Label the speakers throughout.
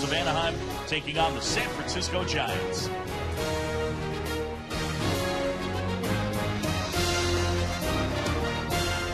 Speaker 1: of Anaheim taking on the San Francisco Giants.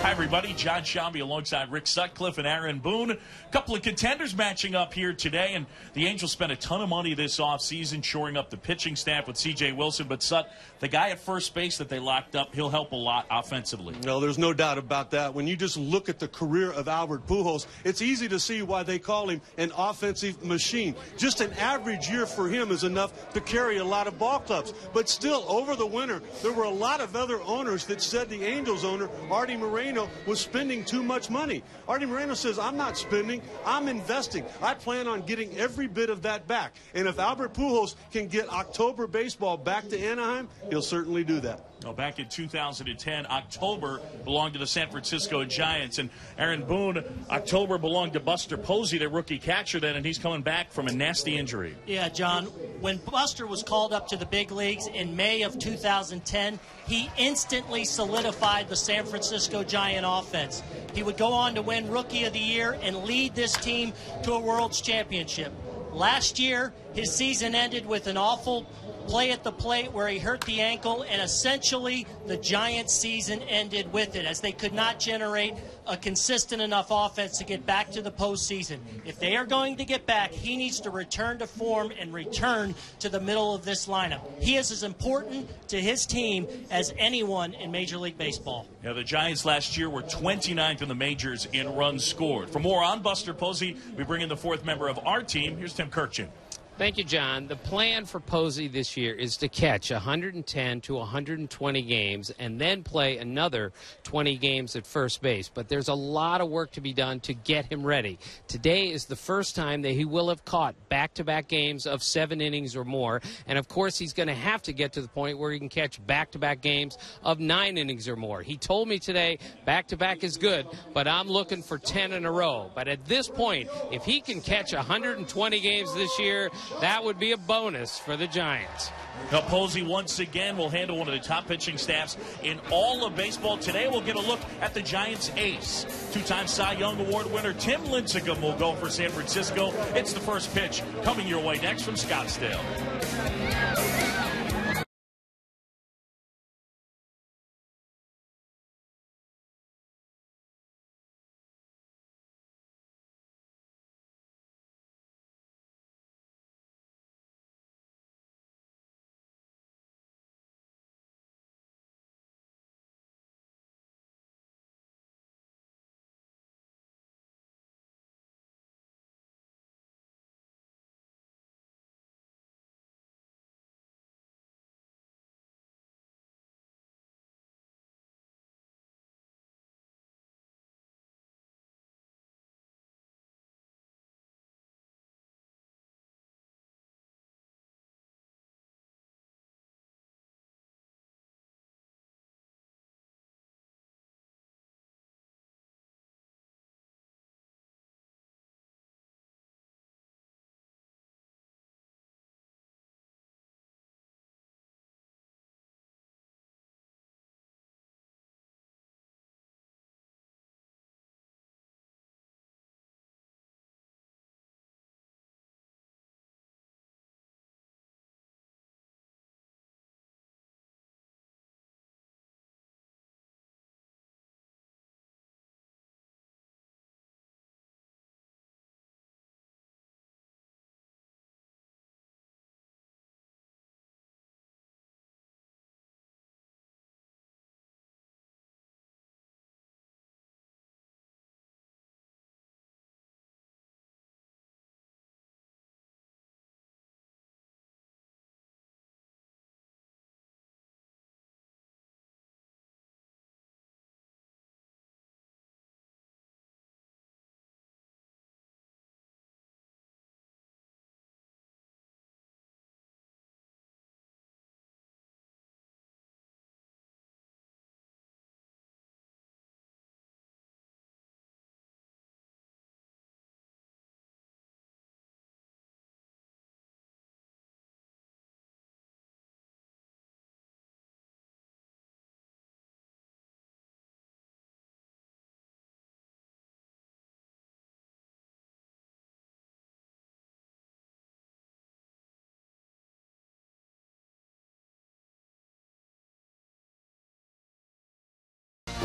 Speaker 1: Hi, everybody. John Shambi alongside Rick Sutcliffe and Aaron Boone. A couple of contenders matching up here today, and the Angels spent a ton of money this offseason shoring up the pitching staff with C.J. Wilson. But, Sut, the guy at first base that they locked up, he'll help a lot offensively.
Speaker 2: No, there's no doubt about that. When you just look at the career of Albert Pujols, it's easy to see why they call him an offensive machine. Just an average year for him is enough to carry a lot of ball clubs. But still, over the winter, there were a lot of other owners that said the Angels owner, Artie Moreno, was spending too much money. Artie Moreno says, I'm not spending, I'm investing. I plan on getting every bit of that back. And if Albert Pujols can get October baseball back to Anaheim, he'll certainly do that.
Speaker 1: Well, back in 2010, October belonged to the San Francisco Giants. And Aaron Boone, October belonged to Buster Posey, their rookie catcher then, and he's coming back from a nasty injury.
Speaker 3: Yeah, John, when Buster was called up to the big leagues in May of 2010, he instantly solidified the San Francisco Giant offense. He would go on to win Rookie of the Year and lead this team to a World's Championship. Last year, his season ended with an awful play at the plate where he hurt the ankle, and essentially the Giants' season ended with it, as they could not generate a consistent enough offense to get back to the postseason. If they are going to get back, he needs to return to form and return to the middle of this lineup. He is as important to his team as anyone in Major League Baseball.
Speaker 1: Yeah, the Giants last year were 29th in the majors in runs scored. For more on Buster Posey, we bring in the fourth member of our team. Here's Tim Kirchin.
Speaker 4: Thank you, John. The plan for Posey this year is to catch 110 to 120 games and then play another 20 games at first base. But there's a lot of work to be done to get him ready. Today is the first time that he will have caught back-to-back games of 7 innings or more. And, of course, he's going to have to get to the point where he can catch back-to-back games of 9 innings or more. He told me today back-to-back is good, but I'm looking for 10 in a row. But at this point, if he can catch 120 games this year, that would be a bonus for the Giants.
Speaker 1: Now, Posey once again will handle one of the top pitching staffs in all of baseball. Today we'll get a look at the Giants' ace. 2-time Cy Young Award winner Tim Lincecum will go for San Francisco. It's the first pitch coming your way next from Scottsdale.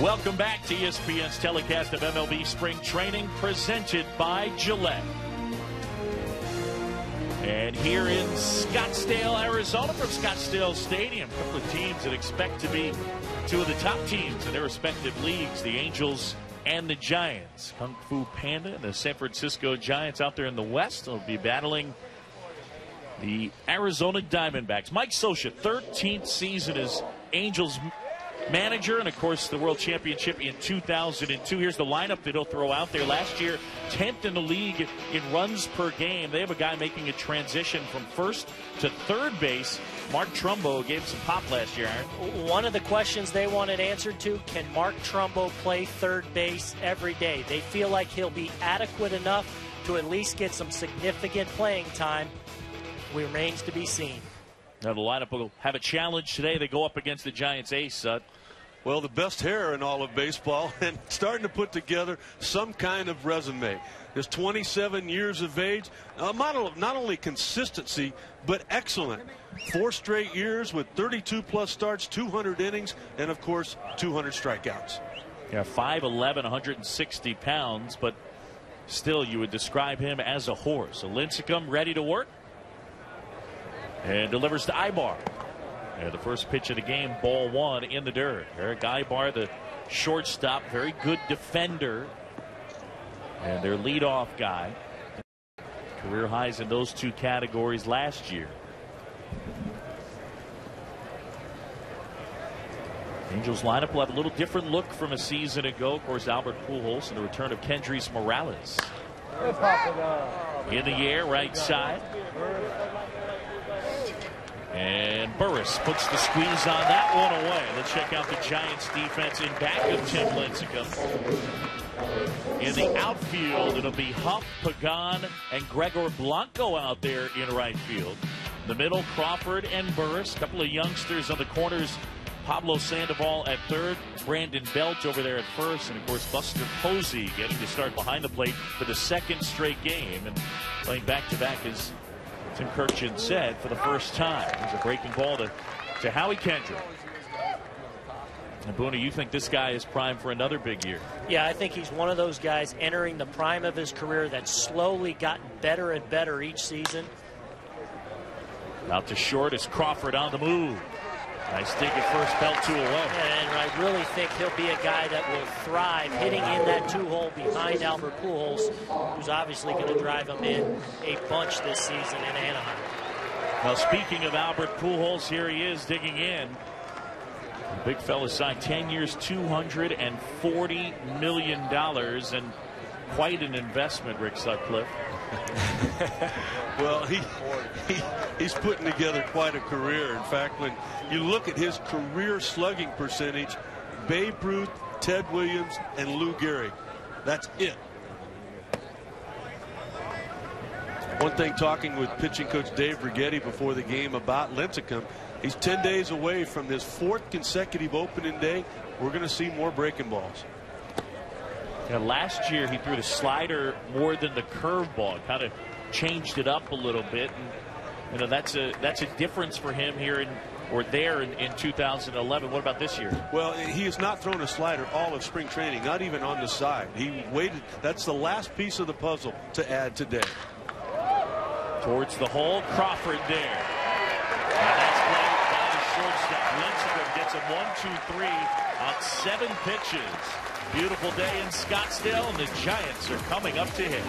Speaker 1: Welcome back to ESPN's telecast of MLB Spring Training, presented by Gillette. And here in Scottsdale, Arizona, from Scottsdale Stadium, a couple of teams that expect to be two of the top teams in their respective leagues, the Angels and the Giants. Kung Fu Panda and the San Francisco Giants out there in the West will be battling the Arizona Diamondbacks. Mike Scioscia, 13th season as Angels manager, and of course the World Championship in 2002. Here's the lineup that he'll throw out there. Last year, 10th in the league in runs per game. They have a guy making a transition from first to third base. Mark Trumbo gave some pop last year, Aaron.
Speaker 3: One of the questions they wanted answered to, can Mark Trumbo play third base every day? They feel like he'll be adequate enough to at least get some significant playing time. Remains to be seen.
Speaker 1: Now the lineup will have a challenge today. They go up against the Giants ace.
Speaker 2: Well, the best hair in all of baseball, and starting to put together some kind of resume. Is 27 years of age, a model of not only consistency, but excellent. 4 straight years with 32-plus starts, 200 innings, and, of course, 200 strikeouts.
Speaker 1: Yeah, 5'11", 160 pounds, but still you would describe him as a horse. So Lincecum ready to work and delivers to Ibar. And the first pitch of the game, ball 1 in the dirt. Eric Ibar, the shortstop, very good defender, and their leadoff guy. Career highs in those two categories last year. Angels lineup will have a little different look from a season ago. Of course, Albert Pujols and the return of Kendrys Morales. In the air, right side. And Burris puts the squeeze on that one away. Let's check out the Giants defense in back of Tim Lincecum. In the outfield, it'll be Huff, Pagan, and Gregor Blanco out there in right field. The middle, Crawford and Burris. A couple of youngsters on the corners. Pablo Sandoval at third, Brandon Belt over there at first, and of course Buster Posey getting to start behind the plate for the second straight game and playing back-to-back as Tim Kirchin said for the first time. There's a breaking ball to Howie Kendrick. And Booney, you think this guy is primed for another big year?
Speaker 3: Yeah, I think he's one of those guys entering the prime of his career that's slowly gotten better and better each season.
Speaker 1: Out to short is Crawford on the move. Nice dig at first, Belt 2 away.
Speaker 3: And I really think he'll be a guy that will thrive hitting in that 2-hole behind Albert Pujols, who's obviously going to drive him in a bunch this season in Anaheim.
Speaker 1: Now, speaking of Albert Pujols, here he is digging in. The big fella signed 10 years, $240 million, and quite an investment, Rick Sutcliffe.
Speaker 2: Well, he's putting together quite a career. In fact, when you look at his career slugging percentage, Babe Ruth, Ted Williams, and Lou Gehrig. That's it. One thing, talking with pitching coach Dave Righetti before the game about Lincecum, he's 10 days away from his 4th consecutive opening day. We're going to see more breaking balls.
Speaker 1: Yeah, last year he threw the slider more than the curveball. Kind of changed it up a little bit, and you know that's a difference for him here in 2011. What about this year?
Speaker 2: Well, he has not thrown a slider all of spring training, not even on the side. He waited. That's the last piece of the puzzle to add today.
Speaker 1: Towards the hole, Crawford there. And that's played by the shortstop. Lincecum gets him 1, 2, 3 on 7 pitches. Beautiful day in Scottsdale, and the Giants are coming up to hit.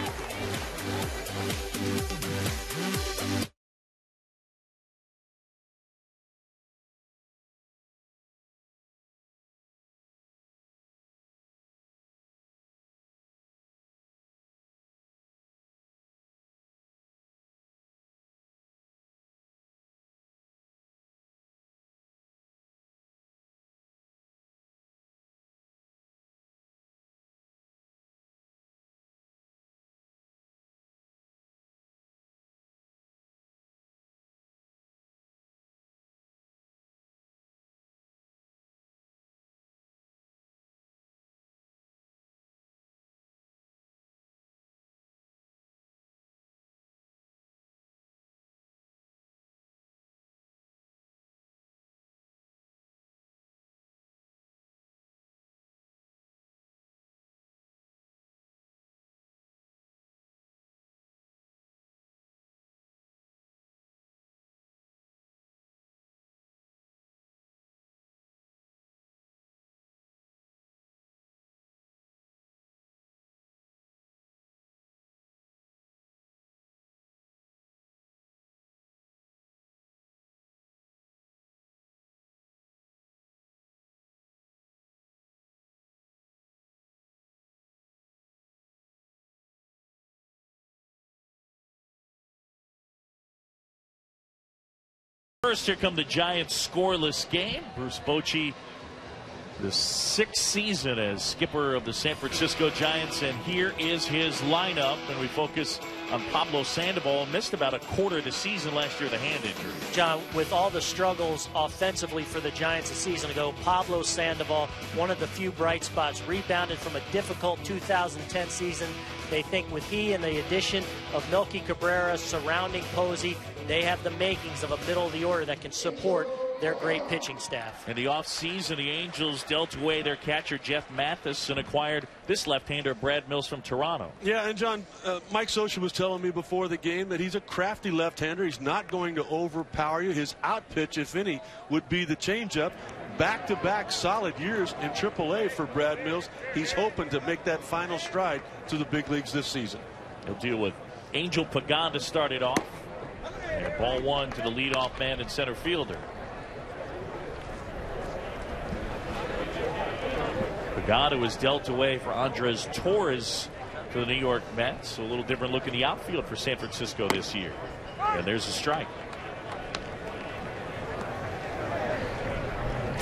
Speaker 1: First, here come the Giants' scoreless game. Bruce Bochy, the 6th season as skipper of the San Francisco Giants, and here is his lineup. And we focus on Pablo Sandoval. Missed about a quarter of the season last year with a hand injury.
Speaker 3: John, with all the struggles offensively for the Giants a season ago, Pablo Sandoval, one of the few bright spots, rebounded from a difficult 2010 season. They think with he and the addition of Melky Cabrera surrounding Posey, they have the makings of a middle of the order that can support their great pitching staff.
Speaker 1: In the offseason, the Angels dealt away their catcher Jeff Mathis and acquired this left-hander Brad Mills from Toronto.
Speaker 2: Yeah, and John, Mike Scioscia was telling me before the game that he's a crafty left-hander. He's not going to overpower you. His out pitch, if any, would be the changeup. Back-to-back solid years in AAA for Brad Mills. He's hoping to make that final stride to the big leagues this season.
Speaker 1: He'll deal with Angel Pagan to start it off. And ball one to the leadoff man and center fielder. Pagan, who was dealt away for Andres Torres to the New York Mets. So a little different look in the outfield for San Francisco this year. And there's a strike.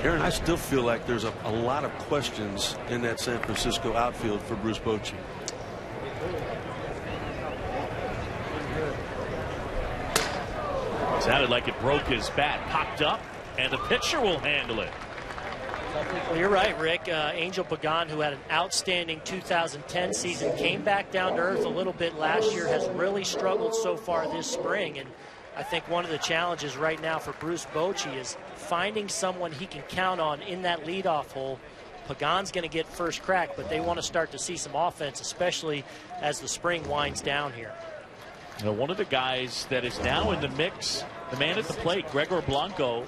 Speaker 2: Aaron, I still feel like there's a lot of questions in that San Francisco outfield for Bruce Bochy.
Speaker 1: Sounded like it broke his bat. Popped up, and the pitcher will handle it.
Speaker 3: Well, you're right, Rick. Angel Pagan, who had an outstanding 2010 season, came back down to earth a little bit last year, has really struggled so far this spring. And I think one of the challenges right now for Bruce Bochy is finding someone he can count on in that leadoff hole. Pagan's going to get first crack, but they want to start to see some offense, especially as the spring winds down here.
Speaker 1: Now, one of the guys that is now in the mix, the man at the plate, Gregor Blanco,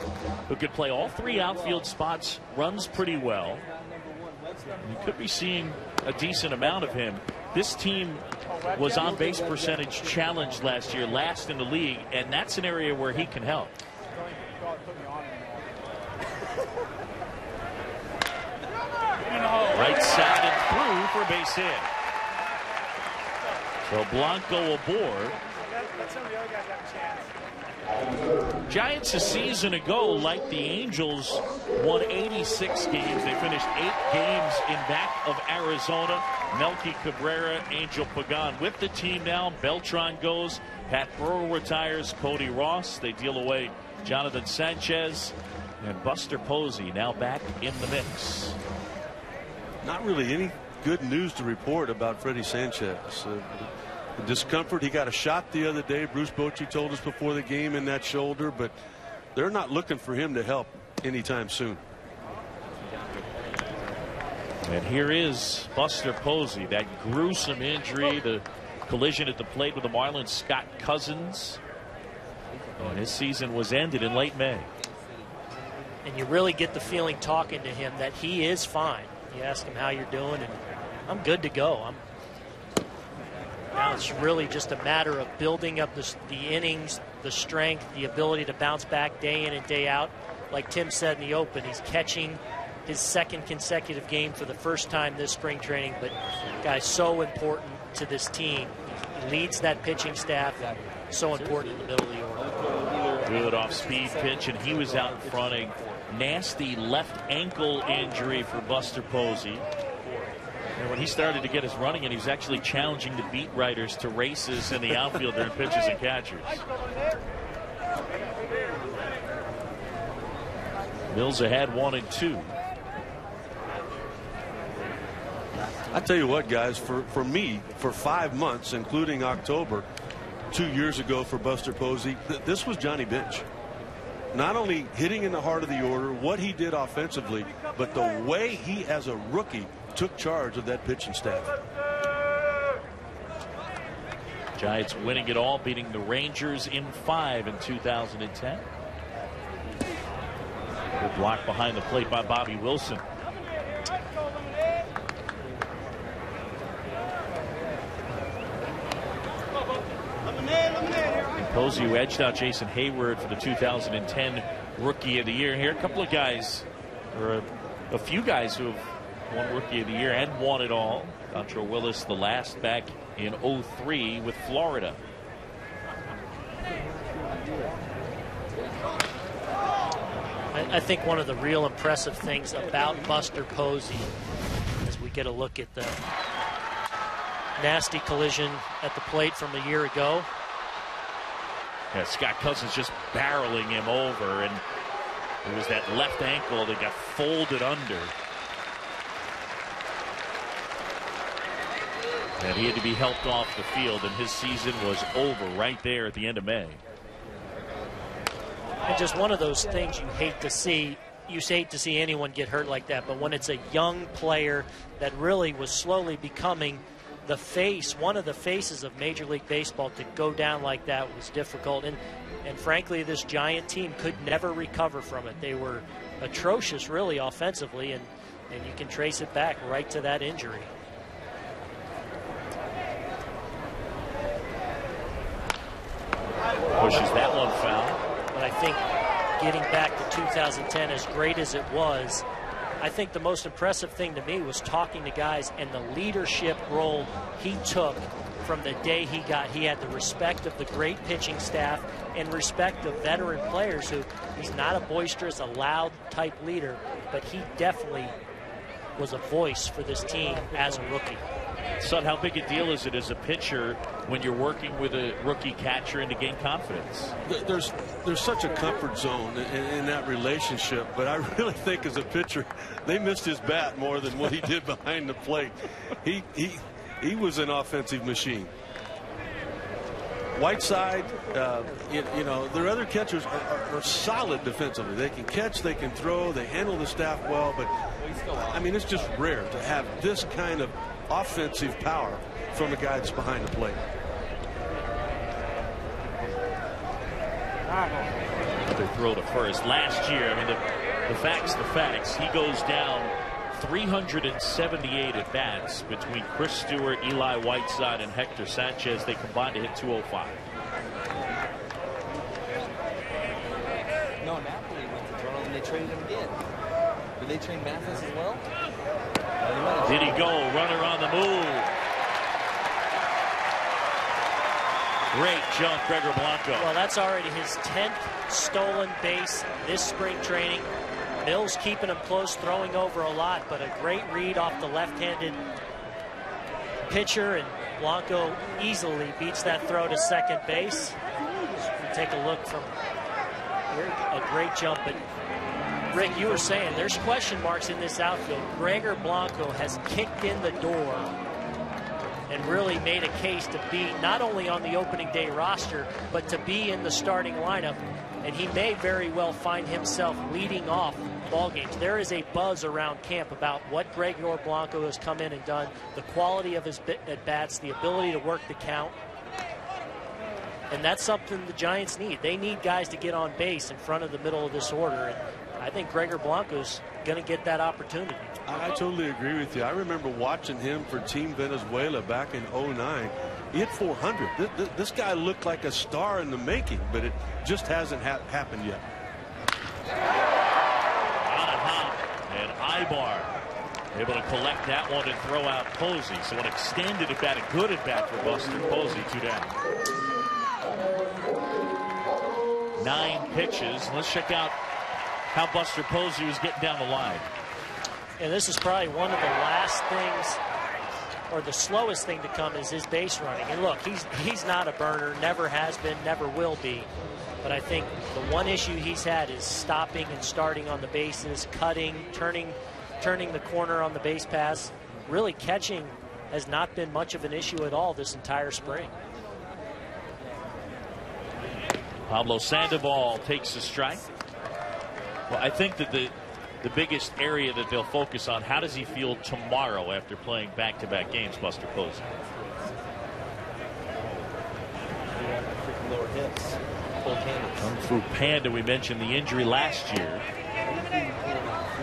Speaker 1: who could play all 3 outfield spots, runs pretty well. You could be seeing a decent amount of him. This team was on base percentage challenged last year, last in the league, and that's an area where he can help. Right side and through for a base hit. So Blanco aboard. Giants a season ago, like the Angels, won 86 games. They finished 8 games in back of Arizona. Melky Cabrera, Angel Pagan with the team now. Beltran goes. Pat Burrell retires. Cody Ross. They deal away Jonathan Sanchez. And Buster Posey now back in the mix.
Speaker 2: Not really any good news to report about Freddie Sanchez. The discomfort, he got a shot the other day. Bruce Bochy told us before the game in that shoulder, but they're not looking for him to help anytime soon.
Speaker 1: And here is Buster Posey. That gruesome injury, the collision at the plate with the Marlins, Scott Cousins. And his season was ended in late May.
Speaker 3: And you really get the feeling talking to him that he is fine. You ask him how you're doing, and I'm good to go. Now it's really just a matter of building up the innings, the strength, the ability to bounce back day in and day out. Like Tim said in the open, he's catching his 2nd consecutive game for the first time this spring training. But guy's so important to this team. He leads that pitching staff, so important in the middle of the order.
Speaker 1: Good off-speed pitch, and he was out in front. A nasty left ankle injury for Buster Posey. And when he started to get his running, and he was actually challenging the beat writers to races in the outfield during pitchers and catchers. Mills ahead 1-2.
Speaker 2: I tell you what, guys, for me, for 5 months, including October, 2 years ago for Buster Posey, this was Johnny Bench. Not only hitting in the heart of the order, what he did offensively, but the way he, as a rookie, took charge of that pitching staff.
Speaker 1: Giants winning it all, beating the Rangers in 5 in 2010. Good block behind the plate by Bobby Wilson. Posey, who edged out Jason Hayward for the 2010 Rookie of the Year. Here, a couple of guys, or a few guys who have won Rookie of the Year and won it all. Dontrell Willis, the last, back in 03 with Florida.
Speaker 3: I think one of the real impressive things about Buster Posey, as we get a look at the nasty collision at the plate from a year ago.
Speaker 1: Yeah, Scott Cousins just barreling him over, and it was that left ankle that got folded under. And he had to be helped off the field, and his season was over right there at the end of May.
Speaker 3: And just one of those things you hate to see. You hate to see anyone get hurt like that, but when it's a young player that really was slowly becoming the face, one of the faces of Major League Baseball, to go down like that was difficult. And frankly, this Giant team could never recover from it. They were atrocious, really, offensively, and you can trace it back right to that injury.
Speaker 1: Pushes that one foul.
Speaker 3: But I think getting back to 2010, as great as it was, I think the most impressive thing to me was talking to guys and the leadership role he took from the day he had the respect of the great pitching staff and respect of veteran players who he's not a boisterous, a loud type leader, but he definitely was a voice for this team as a rookie.
Speaker 1: Son, how big a deal is it as a pitcher when you're working with a rookie catcher and to gain confidence?
Speaker 2: There's such a comfort zone in that relationship, but I really think as a pitcher, they missed his bat more than what he did behind the plate. He was an offensive machine. Whiteside, you know, their other catchers are solid defensively. They can catch, they can throw, they handle the staff well, but I mean, it's just rare to have this kind of offensive power from a guy that's behind the plate.
Speaker 1: Another throw to first. Last year, I mean, the facts. He goes down 378 at bats between Chris Stewart, Eli Whiteside, and Hector Sanchez. They combined to hit 205.
Speaker 5: No, Napoli went to Toronto and they traded him again. Did they trade Mathis as well?
Speaker 1: Did he go? Runner on the move. Great jump, Gregor Blanco.
Speaker 3: Well, that's already his 10th stolen base this spring training. Mills keeping him close, throwing over a lot, but a great read off the left-handed pitcher, and Blanco easily beats that throw to second base. Take a look from here, a great jump. But Rick, you were saying there's question marks in this outfield. Gregor Blanco has kicked in the door and really made a case to be not only on the opening day roster, but to be in the starting lineup. And he may very well find himself leading off ball games. There is a buzz around camp about what Gregor Blanco has come in and done, the quality of his at-bats, the ability to work the count. And that's something the Giants need. They need guys to get on base in front of the middle of this order. And I think Gregor Blanco's going to get that opportunity.
Speaker 2: I totally agree with you. I remember watching him for Team Venezuela back in '09. He hit 400. This guy looked like a star in the making, but it just hasn't happened yet.
Speaker 1: On a hop, and Ibar able to collect that one and throw out Posey. So an extended at bat, a good at bat for Buster Posey. 2 down. 9 pitches. Let's check out how Buster Posey was getting down the line.
Speaker 3: And this is probably one of the last things, or the slowest thing to come, is his base running. And look, he's not a burner, never has been, never will be. But I think the one issue he's had is stopping and starting on the bases, cutting, turning the corner on the base pass. Really, catching has not been much of an issue at all this entire spring.
Speaker 1: Pablo Sandoval takes a strike. Well, I think that the biggest area that they'll focus on, how does he feel tomorrow after playing back-to-back games, Buster Posey?
Speaker 5: Lower hips.
Speaker 1: Kung Fu Panda, we mentioned the injury last year.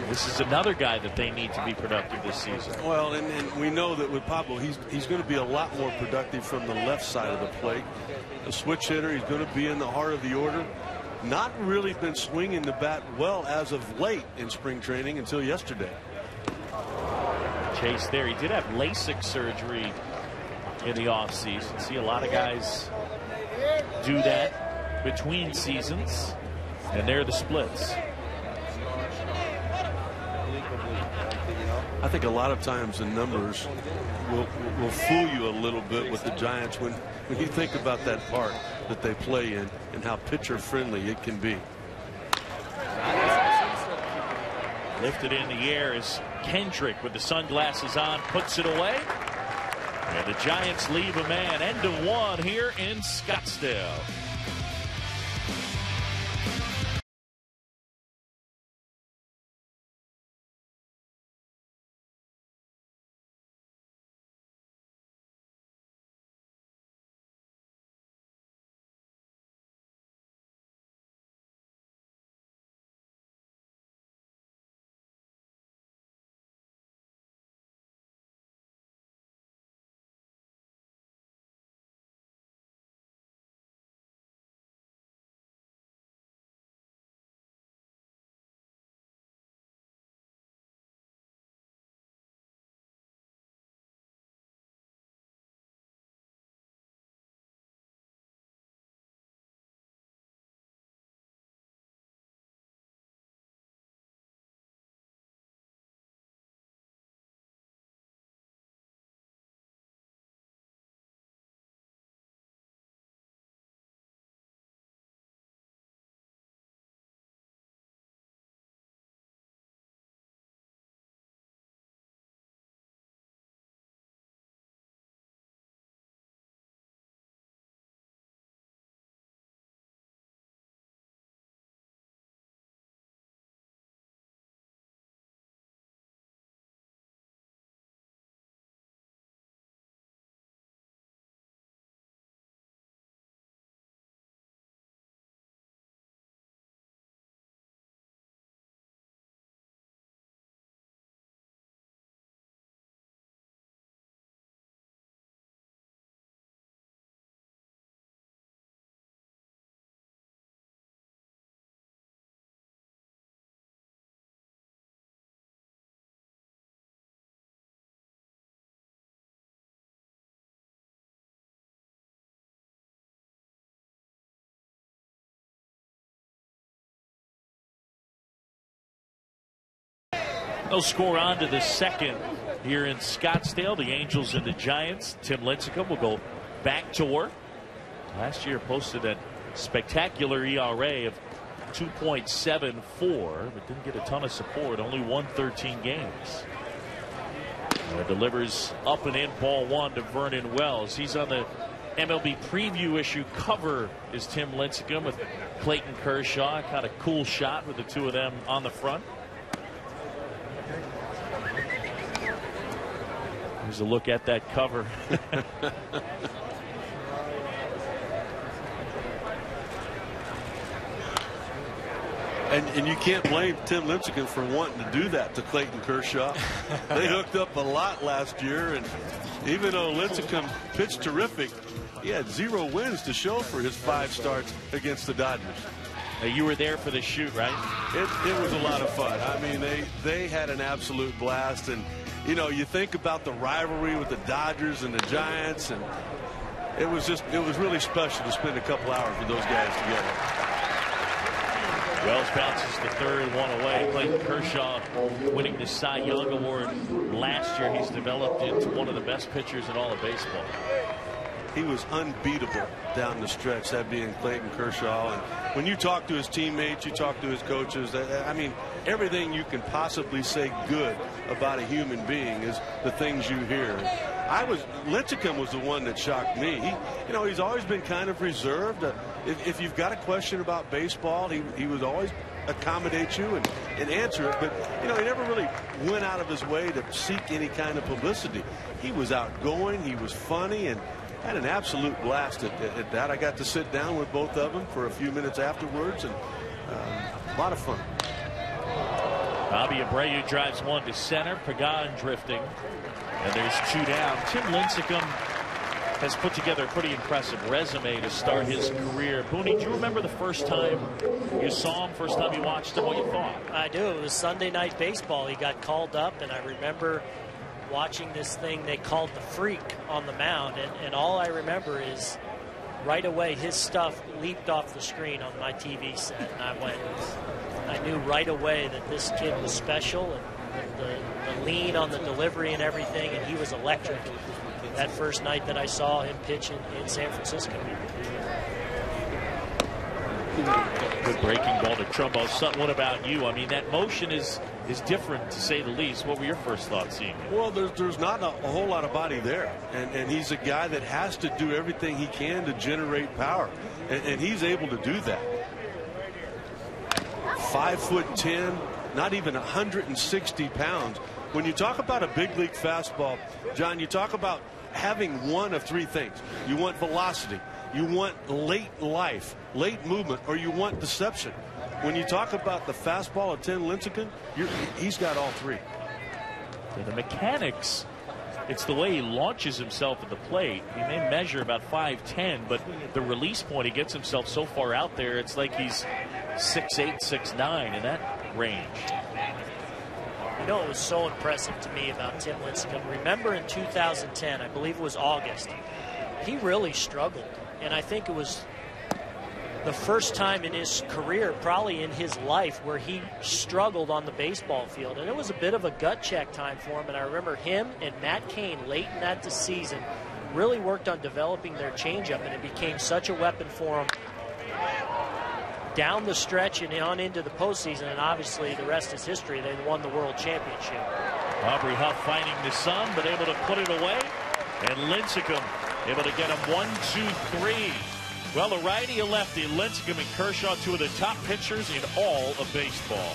Speaker 1: This is another guy that they need to be productive this season.
Speaker 2: Well, and we know that with Pablo, he's going to be a lot more productive from the left side of the plate. A switch hitter, he's going to be in the heart of the order. Not really been swinging the bat well as of late in spring training until yesterday.
Speaker 1: Chase there. He did have LASIK surgery in the offseason. See a lot of guys do that between seasons, and there are the splits.
Speaker 2: I think a lot of times the numbers will fool you a little bit with the Giants when you think about that park that they play in and how pitcher friendly it can be.
Speaker 1: Lifted in the air is Kendrick with the sunglasses on, puts it away. And the Giants leave a man. End of one here in Scottsdale. They'll score on to the second here in Scottsdale. The Angels and the Giants. Tim Lincecum will go back to work. Last year posted a spectacular ERA of 2.74, but didn't get a ton of support. Only won 13 games. Delivers up and in, ball one to Vernon Wells. He's on the MLB preview issue cover is Tim Lincecum with Clayton Kershaw. Kind of cool shot with the two of them on the front. Here's a look at that cover.
Speaker 2: And you can't blame Tim Lincecum for wanting to do that to Clayton Kershaw. They hooked up a lot last year, and even though Lincecum pitched terrific, he had 0 wins to show for his 5 starts against the Dodgers.
Speaker 1: Now, you were there for the shoot, right?
Speaker 2: It was a lot of fun. I mean, they had an absolute blast, and you know, you think about the rivalry with the Dodgers and the Giants, and it was really special to spend a couple hours with those guys together.
Speaker 1: Wells bounces the third one away. Clayton Kershaw winning the Cy Young Award last year. He's developed into one of the best pitchers in all of baseball.
Speaker 2: He was unbeatable down the stretch, that being Clayton Kershaw. And when you talk to his teammates, you talk to his coaches, I mean, everything you can possibly say good about a human being is the things you hear. Lincecum was the one that shocked me. He's always been kind of reserved. If you've got a question about baseball, he would always accommodate you and answer it. But, he never really went out of his way to seek any kind of publicity. He was outgoing. He was funny and had an absolute blast at that. I got to sit down with both of them for a few minutes afterwards, and a lot of fun.
Speaker 1: Bobby Abreu drives one to center. Pagan drifting. And there's 2 down. Tim Lincecum has put together a pretty impressive resume to start his career. Booney, do you remember the first time you saw him, first time you watched him, what you thought?
Speaker 3: I do. It was Sunday Night Baseball. He got called up, and I remember watching this thing they called the Freak on the mound, and all I remember is right away his stuff leaped off the screen on my TV set, and I knew right away that this kid was special, and the lean on the delivery and everything, and he was electric that first night that I saw him pitch in San Francisco.
Speaker 1: Good breaking ball to Trumbo. Sutton, what about you? I mean, that motion is different, to say the least. What were your first thoughts seeing it?
Speaker 2: Well, there's not a whole lot of body there, and he's a guy that has to do everything he can to generate power, and he's able to do that. 5'10", not even 160 pounds. When you talk about a big league fastball, John, you talk about having one of three things. You want velocity, you want late life, late movement, or you want deception. When you talk about the fastball of Tim Lincecum, he's got all three.
Speaker 1: Yeah, the mechanics, it's the way he launches himself at the plate. He may measure about 5'10", but the release point, he gets himself so far out there, it's like he's 6'8", 6'9", in that range.
Speaker 3: You know, it was so impressive to me about Tim Lincecum. Remember in 2010, I believe it was August, he really struggled. And I think it was the first time in his career, probably in his life, where he struggled on the baseball field. And it was a bit of a gut check time for him. And I remember him and Matt Cain late in that season really worked on developing their changeup, and it became such a weapon for him down the stretch and on into the postseason. And obviously the rest is history. They won the World Championship.
Speaker 1: Aubrey Huff finding the sun, but able to put it away. And Lincecum able to get him 1, 2, 3. Well, a righty, a lefty, Lincecum and Kershaw, two of the top pitchers in all of baseball.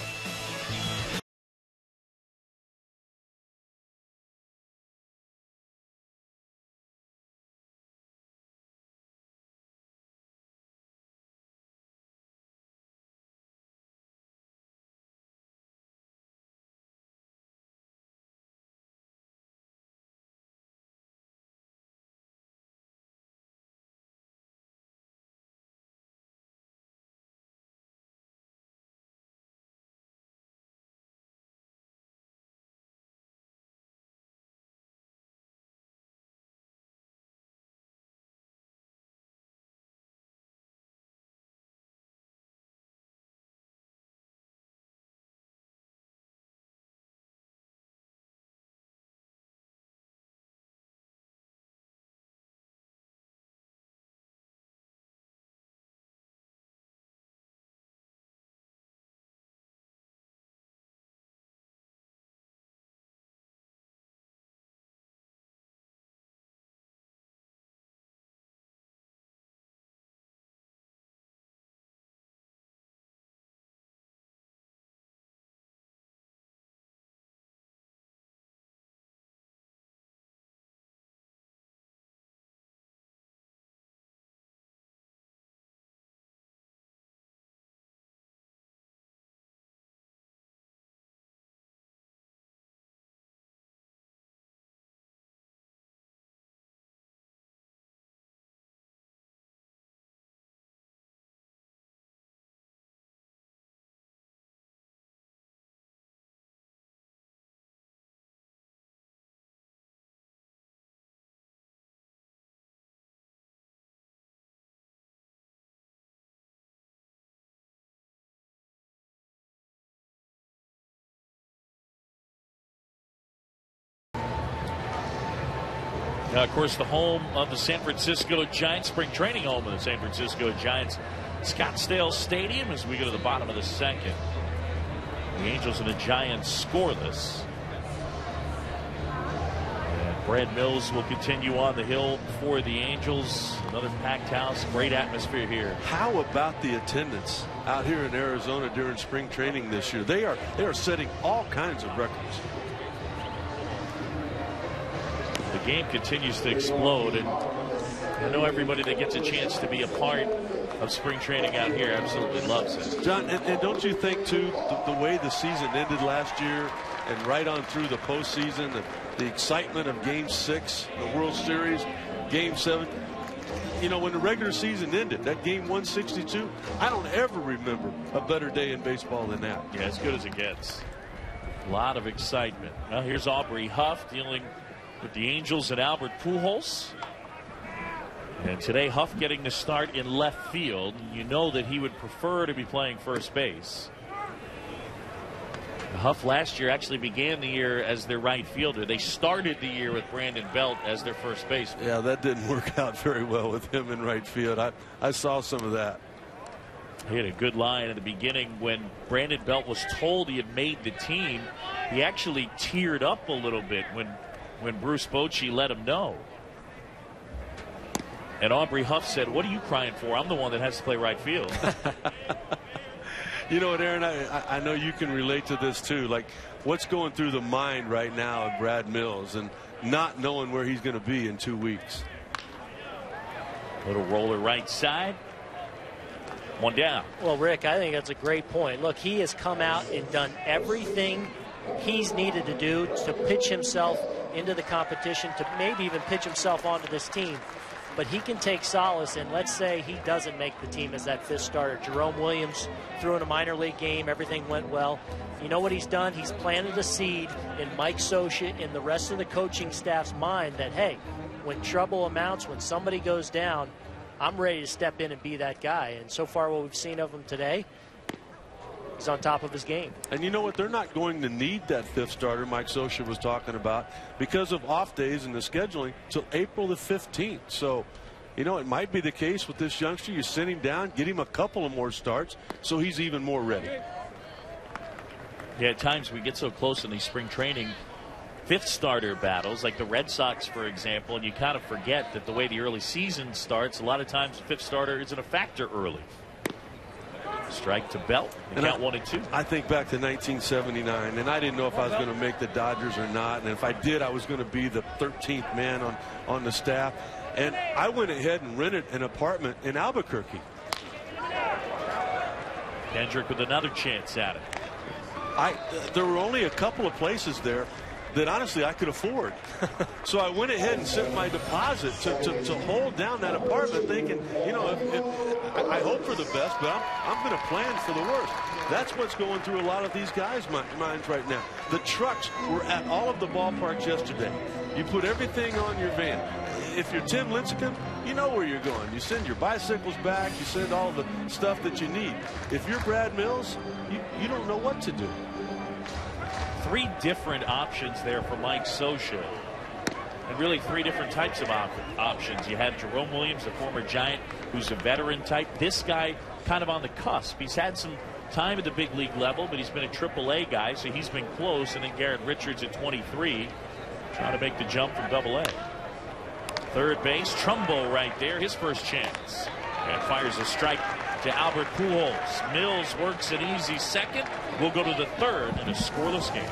Speaker 1: Now, of course, the home of the San Francisco Giants, spring training home of the San Francisco Giants, Scottsdale Stadium, as we go to the bottom of the second. The Angels and the Giants scoreless. And Brad Mills will continue on the hill for the Angels. Another packed house, great atmosphere here.
Speaker 2: How about the attendance out here in Arizona during spring training this year? They are setting all kinds of records.
Speaker 1: The game continues to explode, and I know everybody that gets a chance to be a part of spring training out here absolutely loves it.
Speaker 2: John, and don't you think, too, the way the season ended last year and right on through the postseason, the excitement of Game 6, the World Series, Game 7, you know, when the regular season ended, that Game 162, I don't ever remember a better day in baseball than that.
Speaker 1: Yeah, as good as it gets. A lot of excitement. Now here's Aubrey Huff dealing with the Angels and Albert Pujols. And today Huff getting the start in left field. You know that he would prefer to be playing first base. Huff last year actually began the year as their right fielder. They started the year with Brandon Belt as their first baseman.
Speaker 2: Yeah, that didn't work out very well with him in right field. I saw some of that.
Speaker 1: He had a good line at the beginning when Brandon Belt was told he had made the team. He actually teared up a little bit when Bruce Bochy let him know. And Aubrey Huff said, "What are you crying for? I'm the one that has to play right field."
Speaker 2: You know what, Aaron, I know you can relate to this too. Like, what's going through the mind right now of Brad Mills and not knowing where he's going to be in 2 weeks.
Speaker 1: Little roller right side. One down.
Speaker 3: Well, Rick, I think that's a great point. Look, he has come out and done everything he's needed to do to pitch himself into the competition, to maybe even pitch himself onto this team. But he can take solace in, let's say he doesn't make the team as that fifth starter. Jerome Williams threw in a minor league game. Everything went well. You know what he's done? He's planted a seed in Mike Scioscia and the rest of the coaching staff's mind that, hey, when trouble amounts, when somebody goes down, I'm ready to step in and be that guy. And so far what we've seen of him today, he's on top of his game.
Speaker 2: And you know what? They're not going to need that fifth starter Mike Scioscia was talking about because of off days in the scheduling till April the 15th. So, you know, it might be the case with this youngster. You send him down, get him a couple of more starts so he's even more ready.
Speaker 1: Yeah, at times we get so close in these spring training fifth starter battles, like the Red Sox, for example, and you kind of forget that the way the early season starts, a lot of times the fifth starter isn't a factor early. Strike to Belt. And count 1-2.
Speaker 2: I think back to 1979, and I didn't know if I was going to make the Dodgers or not. And if I did, I was going to be the 13th man on the staff. And I went ahead and rented an apartment in Albuquerque.
Speaker 1: Kendrick with another chance at it.
Speaker 2: There were only a couple of places there that honestly I could afford. So I went ahead and sent my deposit to hold down that apartment, thinking, you know, I hope for the best, but I'm going to plan for the worst. That's what's going through a lot of these guys' minds right now. The trucks were at all of the ballparks yesterday. You put everything on your van. If you're Tim Lincecum, you know where you're going. You send your bicycles back. You send all the stuff that you need. If you're Brad Mills, you don't know what to do.
Speaker 1: Three different options there for Mike Scioscia. And really three different types of options. You had Jerome Williams, the former Giant, who's a veteran type. This guy kind of on the cusp. He's had some time at the big league level, but he's been a AAA guy, so he's been close. And then Garrett Richards at 23, trying to make the jump from AA. Third base, Trumbo right there, his first chance. And fires a strike to Albert Pujols. Mills works an easy second. We'll go to the third in a scoreless game.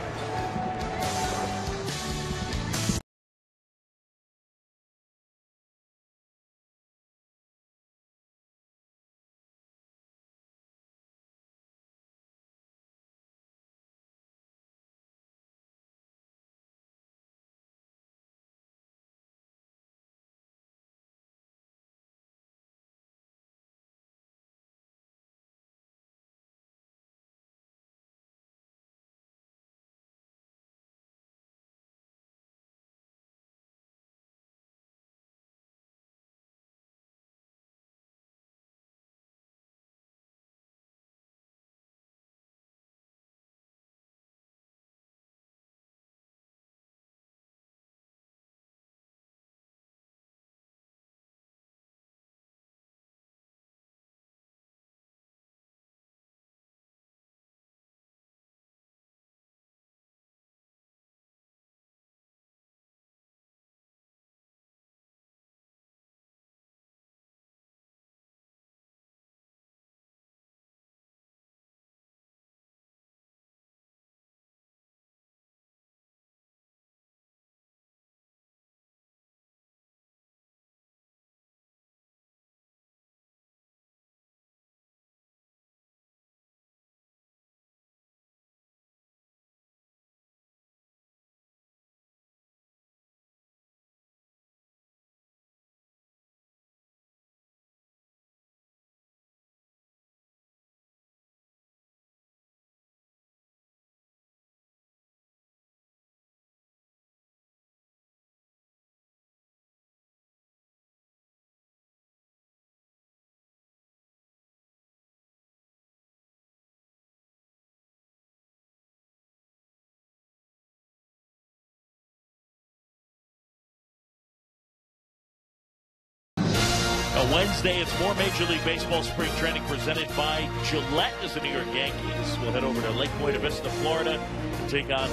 Speaker 1: Wednesday, it's more Major League Baseball spring training presented by Gillette as the New York Yankees will head over to Lake Buena Vista, Florida to take on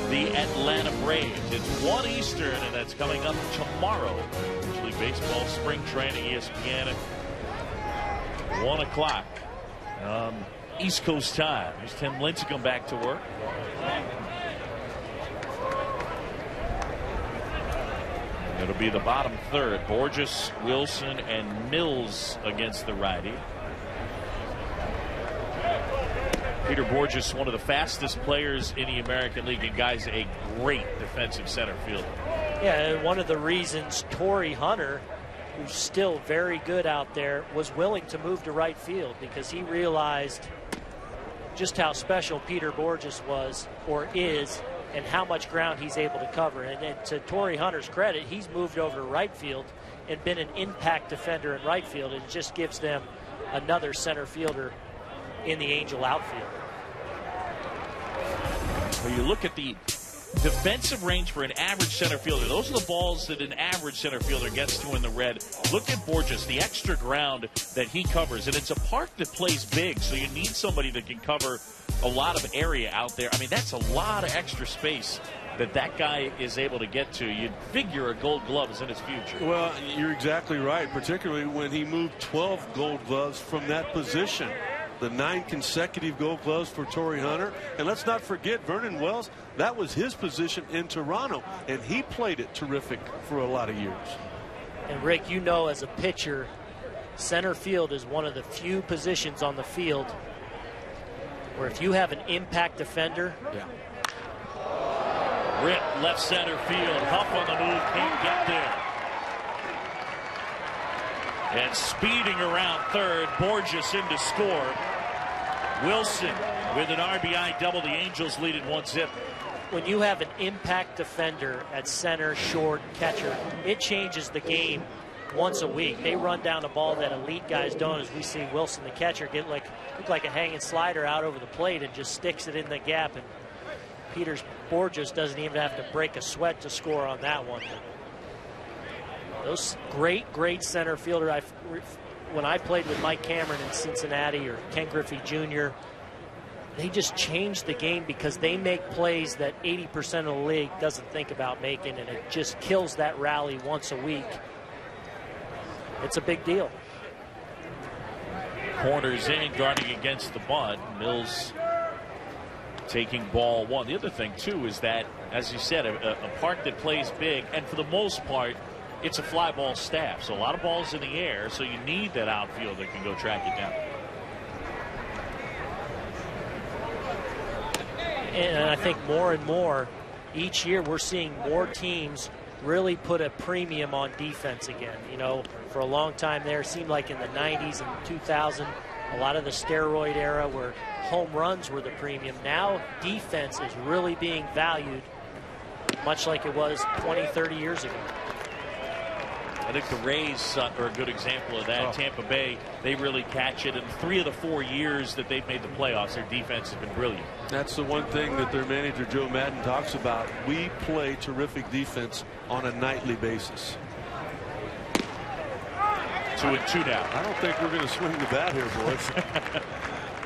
Speaker 1: the Atlanta Braves. It's 1 Eastern, and that's coming up tomorrow. Major League Baseball spring training, ESPN at 1 o'clock. East Coast time. There's Tim Lincecum back to work. It'll be the bottom third. Borges, Wilson, and Mills against the righty. Peter Borges, one of the fastest players in the American League, and guys, a great defensive center fielder.
Speaker 6: Yeah, and one of the reasons Torrey Hunter, who's still very good out there, was willing to move to right field because he realized just how special Peter Borges was or is and how much ground he's able to cover. And to Torrey Hunter's credit, he's moved over to right field and been an impact defender in right field. It just gives them another center fielder in the Angel outfield.
Speaker 1: When you look at the defensive range for an average center fielder, those are the balls that an average center fielder gets to in the red. Look at Borges, the extra ground that he covers. And it's a park that plays big, so you need somebody that can cover a lot of area out there. I mean, that's a lot of extra space that guy is able to get to. You'd figure a Gold Glove is in his future.
Speaker 2: Well, you're exactly right, particularly when he moved 12 Gold Gloves from that position. The 9 consecutive Gold Gloves for Torrey Hunter. And let's not forget Vernon Wells, that was his position in Toronto, and he played it terrific for a lot of years.
Speaker 6: And Rick, you know, as a pitcher, center field is one of the few positions on the field where if you have an impact defender.
Speaker 2: Yeah.
Speaker 1: Rip left center field. Huff on the move, can't get there. And speeding around third, Borges in to score. Wilson with an RBI double. The Angels lead it 1-0.
Speaker 6: When you have an impact defender at center, short, catcher, it changes the game once a week. They run down a ball that elite guys don't, as we see Wilson, the catcher, look like a hanging slider out over the plate and just sticks it in the gap. And Borges doesn't even have to break a sweat to score on that one. Those great center fielder. When I played with Mike Cameron in Cincinnati or Ken Griffey Jr., they just changed the game because they make plays that 80% of the league doesn't think about making, and it just kills that rally once a week. It's a big deal.
Speaker 1: Corners in, guarding against the bunt. Mills taking ball one. The other thing, too, is that, as you said, a park that plays big, and for the most part, it's a fly ball staff. So a lot of balls in the air, so you need that outfield that can go track it down.
Speaker 6: And I think more and more, each year we're seeing more teams really put a premium on defense again. You know, for a long time there, it seemed like in the 90s and 2000, a lot of the steroid era where home runs were the premium. Now defense is really being valued, much like it was 20, 30 years ago.
Speaker 1: I think the Rays are a good example of that. Tampa Bay, they really catch it. In 3 of the 4 years that they've made the playoffs, their defense has been brilliant.
Speaker 2: That's the one thing that their manager, Joe Madden, talks about. We play terrific defense on a nightly basis.
Speaker 1: 2-2 now.
Speaker 2: I don't think we're going to swing the bat here, boys.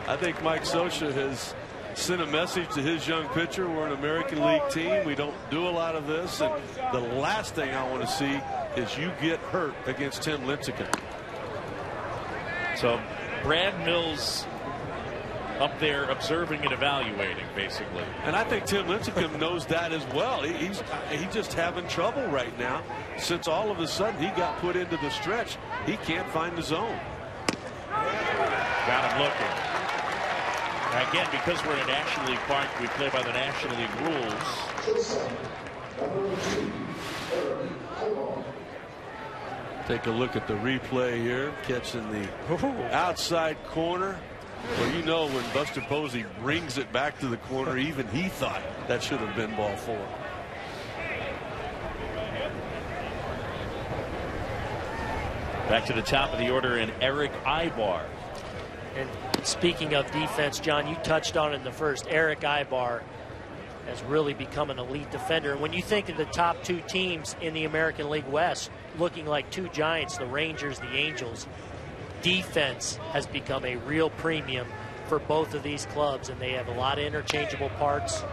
Speaker 2: I think Mike Scioscia has sent a message to his young pitcher. We're an American League team. We don't do a lot of this. And the last thing I want to see is you get hurt against Tim Lincecum.
Speaker 1: So Brad Mills up there observing and evaluating, basically.
Speaker 2: And I think Tim Lincecum knows that as well. He's just having trouble right now. Since all of a sudden he got put into the stretch, he can't find the zone.
Speaker 1: Got him looking. Again, because we're in a National League park, we play by the National League rules.
Speaker 2: Take a look at the replay here, catching the outside corner. Well, you know, when Buster Posey brings it back to the corner, even he thought that should have been ball 4.
Speaker 1: Back to the top of the order, and Eric Ibar.
Speaker 6: And speaking of defense, John, you touched on it in the first. Eric Ibar has really become an elite defender. And when you think of the top 2 teams in the American League West, looking like two giants, the Rangers, the Angels, defense has become a real premium for both of these clubs, and they have a lot of interchangeable parts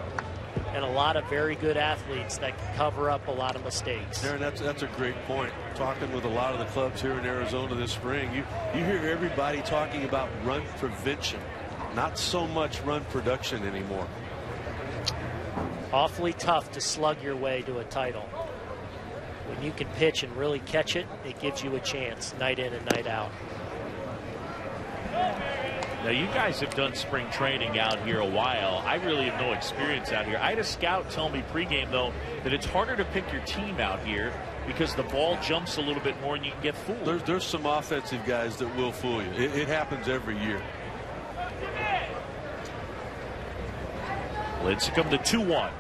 Speaker 6: and a lot of very good athletes that can cover up a lot of mistakes.
Speaker 2: Aaron, that's a great point. Talking with a lot of the clubs here in Arizona this spring, you hear everybody talking about run prevention, not so much run production anymore.
Speaker 6: Awfully tough to slug your way to a title. When you can pitch and really catch it, it gives you a chance night in and night out.
Speaker 1: Now, you guys have done spring training out here a while. I really have no experience out here. I had a scout tell me pregame, though, that it's harder to pick your team out here because the ball jumps a little bit more and you can get fooled.
Speaker 2: There's some offensive guys that will fool you. It happens every year.
Speaker 1: Lincecum to 2-1.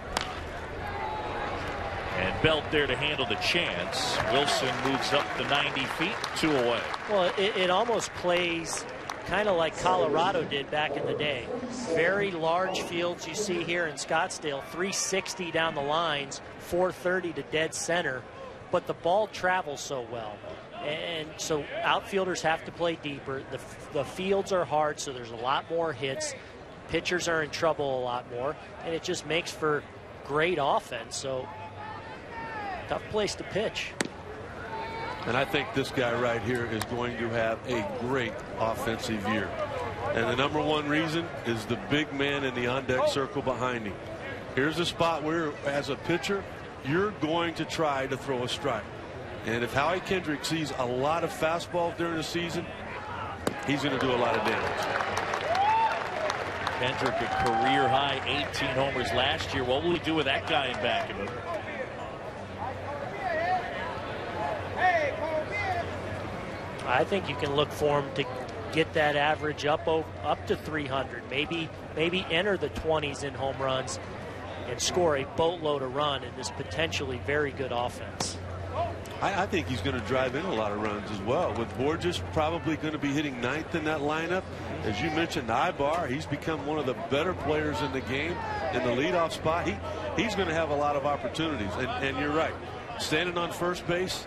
Speaker 1: And Belt there to handle the chance. Wilson moves up the 90 feet, 2 away.
Speaker 6: Well, it almost plays kind of like Colorado did back in the day. Very large fields you see here in Scottsdale, 360 down the lines, 430 to dead center, but the ball travels so well. And so outfielders have to play deeper. The fields are hard, so there's a lot more hits. Pitchers are in trouble a lot more, and it just makes for great offense. So tough place to pitch.
Speaker 2: And I think this guy right here is going to have a great offensive year. And the #1 reason is the big man in the on-deck circle behind him. Here's a spot where, as a pitcher, you're going to try to throw a strike. And if Howie Kendrick sees a lot of fastballs during the season, he's going to do a lot of damage.
Speaker 1: Kendrick, a career high 18 homers last year. What will he do with that guy in back of him?
Speaker 6: I think you can look for him to get that average up to 300, maybe enter the 20s in home runs and score a boatload of run in this potentially very good offense.
Speaker 2: I think he's going to drive in a lot of runs as well, with Borges probably going to be hitting 9th in that lineup. As you mentioned, Ibar, he's become one of the better players in the game in the leadoff spot. He's going to have a lot of opportunities, and you're right, standing on first base,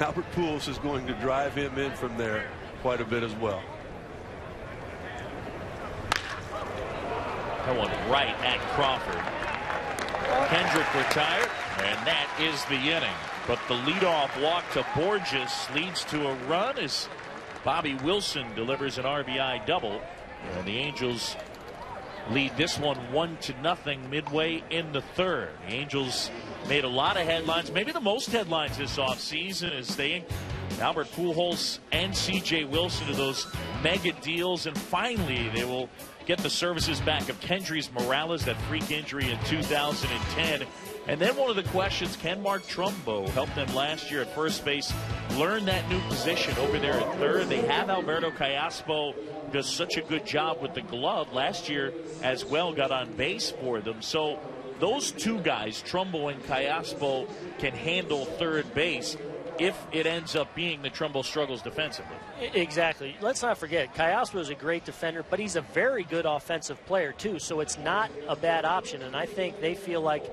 Speaker 2: Albert Pujols is going to drive him in from there quite a bit as well.
Speaker 1: That one right at Crawford. Kendrick retired, and that is the inning. But the leadoff walk to Borges leads to a run as Bobby Wilson delivers an RBI double. And the Angels lead this one 1-0 midway in the third. The Angels made a lot of headlines, maybe the most headlines this offseason, as they Albert Pujols and C.J. Wilson to those mega deals, and finally they will get the services back of Kendrys Morales, that freak injury in 2010. And then one of the questions, can Mark Trumbo help them last year at first base learn that new position over there at third? They have Alberto Callaspo, does such a good job with the glove last year as well, got on base for them. So those two guys, Trumbo and Callaspo, can handle third base if it ends up being that Trumbo struggles defensively.
Speaker 6: Exactly. Let's not forget, Callaspo is a great defender, but he's a very good offensive player too, so it's not a bad option. And I think they feel like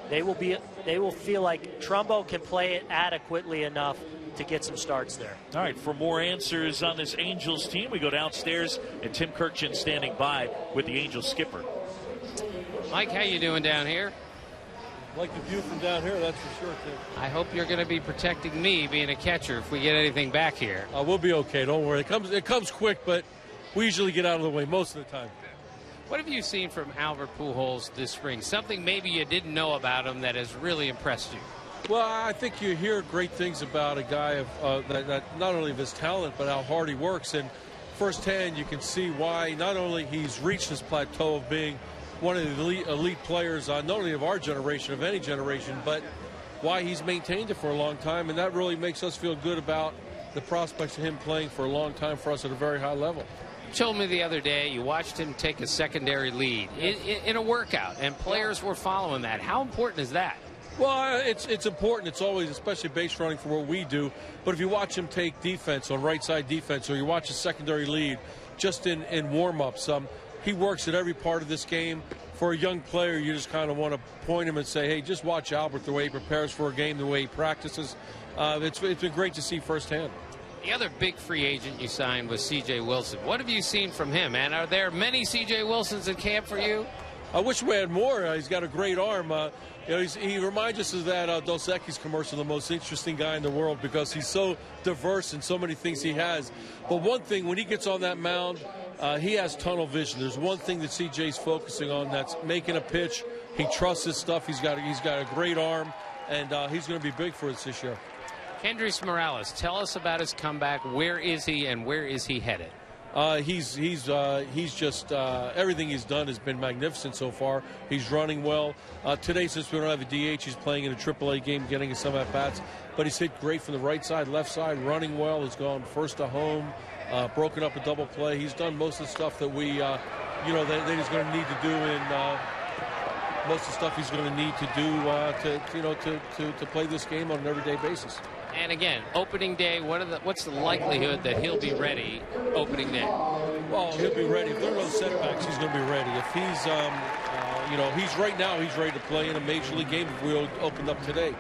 Speaker 6: they will feel like Trumbo can play it adequately enough to get some starts there.
Speaker 1: All right, for more answers on this Angels team, we go downstairs, and Tim Kirkchin standing by with the Angels skipper.
Speaker 4: Mike, how you doing down here?
Speaker 7: Like the view from down here, that's for sure, Tim.
Speaker 4: I hope you're going to be protecting me being a catcher if we get anything back here.
Speaker 7: We'll be okay. Don't worry. It comes quick, but we usually get out of the way most of the time.
Speaker 4: What have you seen from Albert Pujols this spring? Something maybe you didn't know about him that has really impressed you?
Speaker 7: Well, I think you hear great things about a guy that not only of his talent, but how hard he works. And firsthand, you can see why not only he's reached his plateau of being one of the elite players, not only of our generation, of any generation, but why he's maintained it for a long time. And that really makes us feel good about the prospects of him playing for a long time for us at a very high level.
Speaker 4: You told me the other day you watched him take a secondary lead in a workout, and players were following that. How important is that?
Speaker 7: Well, it's important. It's always, especially base running for what we do. But if you watch him take defense on right side defense, or you watch a secondary lead just in warm-ups, he works at every part of this game. For a young player, you just kind of want to point him and say, hey, just watch Albert, the way he prepares for a game, the way he practices. it's been great to see firsthand.
Speaker 4: The other big free agent you signed was C.J. Wilson. What have you seen from him, man? Are there many C.J. Wilsons in camp for you?
Speaker 7: I wish we had more. He's got a great arm. He reminds us of that Dos Equis commercial, the most interesting guy in the world, because he's so diverse in so many things he has. But one thing, when he gets on that mound, he has tunnel vision. There's one thing that CJ's focusing on, that's making a pitch. He trusts his stuff. He's got a great arm, and he's going to be big for us this year.
Speaker 4: Kendrys Morales, tell us about his comeback. Where is he, and where is he headed?
Speaker 7: He's just everything he's done has been magnificent so far. He's running well. Today, since we don't have a DH, he's playing in a AAA game, getting some at bats. But he's hit great from the right side, left side, running well. He's gone first to home, broken up a double play. He's done most of the stuff that we, that he's going to need to do in. Most of the stuff he's going to need to do to play this game on an everyday basis.
Speaker 4: And again, opening day, what's the likelihood that he'll be ready opening day?
Speaker 7: Well, he'll be ready. If there are no setbacks, he's going to be ready. If he's, he's ready to play in a major league game if we opened up today.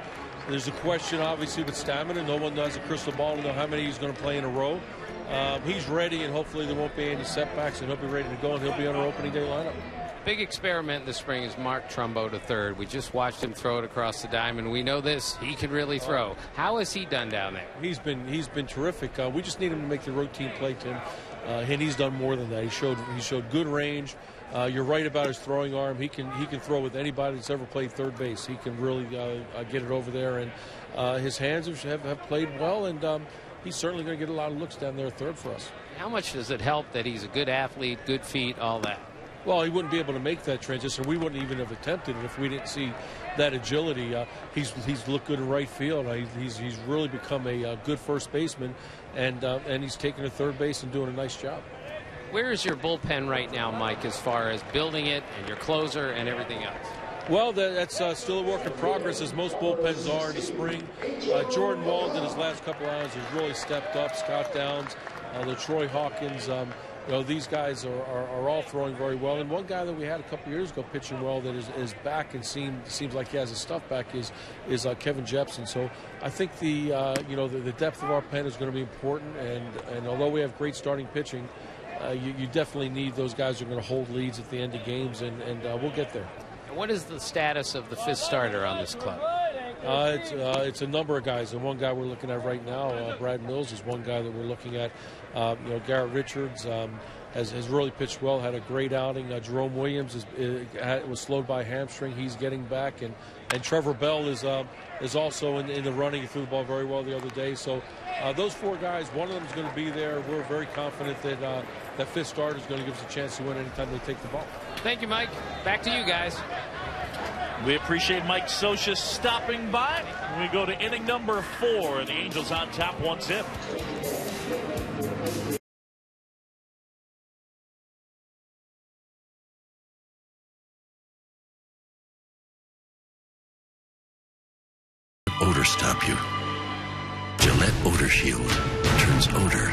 Speaker 7: There's a question, obviously, with stamina. No one has a crystal ball to know how many he's going to play in a row. He's ready, and hopefully there won't be any setbacks, and he'll be ready to go, and he'll be on our opening day lineup.
Speaker 4: Big experiment this spring is Mark Trumbo to third. We just watched him throw it across the diamond. We know this. He can really throw. How has he done down there?
Speaker 7: He's been terrific. We just need him to make the routine play, Tim. And he's done more than that. He showed good range. You're right about his throwing arm. He can throw with anybody that's ever played third base. He can really get it over there. And his hands have played well. And he's certainly going to get a lot of looks down there at third for us.
Speaker 4: How much does it help that he's a good athlete, good feet, all that?
Speaker 7: Well, he wouldn't be able to make that transition. We wouldn't even have attempted it if we didn't see that agility. He's looked good in right field. He's really become a good first baseman, and he's taken to third base and doing a nice job.
Speaker 4: Where is your bullpen right now, Mike, as far as building it and your closer and everything else?
Speaker 7: Well, that's still a work in progress, as most bullpens are in the spring. Jordan Walden, his last couple hours, has really stepped up. Scott Downs, LaTroy Hawkins. These guys are all throwing very well. And one guy that we had a couple years ago pitching well that is back and seems like he has his stuff back is Kevin Jepson. So I think the depth of our pen is going to be important. And although we have great starting pitching, you definitely need those guys who are going to hold leads at the end of games, and we'll get there.
Speaker 4: And what is the status of the fifth starter on this club?
Speaker 7: It's a number of guys, and one guy we're looking at right now, Brad Mills, is one guy that we're looking at. Garrett Richards has really pitched well, had a great outing. Jerome Williams was slowed by a hamstring. He's getting back, and Trevor Bell is also in the running. He threw the ball very well the other day. So those four guys, one of them is going to be there. We're very confident that that fifth starter is going to give us a chance to win anytime they take the ball.
Speaker 4: Thank you, Mike. Back to you guys.
Speaker 1: We appreciate Mike Scioscia stopping by. We go to inning number 4. The Angels on top, 1-0.
Speaker 8: Odor stop you. Gillette Odor Shield turns odor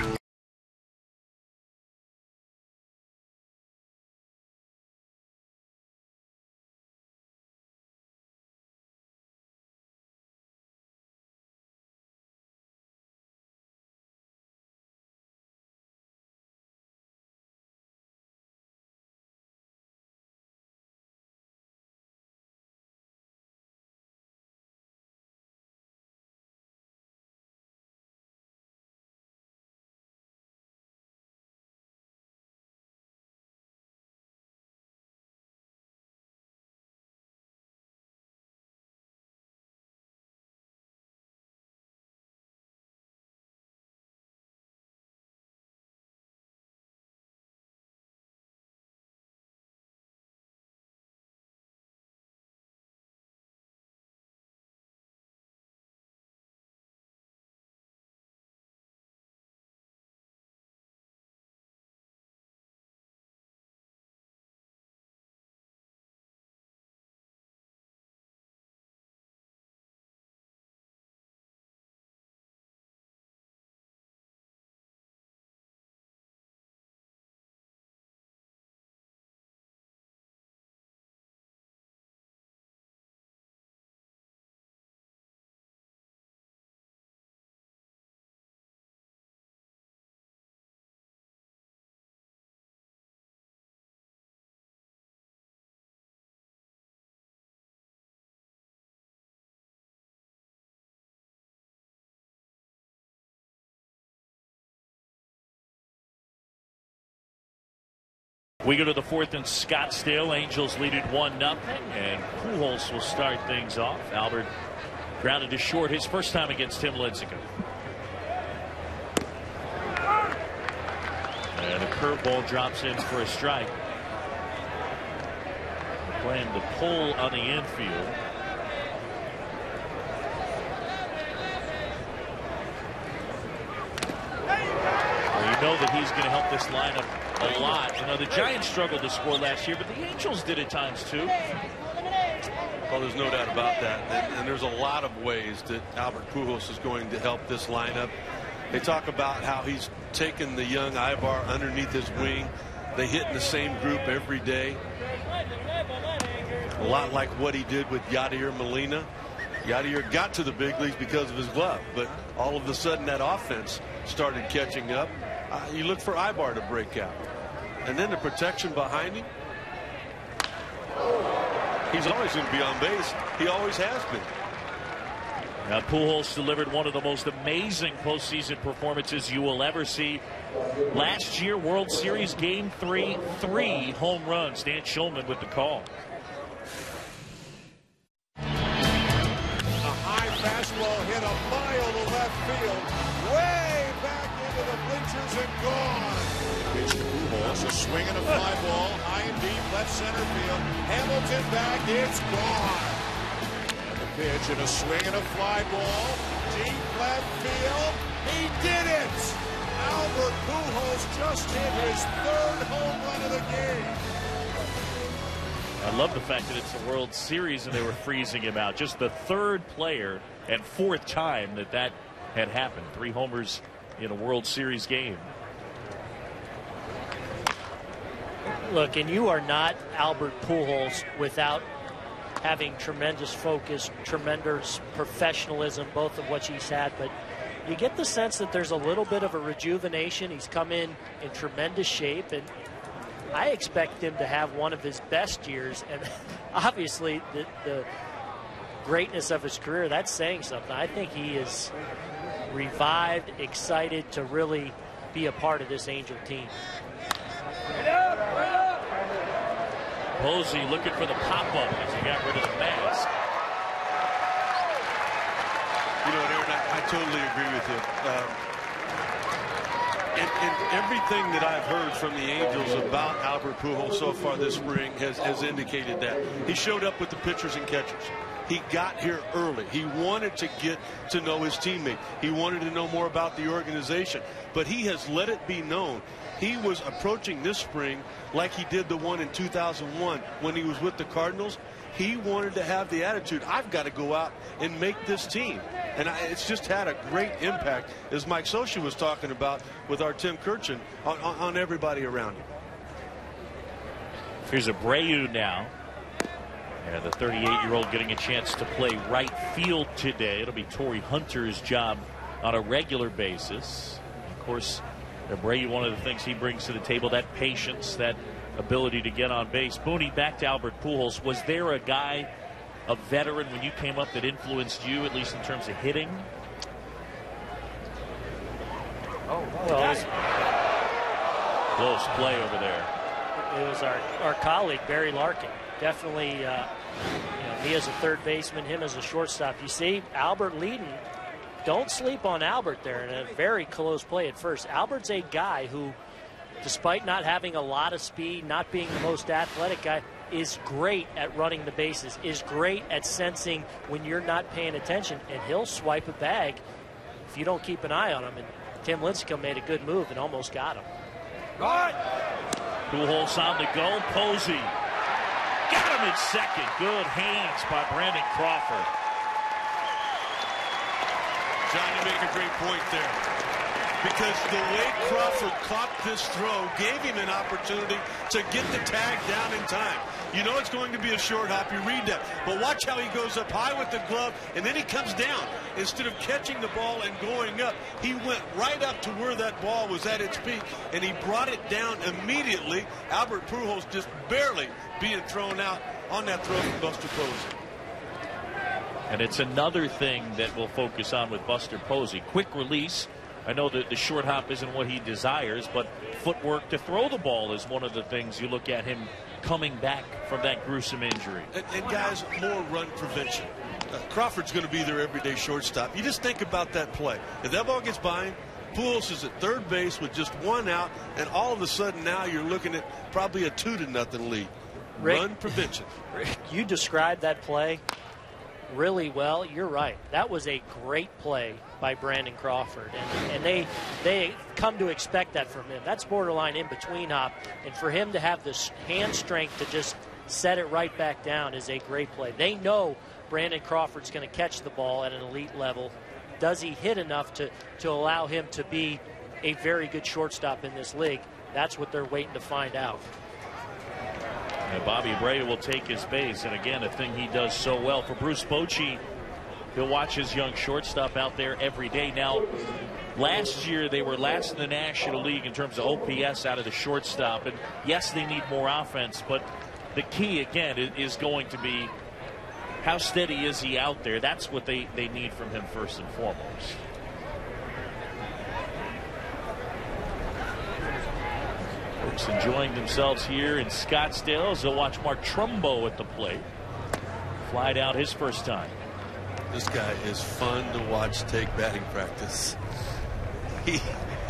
Speaker 1: We go to the fourth in Scottsdale. Angels lead it 1-0, and Pujols will start things off. Albert grounded to short his first time against Tim Lincecum. And a curveball drops in for a strike. Playing the pull on the infield. Well, you know that he's going to help this lineup a lot. You know, the Giants struggled to score last year, but the Angels did at times too.
Speaker 2: Well, there's no doubt about that. And there's a lot of ways that Albert Pujols is going to help this lineup. They talk about how he's taken the young Ibar underneath his wing. They hit in the same group every day. A lot like what he did with Yadier Molina. Yadier got to the big leagues because of his glove, but all of a sudden that offense started catching up. You look for Ibar to break out. And then the protection behind him. He's always going to be on base. He always has been.
Speaker 1: Now, Pujols delivered one of the most amazing postseason performances you will ever see. Last year, World Series Game 3, 3 home runs. Dan Schulman with the call.
Speaker 9: A high fastball hit a mile to left field. Way back into the bleachers and gone. Pitch to Pujols, a swing and a fly ball, high and deep, left center field. Hamilton back, it's gone. And the pitch and a swing and a fly ball, deep left field. He did it! Albert Pujols just hit his third home run of the game.
Speaker 1: I love the fact that it's the World Series and they were freezing him out. Just the third player and fourth time that had happened. 3 homers in a World Series game.
Speaker 6: Look, and you are not Albert Pujols without having tremendous focus, tremendous professionalism, both of which he's had. But you get the sense that there's a little bit of a rejuvenation. He's come in tremendous shape, and I expect him to have one of his best years. And obviously the greatness of his career, that's saying something. I think he is revived, excited to really be a part of this Angel team.
Speaker 1: Posey looking for the pop-up as he got rid of the mask.
Speaker 2: You know, Aaron, I totally agree with you. And everything that I've heard from the Angels about Albert Pujols so far this spring has indicated that. He showed up with the pitchers and catchers. He got here early. He wanted to get to know his teammate. He wanted to know more about the organization. But he has let it be known he was approaching this spring like he did the one in 2001 when he was with the Cardinals. He wanted to have the attitude, I've got to go out and make this team. And it's just had a great impact, as Mike Socha was talking about with our Tim Kirchin, on everybody around him.
Speaker 1: Here's Abreu now. And the 38-year-old getting a chance to play right field today. It'll be Torrey Hunter's job on a regular basis. Of course, Abreu, one of the things he brings to the table, that patience, that ability to get on base. Booney, back to Albert Pujols. Was there a guy, a veteran, when you came up that influenced you, at least in terms of hitting?
Speaker 6: Oh, well,
Speaker 1: close play over there.
Speaker 6: It was our colleague, Barry Larkin. Definitely, me as a third baseman, him as a shortstop. You see, Albert leading. Don't sleep on Albert there in a very close play at first. Albert's a guy who, despite not having a lot of speed, not being the most athletic guy, is great at running the bases, is great at sensing when you're not paying attention, and he'll swipe a bag if you don't keep an eye on him. And Tim Lincecum made a good move and almost got him.
Speaker 1: Right. Pujols on the go. Posey got him in second. Good hands by Brandon Crawford.
Speaker 2: John, you make a great point there. Because the way Crawford caught this throw gave him an opportunity to get the tag down in time. You know it's going to be a short hop. You read that. But watch how he goes up high with the glove, and then he comes down. Instead of catching the ball and going up, he went right up to where that ball was at its peak, and he brought it down immediately. Albert Pujols just barely being thrown out on that throw from Buster Posey.
Speaker 1: And it's another thing that we'll focus on with Buster Posey. Quick release, I know that the short hop isn't what he desires, but footwork to throw the ball is one of the things you look at him coming back from that gruesome injury.
Speaker 2: And guys, more run prevention. Crawford's going to be their everyday shortstop. You just think about that play. If that ball gets by him, Pujols is at third base with just one out, and all of a sudden now you're looking at probably a 2-0 lead.
Speaker 6: Rick,
Speaker 2: run prevention.
Speaker 6: Rick, you described that play really well. You're right. That was a great play by Brandon Crawford, and they come to expect that from him. That's borderline in between hop, and for him to have this hand strength to just set it right back down is a great play. They know Brandon Crawford's going to catch the ball at an elite level. Does he hit enough to allow him to be a very good shortstop in this league? That's what they're waiting to find out.
Speaker 1: And Bobby Abreu will take his base, and again, a thing he does so well. For Bruce Bochy, he'll watch his young shortstop out there every day. Now, last year they were last in the National League in terms of OPS out of the shortstop, and yes, they need more offense, but the key again is going to be how steady is he out there. That's what they need from him first and foremost. Folks enjoying themselves here in Scottsdale as they'll watch Mark Trumbo at the plate. Flied out his first time.
Speaker 2: This guy is fun to watch take batting practice. He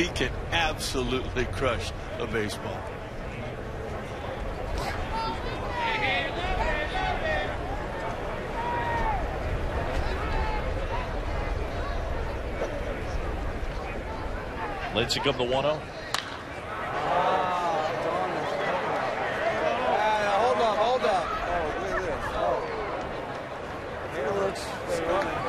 Speaker 2: can absolutely crush a baseball.
Speaker 1: Lincecum the 1-0.
Speaker 5: Hold up.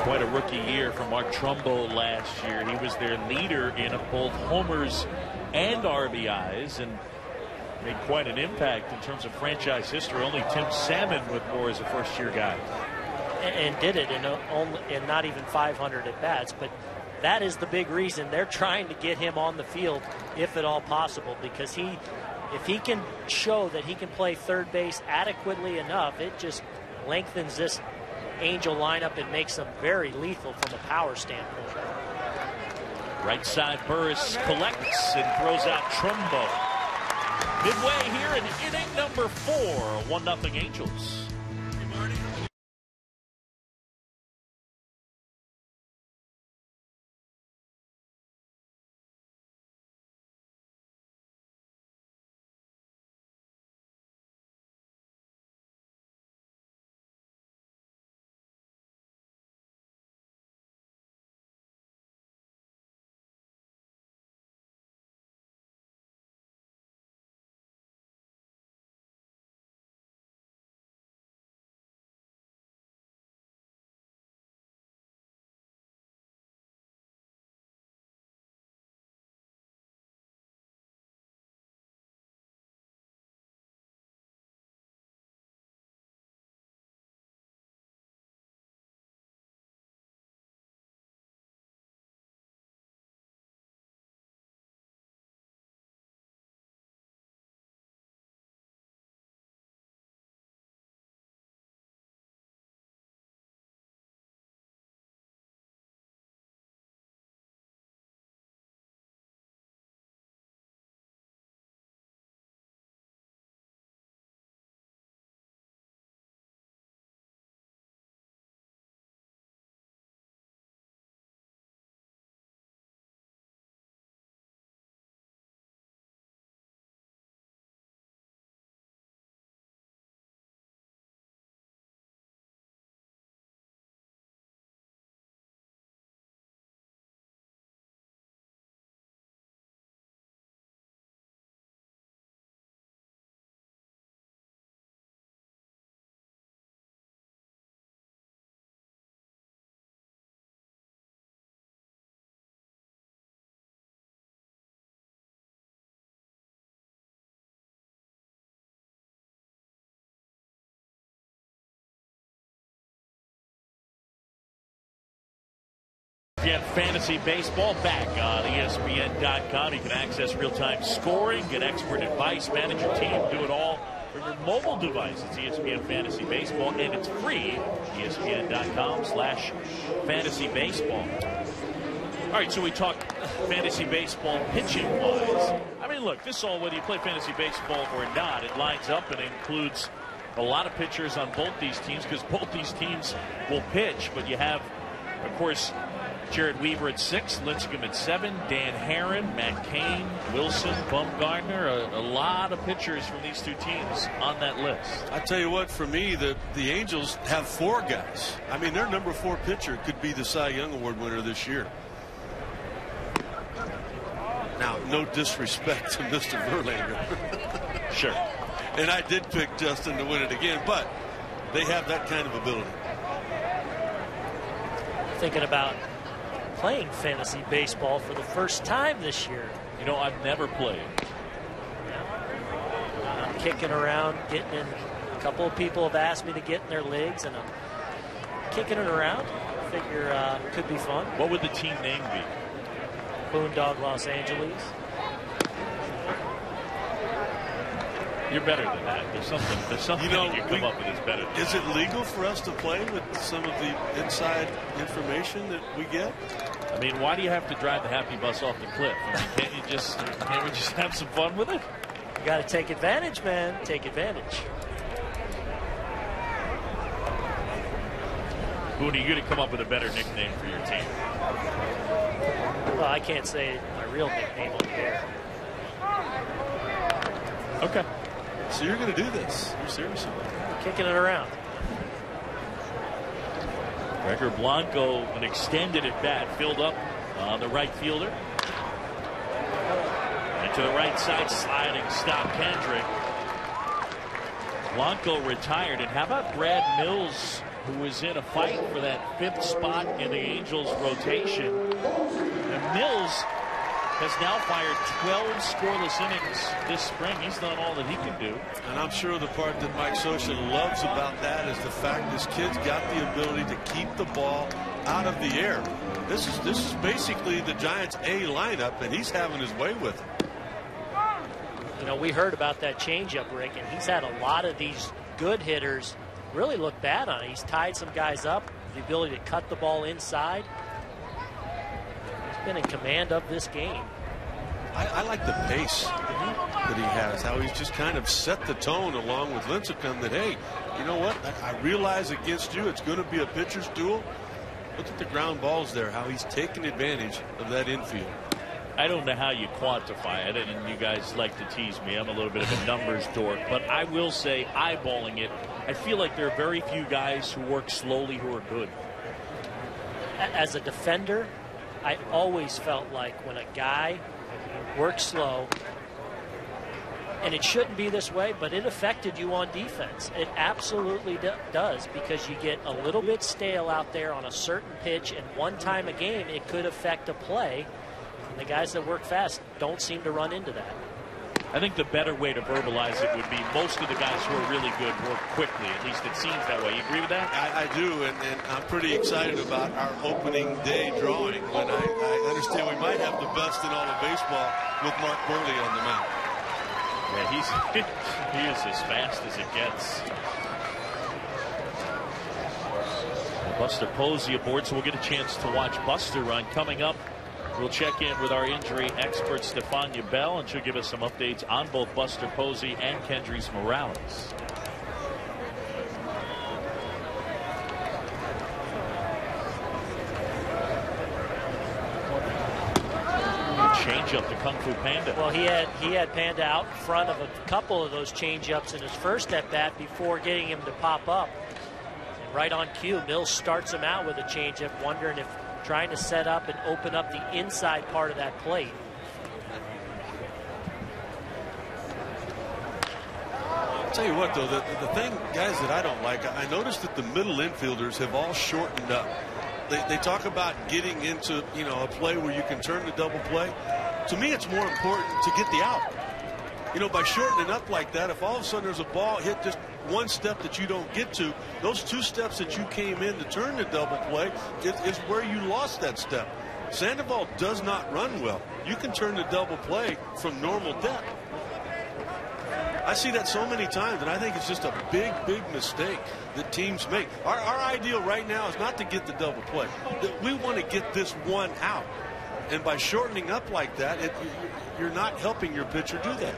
Speaker 1: Quite a rookie year for Mark Trumbo last year. He was their leader in both homers and RBIs and made quite an impact in terms of franchise history. Only Tim Salmon with more as a first-year guy.
Speaker 6: And did it in not even 500 at-bats, but that is the big reason they're trying to get him on the field, if at all possible, because if he can show that he can play third base adequately enough, it just lengthens this Angel lineup and makes them very lethal from a power standpoint.
Speaker 1: Right side, Burris collects and throws out Trumbo. Midway here in inning number 4, 1-0 Angels. Fantasy Baseball back on ESPN.com. You can access real-time scoring, get expert advice, manage your team, do it all from your mobile device. It's ESPN Fantasy Baseball, and it's free. ESPN.com/fantasy baseball. right, so we talk fantasy baseball pitching-wise. I mean, look, this all, whether you play fantasy baseball or not, it lines up and includes a lot of pitchers on both these teams because both these teams will pitch. But you have, of course, Jared Weaver at 6, Lincecum at 7, Dan Herron, Matt Cain, Wilson, Bumgarner, a lot of pitchers from these two teams on that list.
Speaker 2: I tell you what, for me, the Angels have 4 guys. I mean, their number 4 pitcher could be the Cy Young Award winner this year. Now, no disrespect to Mr. Verlander.
Speaker 1: Sure.
Speaker 2: And I did pick Justin to win it again, but they have that kind of ability.
Speaker 6: Thinking about playing fantasy baseball for the first time this year.
Speaker 1: You know, I've never played.
Speaker 6: I'm kicking around, getting in. A couple of people have asked me to get in their leagues, and I'm kicking it around. I figure it could be fun.
Speaker 1: What would the team name be?
Speaker 6: Boondog Los Angeles.
Speaker 1: You're better than that. There's something you can come up with that's better than
Speaker 2: Is
Speaker 1: that.
Speaker 2: it legal for us to play with some of the inside information that we get?
Speaker 1: I mean, why do you have to drive the happy bus off the cliff? I mean, can't we just have some fun with it?
Speaker 6: You got to take advantage, man. Take advantage.
Speaker 1: Boone, you're going to come up with a better nickname for your team.
Speaker 6: Well, I can't say my real nickname on the air.
Speaker 1: Okay.
Speaker 2: So you're going to do this? You're serious about it?
Speaker 6: Kicking it around.
Speaker 1: Gregor Blanco, an extended at bat, filled up on the right fielder. And to the right side, sliding stop Kendrick. Blanco retired. And how about Brad Mills, who was in a fight for that 5th spot in the Angels rotation? And Mills has now fired 12 scoreless innings this spring. He's done all that he can do.
Speaker 2: And I'm sure the part that Mike Scioscia loves about that is the fact this kid's got the ability to keep the ball out of the air. This is basically the Giants' A lineup, and he's having his way with it.
Speaker 6: You know, we heard about that changeup, Rick, and he's had a lot of these good hitters really look bad on it. He's tied some guys up, the ability to cut the ball inside. Been in command of this game.
Speaker 2: I like the pace that he has, how he's just kind of set the tone along with Lincecum that, hey, you know what, I realize against you it's going to be a pitcher's duel. Look at the ground balls there, how he's taking advantage of that infield.
Speaker 1: I don't know how you quantify it, and you guys like to tease me. I'm a little bit of a numbers dork, but I will say, eyeballing it, I feel like there are very few guys who work slowly who are good.
Speaker 6: As a defender, I always felt like when a guy works slow, and it shouldn't be this way, but it affected you on defense. It absolutely does, because you get a little bit stale out there on a certain pitch, and one time a game it could affect a play. And the guys that work fast don't seem to run into that.
Speaker 1: I think the better way to verbalize it would be most of the guys who are really good work quickly. At least it seems that way. You agree with that?
Speaker 2: I do, and I'm pretty excited about our opening day drawing when I understand we might have the best in all of baseball with Mark Burley on the mound.
Speaker 1: Yeah, he is as fast as it gets. Buster Posey aboard, so we'll get a chance to watch Buster run. Coming up, we'll check in with our injury expert, Stefania Bell, and she'll give us some updates on both Buster Posey and Kendrys Morales. Change up to Kung Fu Panda.
Speaker 6: Well, he had Panda out in front of a couple of those change-ups in his first at-bat before getting him to pop up. And right on cue, Mills starts him out with a change-up, wondering if trying to set up and open up the inside part of that plate.
Speaker 2: I'll tell you what, though, the thing, guys, that I don't like, I noticed that the middle infielders have all shortened up. They talk about getting into, a play where you can turn the double play. To me, it's more important to get the out. By shortening up like that, if all of a sudden there's a ball hit just one step that you don't get to, those 2 steps that you came in to turn the double play is where you lost that step. Sandoval does not run well. You can turn the double play from normal depth. I see that so many times, and I think it's just a big, big mistake that teams make. Our ideal right now is not to get the double play. We want to get this one out. And by shortening up like that, you're not helping your pitcher do that.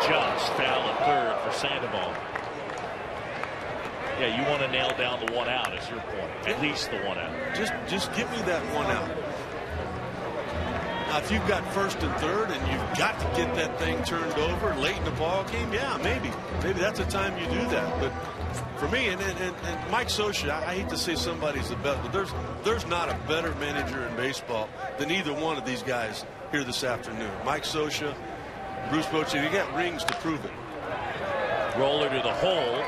Speaker 1: Just foul at third for Sandoval. Yeah, you want to nail down the one out, is your point. At least the one out.
Speaker 2: Just give me that one out. Now, if you've got first and third and you've got to get that thing turned over late in the ball game, yeah, maybe that's the time you do that. But for me, and Mike Scioscia, I hate to say somebody's the best, but there's not a better manager in baseball than either one of these guys here this afternoon. Mike Scioscia, Bruce Bochy, you got rings to prove it.
Speaker 1: Roller to the hole.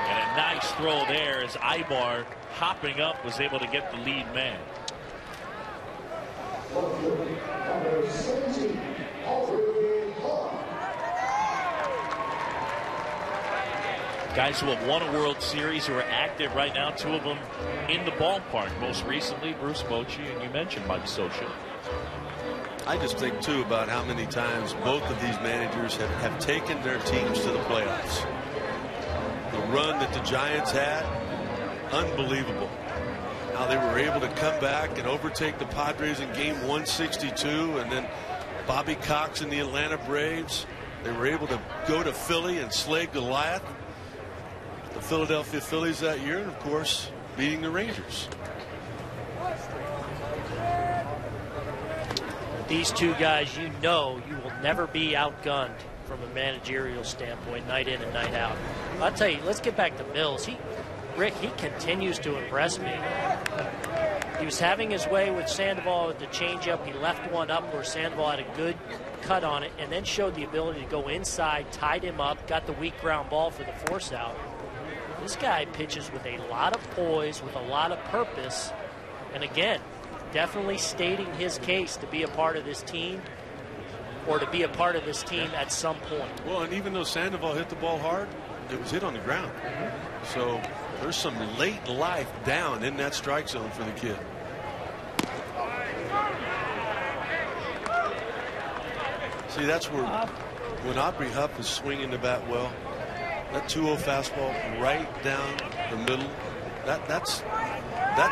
Speaker 1: And a nice throw there as Ibar, hopping up, was able to get the lead man. Guys who have won a World Series who are active right now, two of them in the ballpark. Most recently, Bruce Bochy, and you mentioned Mike Scioscia.
Speaker 2: I just think, too, about how many times both of these managers have taken their teams to the playoffs. The run that the Giants had, unbelievable. How they were able to come back and overtake the Padres in game 162, and then Bobby Cox and the Atlanta Braves. They were able to go to Philly and slay Goliath, the Philadelphia Phillies that year, and of course beating the Rangers.
Speaker 6: These two guys, you know, you will never be outgunned from a managerial standpoint, night in and night out. I'll tell you, let's get back to Mills. Rick, he continues to impress me. He was having his way with Sandoval with the changeup. He left one up where Sandoval had a good cut on it, and then showed the ability to go inside, tied him up, got the weak ground ball for the force out. This guy pitches with a lot of poise, with a lot of purpose, and again, definitely stating his case to be a part of this team, or to be a part of this team at some point.
Speaker 2: Well, and even though Sandoval hit the ball hard, it was hit on the ground. So there's some late life down in that strike zone for the kid. See, that's where when Aubrey Huff is swinging the bat well, that 2-0 fastball right down the middle, that's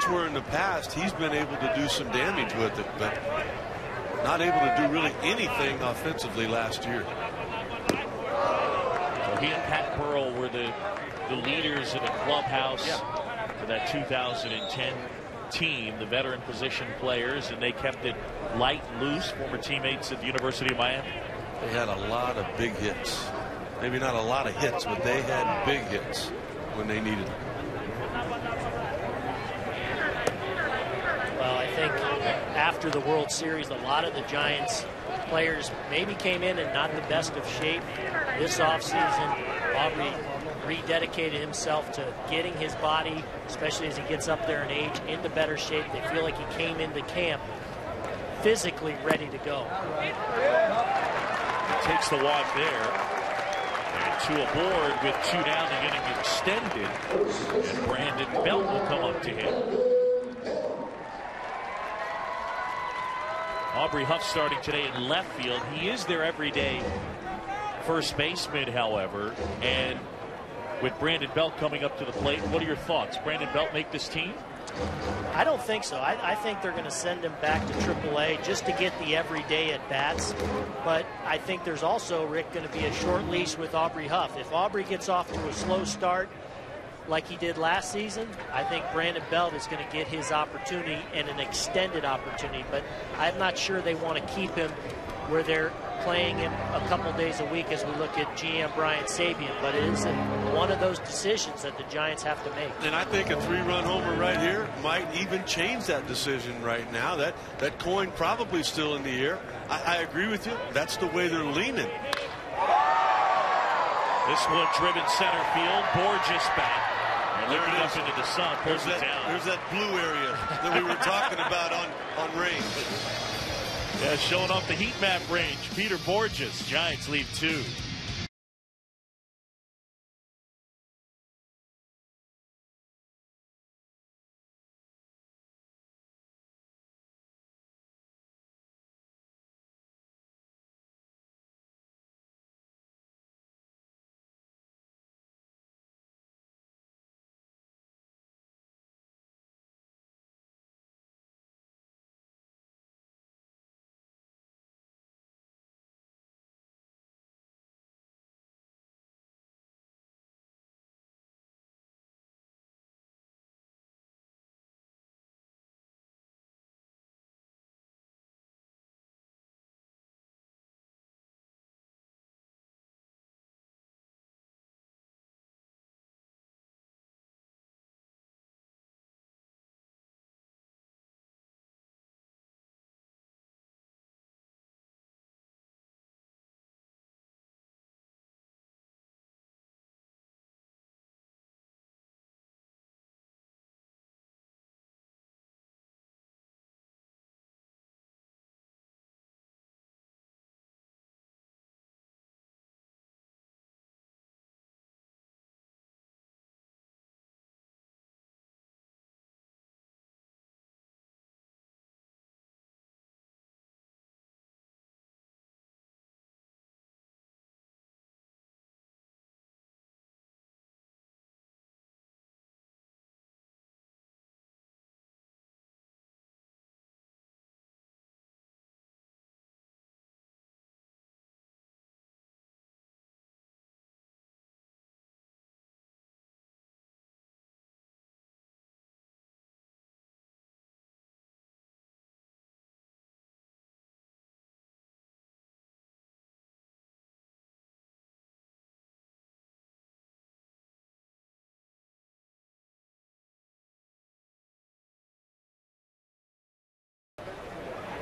Speaker 2: where in the past he's been able to do some damage with it, but not able to do really anything offensively last year.
Speaker 1: So he and Pat Burrell were the leaders in the clubhouse for that 2010 team, the veteran position players, and they kept it light and loose, former teammates at the University of Miami.
Speaker 2: They had a lot of big hits. Maybe not a lot of hits, but they had big hits when they needed them.
Speaker 6: Well, I think after the World Series, a lot of the Giants players maybe came in not the best of shape. This offseason, Aubrey rededicated himself to getting his body, especially as he gets up there in age, into better shape. They feel like he came into camp physically ready to go.
Speaker 1: He takes the walk there. And to a board with 2 down and getting extended. And Brandon Belt will come up to him. Aubrey Huff starting today in left field. He is their everyday first baseman, however, and with Brandon Belt coming up to the plate, what are your thoughts? Brandon Belt make this team?
Speaker 6: I don't think so. I think they're going to send him back to AAA just to get the everyday at bats. But I think there's also, Rick, going to be a short leash with Aubrey Huff. If Aubrey gets off to a slow start like he did last season, I think Brandon Belt is going to get his opportunity and an extended opportunity. But I'm not sure they want to keep him where they're playing him a couple days a week as we look at GM Brian Sabian. But it is one of those decisions that the Giants have to make.
Speaker 2: And I think a 3-run homer right here might even change that decision right now. That coin probably still in the air. I agree with you. That's the way they're leaning.
Speaker 1: This one driven center field. Borges back. And looking up into the sun. Pulls it down.
Speaker 2: There's that blue area that we were talking about on range.
Speaker 1: Yeah, showing off the heat map range. Peter Borges. Giants lead 2.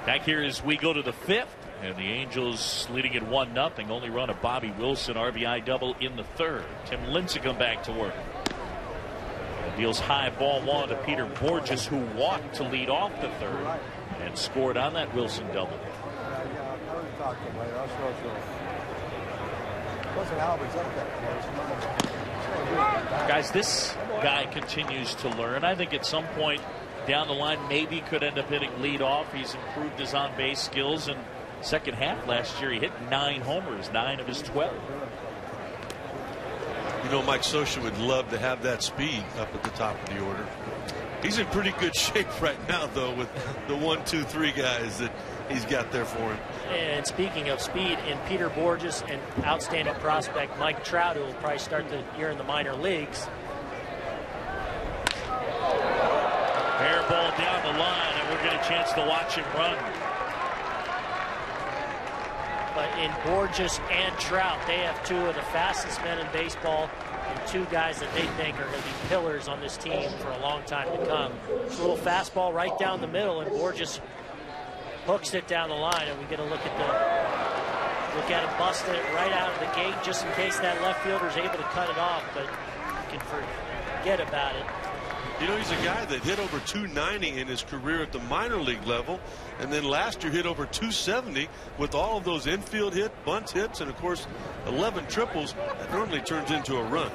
Speaker 1: Back here as we go to the 5th, and the Angels leading it 1-0. Only run of Bobby Wilson RBI double in the 3rd. Tim Lincecum back to work. Deals high ball 1 to Peter Borges, who walked to lead off the 3rd and scored on that Wilson double. Guys, this guy continues to learn. I think at some point down the line maybe could end up hitting lead off. He's improved his on-base skills, and second half last year he hit 9 homers, 9 of his 12.
Speaker 2: You know, Mike Scioscia would love to have that speed up at the top of the order. He's in pretty good shape right now, though, with the 1, 2, 3 guys that he's got there for him.
Speaker 6: And speaking of speed, in Peter Borges and outstanding prospect Mike Trout, who will probably start the year in the minor leagues.
Speaker 1: Air ball down the line, and we'll get a chance to watch him run.
Speaker 6: But in Borges and Trout, they have 2 of the fastest men in baseball and 2 guys that they think are going to be pillars on this team for a long time to come. It's a little fastball right down the middle, and Borges hooks it down the line, and we get a look at him busting it right out of the gate, just in case that left fielder is able to cut it off, but you can forget about it.
Speaker 2: You know, he's a guy that hit over 290 in his career at the minor league level, and then last year hit over 270 with all of those infield bunts hits, and of course 11 triples. That normally turns into a run.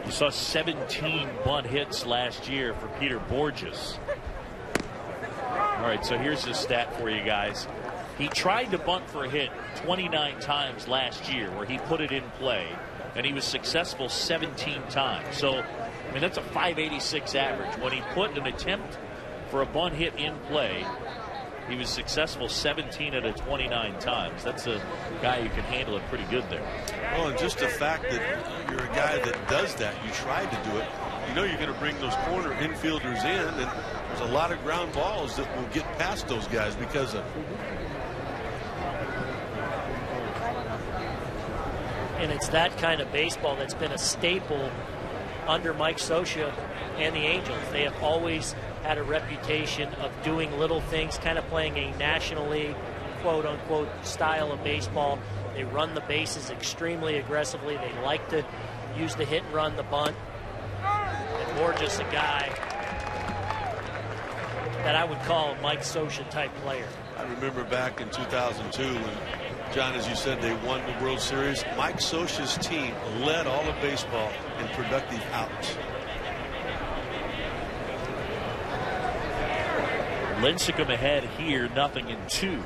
Speaker 1: You saw 17 bunt hits last year for Peter Borges. All right, so here's his stat for you guys. He tried to bunt for a hit 29 times last year, where he put it in play, and he was successful 17 times. So, I mean, that's a .586 average. When he put an attempt for a bunt hit in play, he was successful 17 out of 29 times. That's a guy who can handle it pretty good there.
Speaker 2: Well, and just the fact that you're a guy that does that, you tried to do it, you know you're going to bring those corner infielders in, and there's a lot of ground balls that will get past those guys because of it.
Speaker 6: And it's that kind of baseball that's been a staple under Mike Scioscia and the Angels. They have always had a reputation of doing little things, kind of playing a National League quote-unquote style of baseball. They run the bases extremely aggressively. They like to use the hit and run, the bunt. And Borges, a guy that I would call a Mike Scioscia type player.
Speaker 2: I remember back in 2002 when, John, as you said, they won the World Series. Mike Scioscia's team led all of baseball in productive outs.
Speaker 1: Lincecum ahead here, 0-2.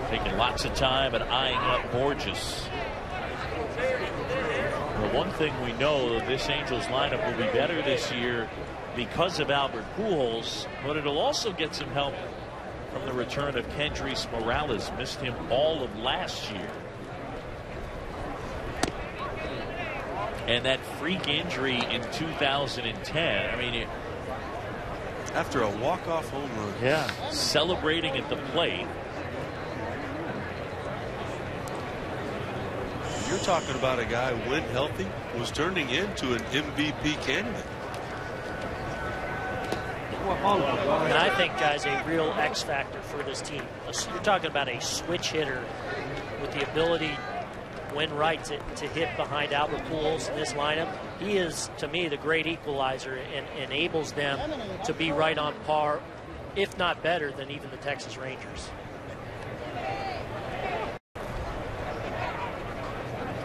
Speaker 1: Taking lots of time and eyeing up Borges. The one thing we know, this Angels lineup will be better this year because of Albert Pujols, but it'll also get some help from the return of Kendrys Morales. Missed him all of last year. And that freak injury in 2010, I mean,
Speaker 2: after a walk-off home run.
Speaker 1: Yeah. Celebrating at the plate.
Speaker 2: You're talking about a guy, when healthy, was turning into an MVP candidate.
Speaker 6: And I think, guys, a real X factor for this team. You're talking about a switch hitter with the ability, when right, to hit behind Albert Pujols in this lineup. He is, to me, the great equalizer and enables them to be right on par, if not better, than even the Texas Rangers.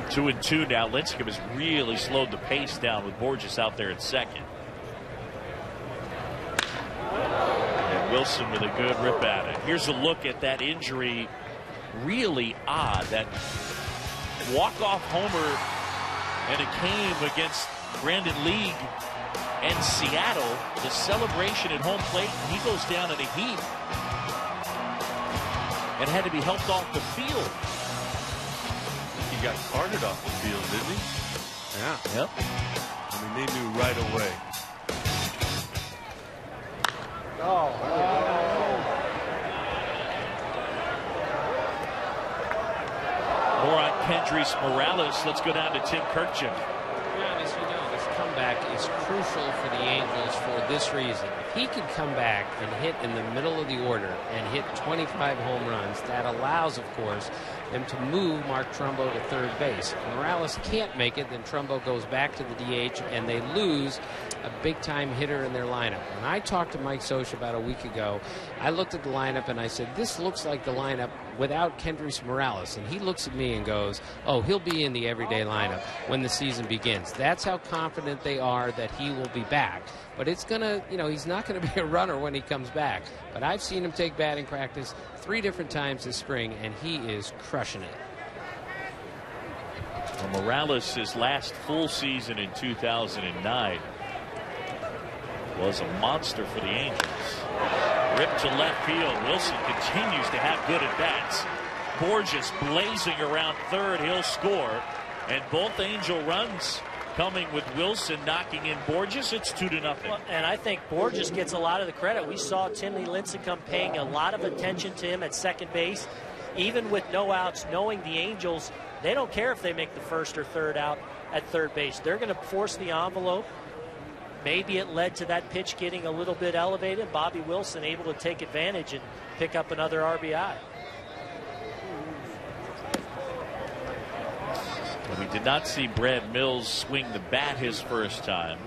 Speaker 1: 2-2 now. Lincecum has really slowed the pace down with Borges out there at second. And Wilson with a good rip at it. Here's a look at that injury. Really odd. That walk-off homer, and it came against Brandon League and Seattle. The celebration at home plate, and he goes down in a heap and had to be helped off the field.
Speaker 2: He got carted off the field, didn't he? Yeah.
Speaker 1: Yep.
Speaker 2: I mean, they knew right away.
Speaker 1: More on Kendrys Morales. Let's go down to Tim Kirkjian.
Speaker 4: As you know, this comeback is crucial for the Angels for this reason. he can come back and hit in the middle of the order and hit 25 home runs, that allows, of course, them to move Mark Trumbo to third base. If Morales can't make it, then Trumbo goes back to the DH, and they lose a big-time hitter in their lineup. When I talked to Mike Soch about a week ago, I looked at the lineup and I said, this looks like the lineup without Kendrys Morales. And he looks at me and goes, oh, he'll be in the everyday lineup when the season begins. That's how confident they are that he will be back. But it's going to, he's not going to be a runner when he comes back. But I've seen him take batting practice 3 different times this spring, and he is crushing it.
Speaker 1: Well, Morales, his last full season in 2009, was a monster for the Angels. Ripped to left field. Wilson continues to have good at-bats. Borges blazing around third. He'll score. And both Angel runs coming with Wilson knocking in Borges. It's 2-0.
Speaker 6: Well, and I think Borges gets a lot of the credit. We saw Timmy Lincecum paying a lot of attention to him at second base. Even with no outs, knowing the Angels, they don't care if they make the first or third out at third base. They're going to force the envelope. Maybe it led to that pitch getting a little bit elevated. Bobby Wilson able to take advantage and pick up another RBI.
Speaker 1: Well, we did not see Brad Mills swing the bat his first time.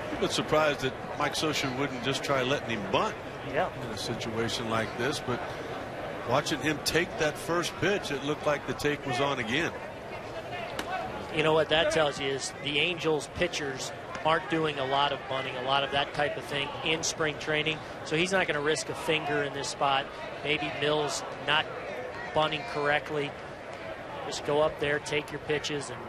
Speaker 2: I'm a bit surprised that Mike Soch wouldn't just try letting him bunt in a situation like this, but watching him take that first pitch, it looked like the take was on again.
Speaker 6: You know what that tells you is the Angels pitchers aren't doing a lot of bunting, a lot of that type of thing in spring training. So he's not going to risk a finger in this spot. Maybe Mills not bunting correctly. Just go up there, take your pitches, and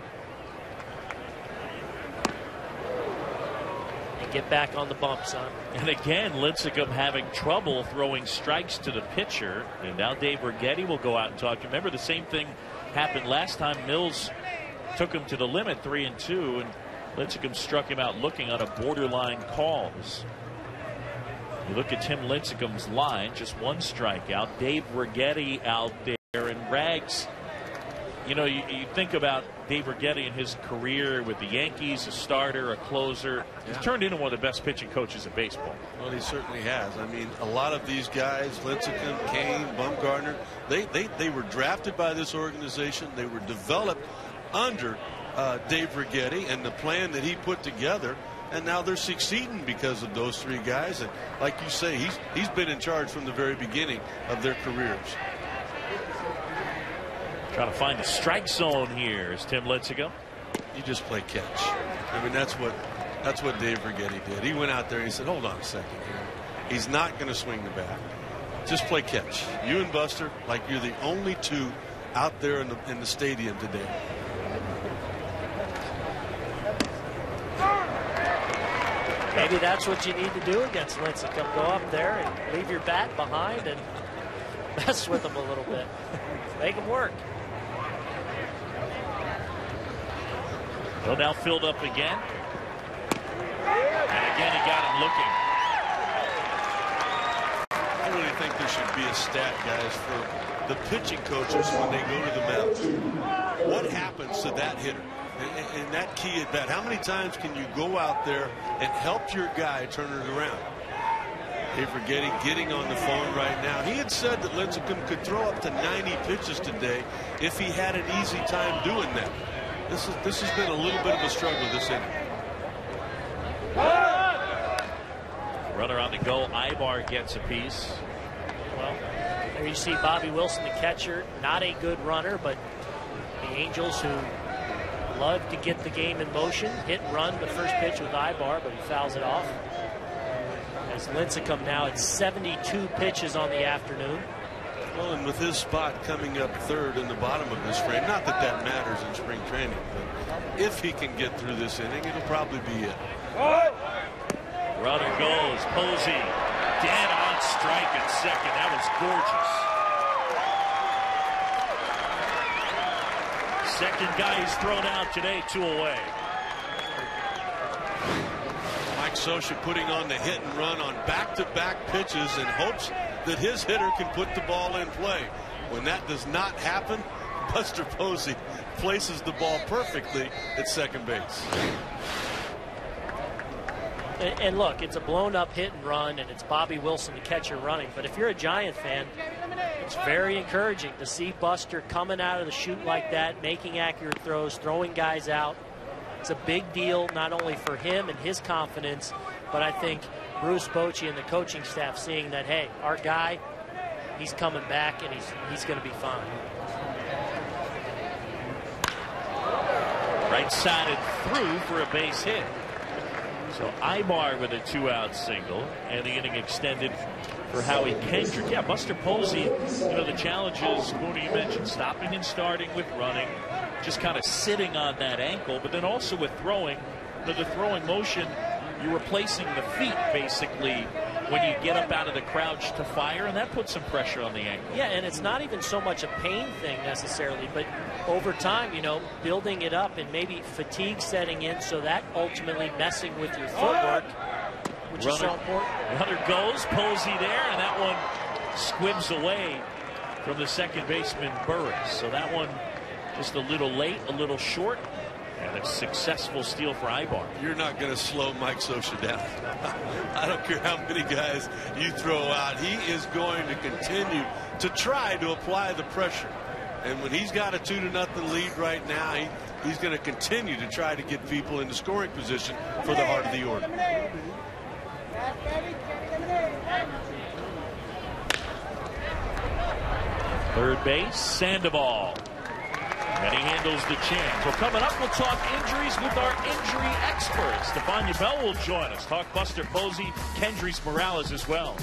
Speaker 6: get back on the bump, son.
Speaker 1: And again, Lincecum having trouble throwing strikes to the pitcher. And now Dave Righetti will go out and talk. Remember, the same thing happened last time. Mills took him to the limit, 3-2, and Lincecum struck him out looking on a borderline calls. You look at Tim Lincecum's line, just 1 strikeout. Dave Righetti out there, and Rags, you think about Dave Righetti and his career with the Yankees, a starter, a closer. He's turned into one of the best pitching coaches in baseball.
Speaker 2: Well, he certainly has. I mean, a lot of these guys, Lincecum, Kane, Bumgarner, they were drafted by this organization. They were developed under Dave Righetti and the plan that he put together, and now they're succeeding because of those 3 guys. And like you say, he's been in charge from the very beginning of their careers.
Speaker 1: Trying to find the strike zone here is Tim Lincecum.
Speaker 2: You just play catch. I mean, that's what Dave Righetti did. He went out there and he said, hold on a second here. He's not going to swing the bat. Just play catch. You and Buster, like you're the only 2 out there in the stadium today.
Speaker 6: Maybe that's what you need to do against Lincecum. Go up there and leave your bat behind and mess with him a little bit. Make him work.
Speaker 1: He'll now filled up again. And again, he got him looking.
Speaker 2: I really think there should be a stat, guys, for the pitching coaches when they go to the mound. What happens to that hitter in that key at bat? How many times can you go out there and help your guy turn it around? Dave Righetti getting on the phone right now. He had said that Lincecum could throw up to 90 pitches today if he had an easy time doing that. This has been a little bit of a struggle this inning.
Speaker 1: Runner on the go. Ibar gets a piece.
Speaker 6: Well, there you see Bobby Wilson, the catcher, not a good runner, but the Angels, who love to get the game in motion, hit and run the first pitch with Ibar, but he fouls it off. As Lincecum now at 72 pitches on the afternoon.
Speaker 2: Well, and with his spot coming up third in the bottom of this frame, not that that matters in spring training, but if he can get through this inning, it'll probably be it.
Speaker 1: Runner goes. Posey dead on strike at second. That was gorgeous. Second guy he's thrown out today, 2 away.
Speaker 2: Mike Soch putting on the hit and run on back-to-back pitches in hopes that his hitter can put the ball in play. When that does not happen, Buster Posey places the ball perfectly at second base.
Speaker 6: And look, it's a blown-up hit and run, and it's Bobby Wilson, the catcher, running. But if you're a Giant fan, it's very encouraging to see Buster coming out of the chute like that, making accurate throws, throwing guys out. It's a big deal not only for him and his confidence, but I think Bruce Bochy and the coaching staff seeing that, hey, our guy, he's coming back and he's going to be fine.
Speaker 1: Right-sided through for a base hit. So Ibar with a 2-out single, and the inning extended for Howie Kendrick. Yeah, Buster Posey, the challenge is, Boone, you mentioned stopping and starting with running, just kind of sitting on that ankle, but then also with throwing, the throwing motion, you're replacing the feet basically when you get up out of the crouch to fire, and that puts some pressure on the ankle.
Speaker 6: Yeah, and it's not even so much a pain thing necessarily, but over time, building it up and maybe fatigue setting in, so that ultimately messing with your footwork, which is so important.
Speaker 1: Runner goes, Posey there, and that one squibs away from the second baseman Burris. So that one just a little late, a little short, and a successful steal for Ibar.
Speaker 2: You're not going to slow Mike Scioscia down. I don't care how many guys you throw out. He is going to continue to try to apply the pressure. And when he's got a 2-0 lead right now, he's going to continue to try to get people into scoring position for the heart of the order.
Speaker 1: Third base, Sandoval. And he handles the chance. Well, coming up, we'll talk injuries with our injury expert. Stefania Bell will join us. Talk Buster Posey, Kendrys Morales as well.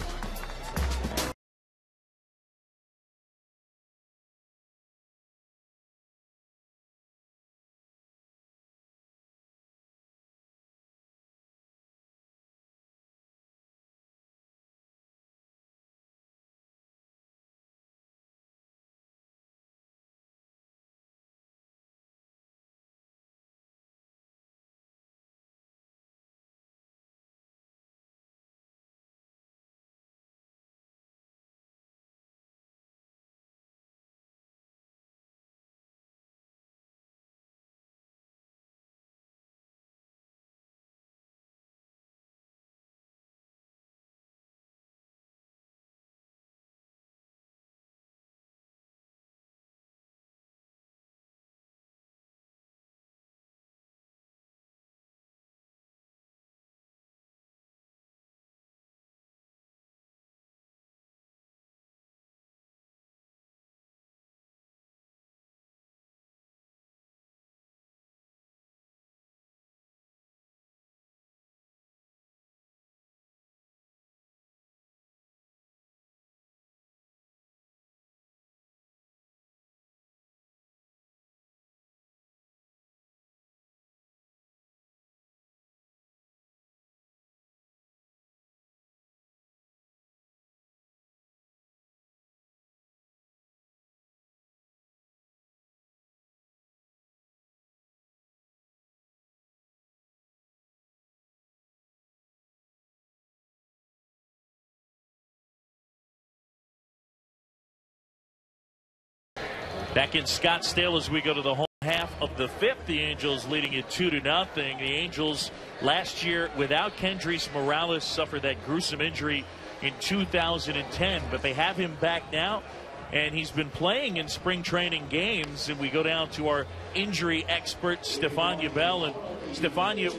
Speaker 1: Back in Scottsdale as we go to the home half of the fifth. The Angels leading it 2-0. The Angels last year without Kendrys Morales suffered that gruesome injury in 2010, but they have him back now, and he's been playing in spring training games. And we go down to our injury expert, Stefania Bell. And Stefania,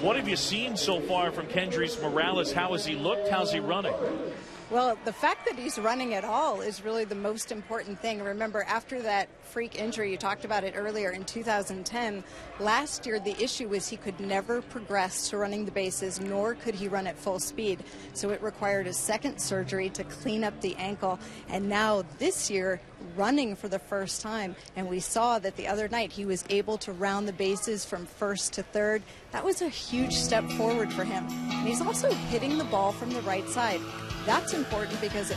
Speaker 1: what have you seen so far from Kendrys Morales? How has he looked? How's he running?
Speaker 10: Well, the fact that he's running at all is really the most important thing. Remember, after that freak injury, you talked about it earlier in 2010, last year the issue was he could never progress to running the bases, nor could he run at full speed. So it required a second surgery to clean up the ankle. And now this year, running for the first time, and we saw that the other night he was able to round the bases from first to third. That was a huge step forward for him. And he's also hitting the ball from the right side. That's important because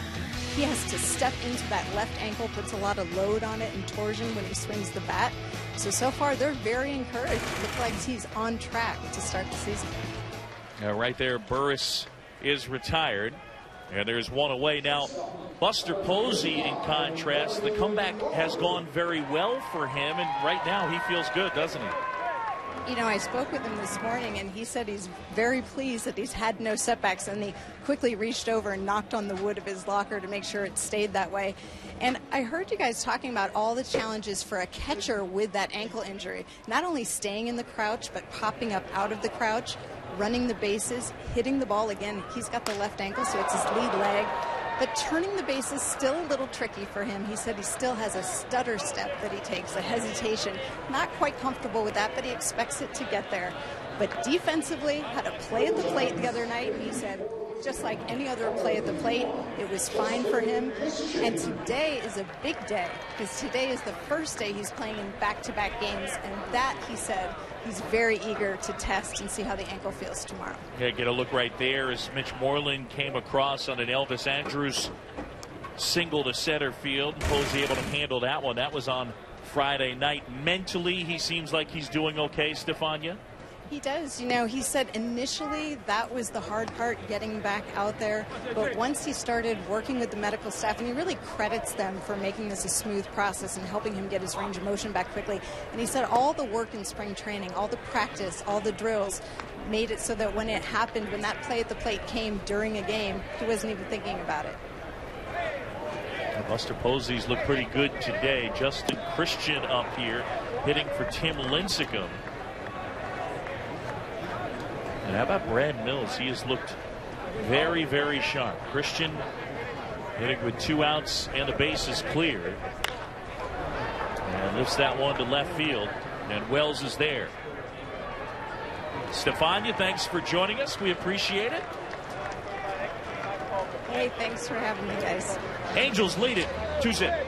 Speaker 10: he has to step into that left ankle, puts a lot of load on it and torsion when he swings the bat. So far, they're very encouraged. It looks like he's on track to start the season.
Speaker 1: Right there, Burris is retired, and there's one away. Now, Buster Posey, in contrast, the comeback has gone very well for him, and right now he feels good, doesn't he?
Speaker 10: You know, I spoke with him this morning, and he said he's very pleased that he's had no setbacks, and he quickly reached over and knocked on the wood of his locker to make sure it stayed that way. And I heard you guys talking about all the challenges for a catcher with that ankle injury, not only staying in the crouch, but popping up out of the crouch, running the bases, hitting the ball. Again, he's got the left ankle, so it's his lead leg. But turning the base is still a little tricky for him. He said he still has a stutter step that he takes, a hesitation. Not quite comfortable with that, but he expects it to get there. But defensively, had a play at the plate the other night, and he said, just like any other play at the plate, it was fine for him. And today is a big day, because today is the first day he's playing in back-to-back games, and that, he said, he's very eager to test and see how the ankle feels tomorrow.
Speaker 1: Yeah, get a look right there as Mitch Moreland came across on an Elvis Andrus single to center field. Posey able to handle that one. That was on Friday night. Mentally, he seems like he's doing okay, Stefania.
Speaker 10: He does. You know, he said initially that was the hard part, getting back out there. But once he started working with the medical staff, and he really credits them for making this a smooth process and helping him get his range of motion back quickly. And he said all the work in spring training, all the practice, all the drills made it so that when it happened, when that play at the plate came during a game, he wasn't even thinking about it.
Speaker 1: Buster Posey's looked pretty good today. Justin Christian up here hitting for Tim Lincecum. And how about Brad Mills? He has looked very, very sharp. Christian hitting with 2 outs and the base is cleared. And lifts that one to left field. And Wells is there. Stefania, thanks for joining us. We appreciate it.
Speaker 10: Hey, thanks for having me, guys.
Speaker 1: Angels lead it 2-0.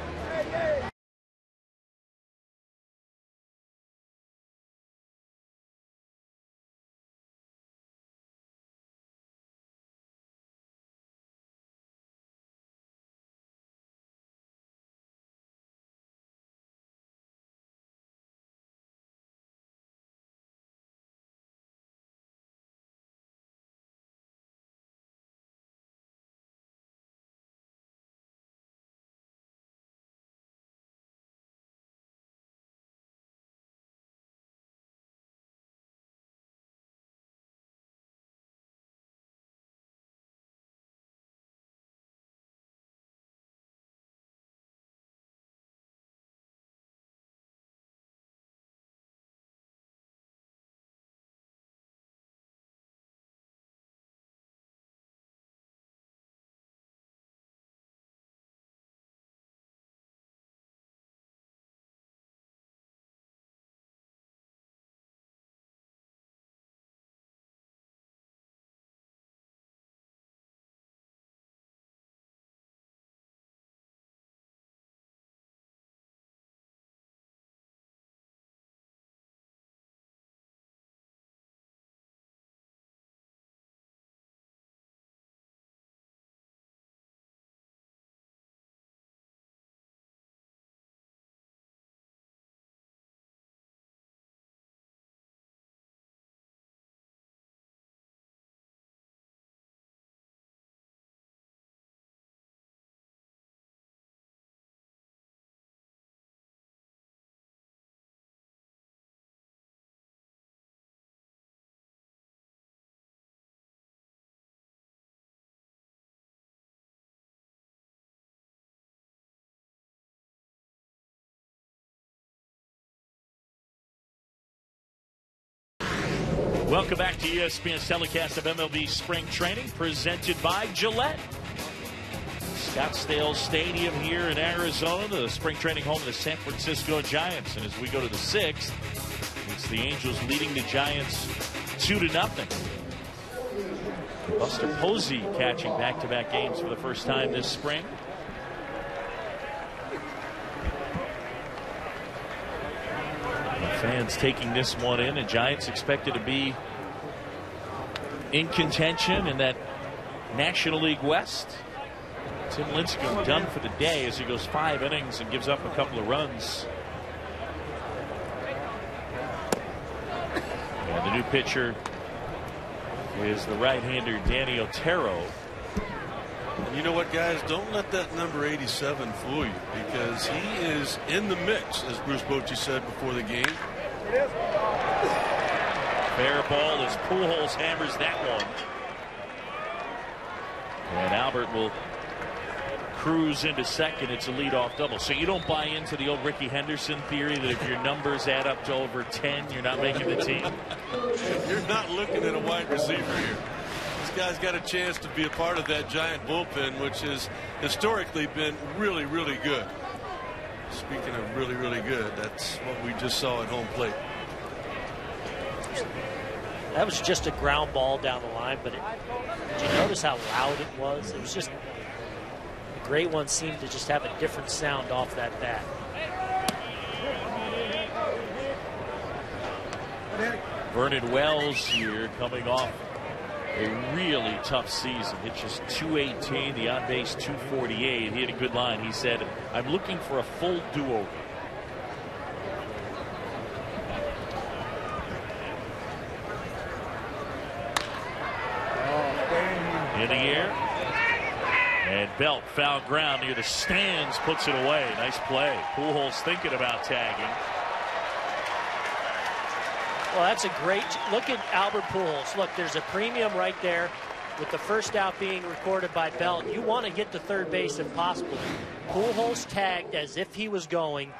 Speaker 1: Welcome back to ESPN's telecast of MLB Spring Training, presented by Gillette. Scottsdale Stadium here in Arizona, the spring training home of the San Francisco Giants. And as we go to the 6th, it's the Angels leading the Giants 2-0. Buster Posey catching back-to-back games for the first time this spring. Fans taking this one in, and Giants expected to be in contention in that National League West. Tim Lincecum done for the day as he goes 5 innings and gives up a couple of runs. And the new pitcher is the right-hander Danny Otero.
Speaker 2: And you know what, guys? Don't let that number 87 fool you, because he is in the mix, as Bruce Bochy said before the game.
Speaker 1: Fair ball as Pujols hammers that one. And Albert will cruise into second. It's a leadoff double. So you don't buy into the old Ricky Henderson theory that if your numbers add up to over 10, you're not making the team?
Speaker 2: You're not looking at a wide receiver here. This guy's got a chance to be a part of that Giant bullpen, which has historically been really, really good. Speaking of really, really good, that's what we just saw at home plate.
Speaker 6: That was just a ground ball down the line, but did you notice how loud it was? It was just, the great one seemed to just have a different sound off that bat.
Speaker 1: Vernon Wells here coming off a really tough season. Hit just 218, the on base 248. He had a good line. He said, "I'm looking for a full do-over." In the air. And Belt, foul ground near the stands, puts it away. Nice play. Pujols thinking about tagging.
Speaker 6: Well, that's a great look at Albert Pujols. Look, there's a premium right there with the first out being recorded by Belt. You want to get to third base if possible. Pujols tagged as if he was going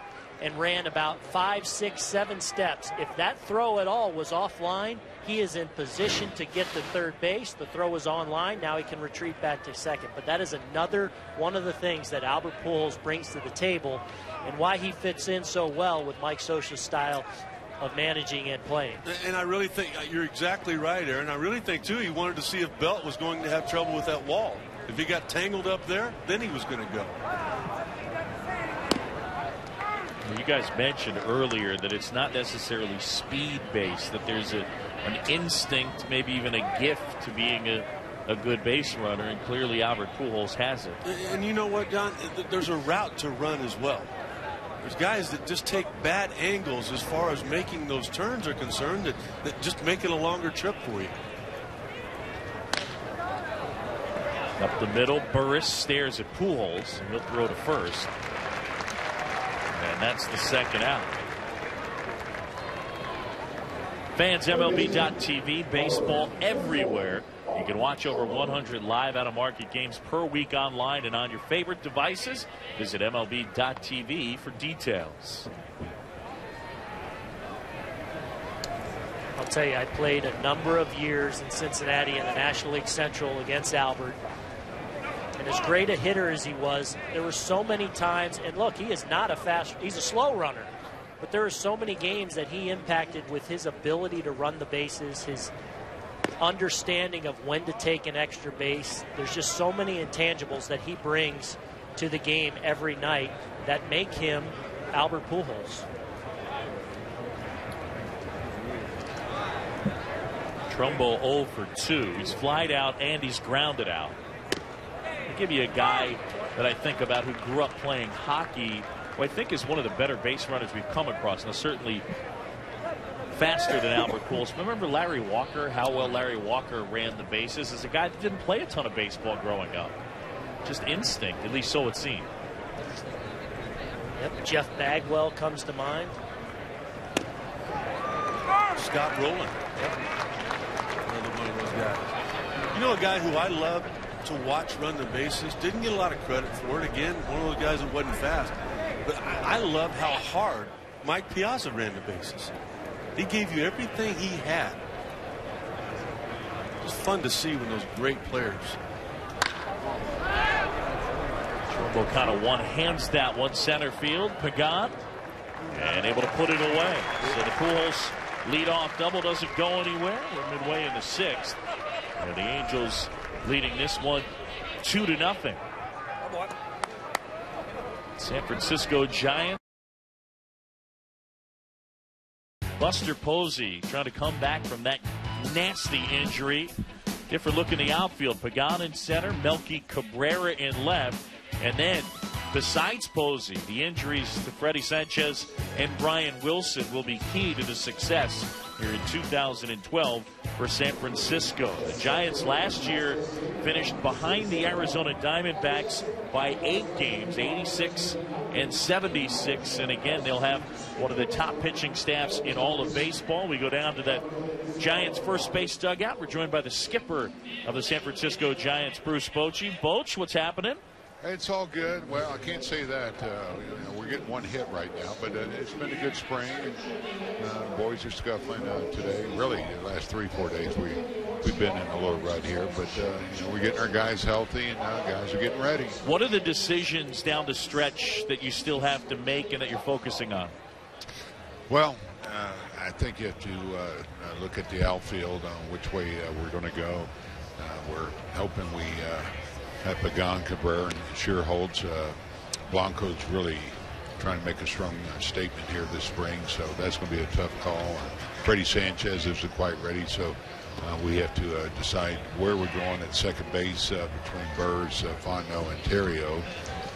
Speaker 6: and ran about 5, 6, 7 steps. If that throw at all was offline, he is in position to get to third base. The throw is online. Now he can retreat back to second. But that is another one of the things that Albert Pujols brings to the table and why he fits in so well with Mike Scioscia's style of managing and playing.
Speaker 2: And I really think you're exactly right, Aaron. I really think, too, he wanted to see if Belt was going to have trouble with that wall. If he got tangled up there, then he was going to go.
Speaker 1: You guys mentioned earlier that it's not necessarily speed-based, that there's an instinct, maybe even a gift to being a good base runner, and clearly Albert Pujols has it.
Speaker 2: And you know what, John? There's a route to run as well. There's guys that just take bad angles as far as making those turns are concerned that just make it a longer trip for you.
Speaker 1: Up the middle, Burris stares at Pujols, and he'll throw to first. And that's the second out. Fans, MLB.TV, baseball everywhere. You can watch over 100 live out-of-market games per week online and on your favorite devices. Visit MLB.TV for details.
Speaker 6: I'll tell you, I played a number of years in Cincinnati in the National League Central against Albert. And as great a hitter as he was, there were so many times, and look, he is not a fast, he's a slow runner. But there are so many games that he impacted with his ability to run the bases, his understanding of when to take an extra base. There's just so many intangibles that he brings to the game every night that make him Albert Pujols.
Speaker 1: Trumbo 0 for 2. He's flied out and he's grounded out. I'll give you a guy that I think about who grew up playing hockey, who I think is one of the better base runners we've come across. Now, certainly faster than Albert Pujols. Remember Larry Walker, how well Larry Walker ran the bases? As a guy that didn't play a ton of baseball growing up. Just instinct, at least so it seemed.
Speaker 6: Yep, Jeff Bagwell comes to mind.
Speaker 2: Scott Rowland. Yep. Another one of those guys. You know, a guy who I love to watch run the bases, didn't get a lot of credit for it. Again, one of those guys that wasn't fast. But I love how hard Mike Piazza ran the bases. He gave you everything he had. It's fun to see when those great players.
Speaker 1: Trumbo kind of one-hands that one center field. Pagan, and able to put it away. So the Pujols leadoff double doesn't go anywhere. We're midway in the 6th. And the Angels leading this one 2-0. San Francisco Giants. Buster Posey trying to come back from that nasty injury. Different look in the outfield. Pagan in center, Melky Cabrera in left, and then besides Posey, the injuries to Freddie Sanchez and Brian Wilson will be key to the success here in 2012 for San Francisco. The Giants last year finished behind the Arizona Diamondbacks by 8 games, 86 and 76. And again, they'll have one of the top pitching staffs in all of baseball. We go down to that Giants first base dugout. We're joined by the skipper of the San Francisco Giants, Bruce Bochy. Boch, what's happening?
Speaker 11: It's all good. Well, I can't say that. We're getting one hit right now, but it's been a good spring. Boys are scuffling today. Really, the last 3-4 days we've been in a little rut here, but we're getting our guys healthy and guys are getting ready.
Speaker 1: What are the decisions down the stretch that you still have to make and that you're focusing on?
Speaker 11: Well, I think you have to look at the outfield on which way we're going to go. We're hoping we have Pagan, Cabrera, and Shearholtz. Blanco's really trying to make a strong statement here this spring, so that's going to be a tough call. Freddie Sanchez isn't quite ready, so we have to decide where we're going at second base between Burrs, Fontenot, and Terrio.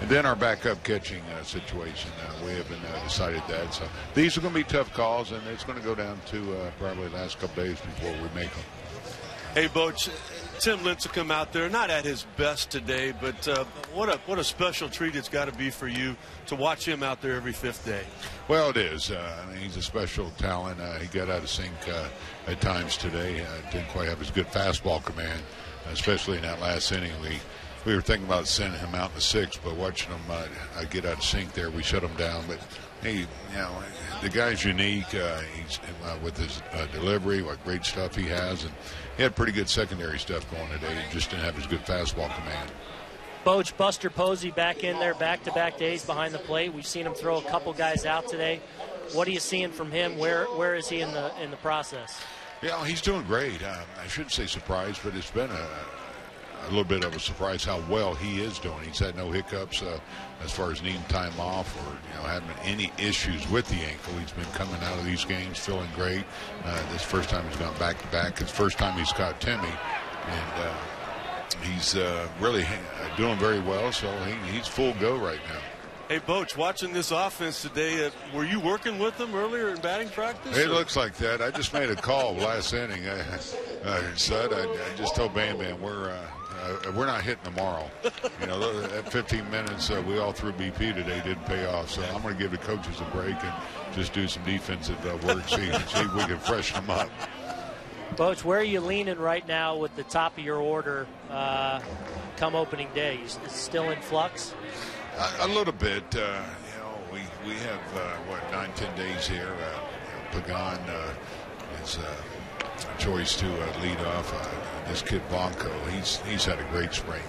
Speaker 11: And then our backup catching situation. We haven't decided that. So these are going to be tough calls, and it's going to go down to probably the last couple days before we make them.
Speaker 2: Hey, Boch, Tim Lincecum out there, not at his best today, but what a special treat it's got to be for you to watch him out there every 5th day.
Speaker 11: Well, it is. I mean, he's a special talent. He got out of sync at times today. Didn't quite have his good fastball command, especially in that last inning. We were thinking about sending him out in the 6th, but watching him get out of sync there, we shut him down. But hey, the guy's unique. He's with his delivery, what great stuff he has, and he had pretty good secondary stuff going today. He just didn't have his good fastball command.
Speaker 6: Boch, Buster Posey back in there, back-to-back days behind the plate. We've seen him throw a couple guys out today. What are you seeing from him? Where is he in the process?
Speaker 11: Yeah, he's doing great. I shouldn't say surprised, but it's been a little bit of a surprise how well he is doing. He's had no hiccups as far as needing time off or having any issues with the ankle. He's been coming out of these games feeling great. This first time he's gone back-to-back. It's the first time he's caught Timmy, and he's really doing very well. So he's full go right now.
Speaker 2: Hey, Boch, watching this offense today, were you working with them earlier in batting practice?
Speaker 11: It looks like that. I just made a call last inning. I just told Bam Bam we're not hitting tomorrow. That 15 minutes we all threw BP today didn't pay off. So I'm going to give the coaches a break and just do some defensive work, see if we can freshen them up.
Speaker 6: Boch, where are you leaning right now with the top of your order come opening day? Is it still in flux?
Speaker 11: A little bit. We have 9-10 days here. Pagan is a choice to lead off. This kid Blanco, he's had a great spring.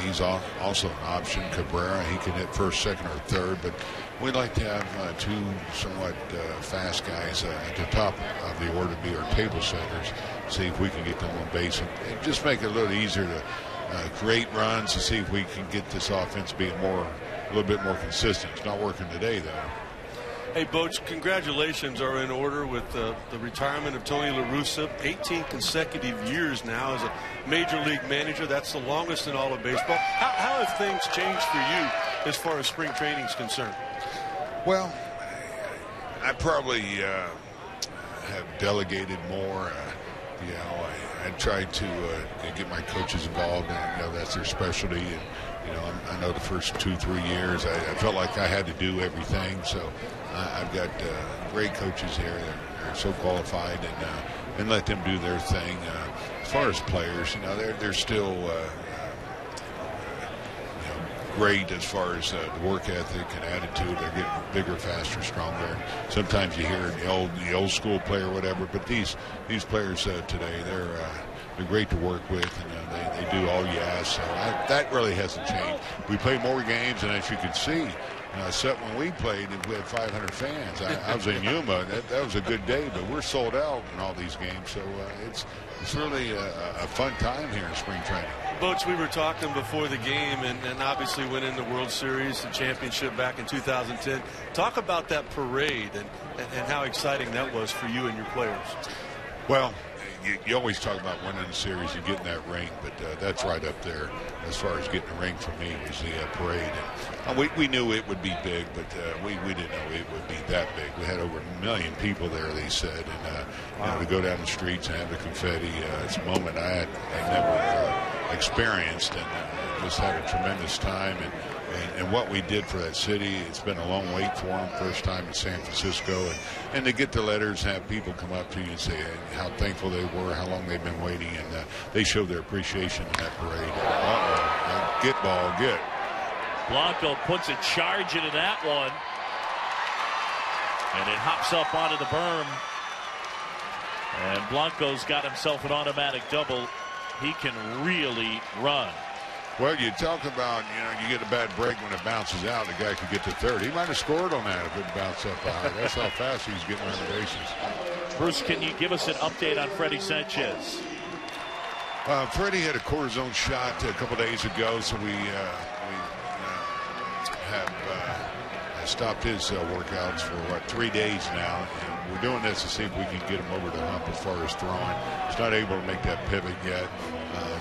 Speaker 11: He's also an option. Cabrera, he can hit first, second, or third, but we'd like to have 2 somewhat fast guys at the top of the order to be our table setters. See if we can get them on base and just make it a little easier to create runs to see if we can get this offense being a little bit more consistent. It's not working today, though.
Speaker 2: Hey, Boch, congratulations are in order with the retirement of Tony La Russa. 18 consecutive years now as a major league manager. That's the longest in all of baseball. How have things changed for you as far as spring training is concerned?
Speaker 11: Well, I probably have delegated more. I tried to get my coaches involved, and that's their specialty. And I know the first 2-3 years I felt like I had to do everything. So I've got great coaches here. They're so qualified, and let them do their thing. As far as players, they're still great as far as the work ethic and attitude. They're getting bigger, faster, stronger. Sometimes you hear the old school player or whatever, but these players today, they're great to work with, and they do all you ask. So that really hasn't changed. We play more games, and as you can see, except when we played, we had 500 fans. I was in Yuma. That was a good day, but we're sold out in all these games. So it's really a fun time here in spring training.
Speaker 2: Boch, we were talking before the game and obviously winning the World Series, the championship back in 2010. Talk about that parade and how exciting that was for you and your players.
Speaker 11: Well, you always talk about winning the series and getting that ring, but that's right up there as far as getting a ring for me was the parade. And we knew it would be big, but we didn't know it would be that big. We had over 1 million people there, they said, and you know, to go down the streets and have the confetti, it's a moment I never experienced, and just had a tremendous time. And what we did for that city, it's been a long wait for them. First time in San Francisco, and to get the letters, have people come up to you and say how thankful they were, how long they've been waiting, and they showed their appreciation in that parade. Get ball, get.
Speaker 1: Blanco puts a charge into that one, and it hops up onto the berm. And Blanco's got himself an automatic double. He can really run.
Speaker 11: Well, you talk about, you know, you get a bad break when it bounces out. The guy could get to third. He might have scored on that if it bounced up high. That's how fast he's getting on the bases.
Speaker 1: Bruce, can you give us an update on Freddie Sanchez?
Speaker 11: Freddie had a cortisone shot a couple days ago, so we have stopped his workouts for 3 days now. And we're doing this to see if we can get him over the hump as far as throwing. He's not able to make that pivot yet.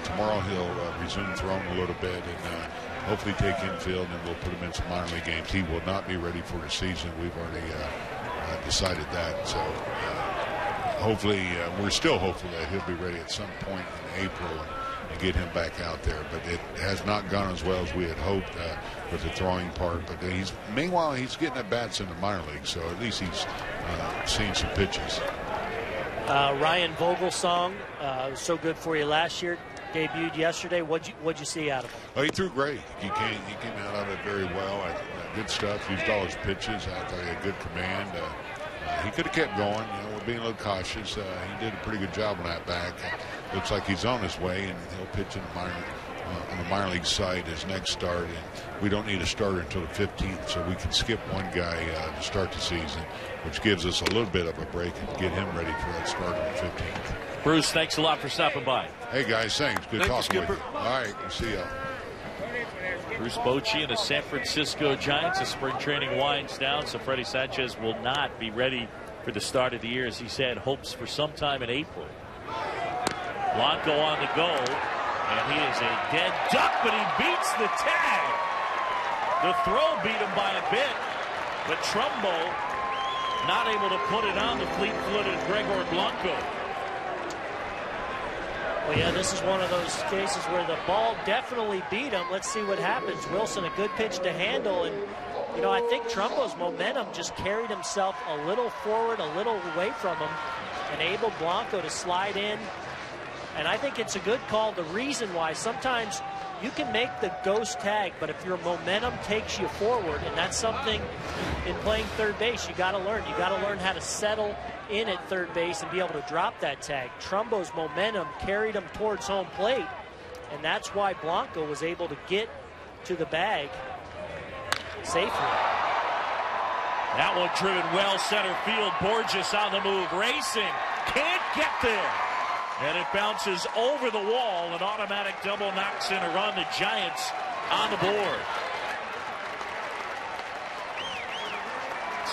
Speaker 11: Tomorrow he'll resume throwing a little bit and hopefully take infield, and then we'll put him in some minor league games. He will not be ready for the season. We've already decided that. So hopefully, we're still hopeful that he'll be ready at some point in April and get him back out there. But it has not gone as well as we had hoped with the throwing part. But meanwhile, he's getting at bats in the minor league, so at least he's seen some pitches.
Speaker 6: Ryan Vogelsong was so good for you last year. Debuted yesterday. What'd you see out of him?
Speaker 11: Oh, he threw great. He came out of it very well. Good stuff. Used all his pitches. I thought he had good command. He could have kept going. You know, we're being a little cautious. He did a pretty good job on that back. Looks like he's on his way, and he'll pitch in the on the minor league side his next start. And we don't need a starter until the 15th, so we can skip one guy to start the season, which gives us a little bit of a break and get him ready for that start on the 15th.
Speaker 1: Bruce, thanks a lot for stopping by.
Speaker 11: Hey, guys, thanks. Good talking with you. All right, we'll see y'all.
Speaker 1: Bruce Bochy and the San Francisco Giants. The spring training winds down, so Freddie Sanchez will not be ready for the start of the year, as he said, hopes for sometime in April. Blanco on the go, and he is a dead duck, but he beats the tag. The throw beat him by a bit, but Trumbo not able to put it on the fleet-footed Gregor Blanco.
Speaker 6: Well, yeah, this is one of those cases where the ball definitely beat him. Let's see what happens. Wilson, a good pitch to handle. And, you know, I think Trumbo's momentum just carried himself a little forward, a little away from him, enabled Blanco to slide in. And I think it's a good call. The reason why, sometimes you can make the ghost tag, but if your momentum takes you forward, and that's something in playing third base you got to learn. You got to learn how to settle in at third base and be able to drop that tag. Trumbo's momentum carried him towards home plate, and that's why Blanco was able to get to the bag safely.
Speaker 1: That one driven well center field. Borges on the move, racing, can't get there. And it bounces over the wall. An automatic double knocks in a run. The Giants on the board.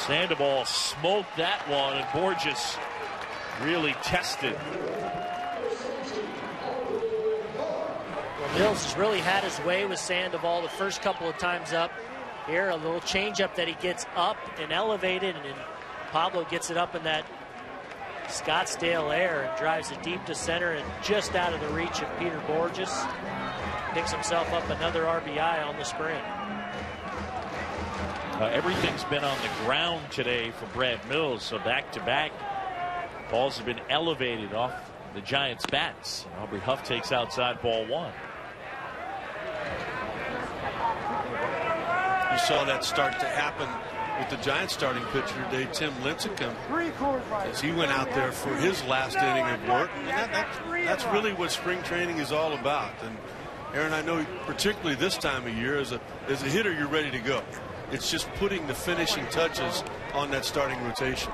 Speaker 1: Sandoval smoked that one, and Borges really tested.
Speaker 6: Well, Mills has really had his way with Sandoval the first couple of times up. Here, a little changeup that he gets up and elevated, and then Pablo gets it up in that Scottsdale air and drives it deep to center and just out of the reach of Peter Borges. Picks himself up another RBI on the spring.
Speaker 1: Everything's been on the ground today for Brad Mills, so back-to-back balls have been elevated off the Giants' bats. And Aubrey Huff takes outside ball one.
Speaker 2: You saw that start to happen with the Giants starting pitcher today, Tim Lincecum, as he went out there for his last inning of work. And that's really what spring training is all about. And Aaron, I know particularly this time of year, as a hitter, you're ready to go. It's just putting the finishing touches on that starting rotation.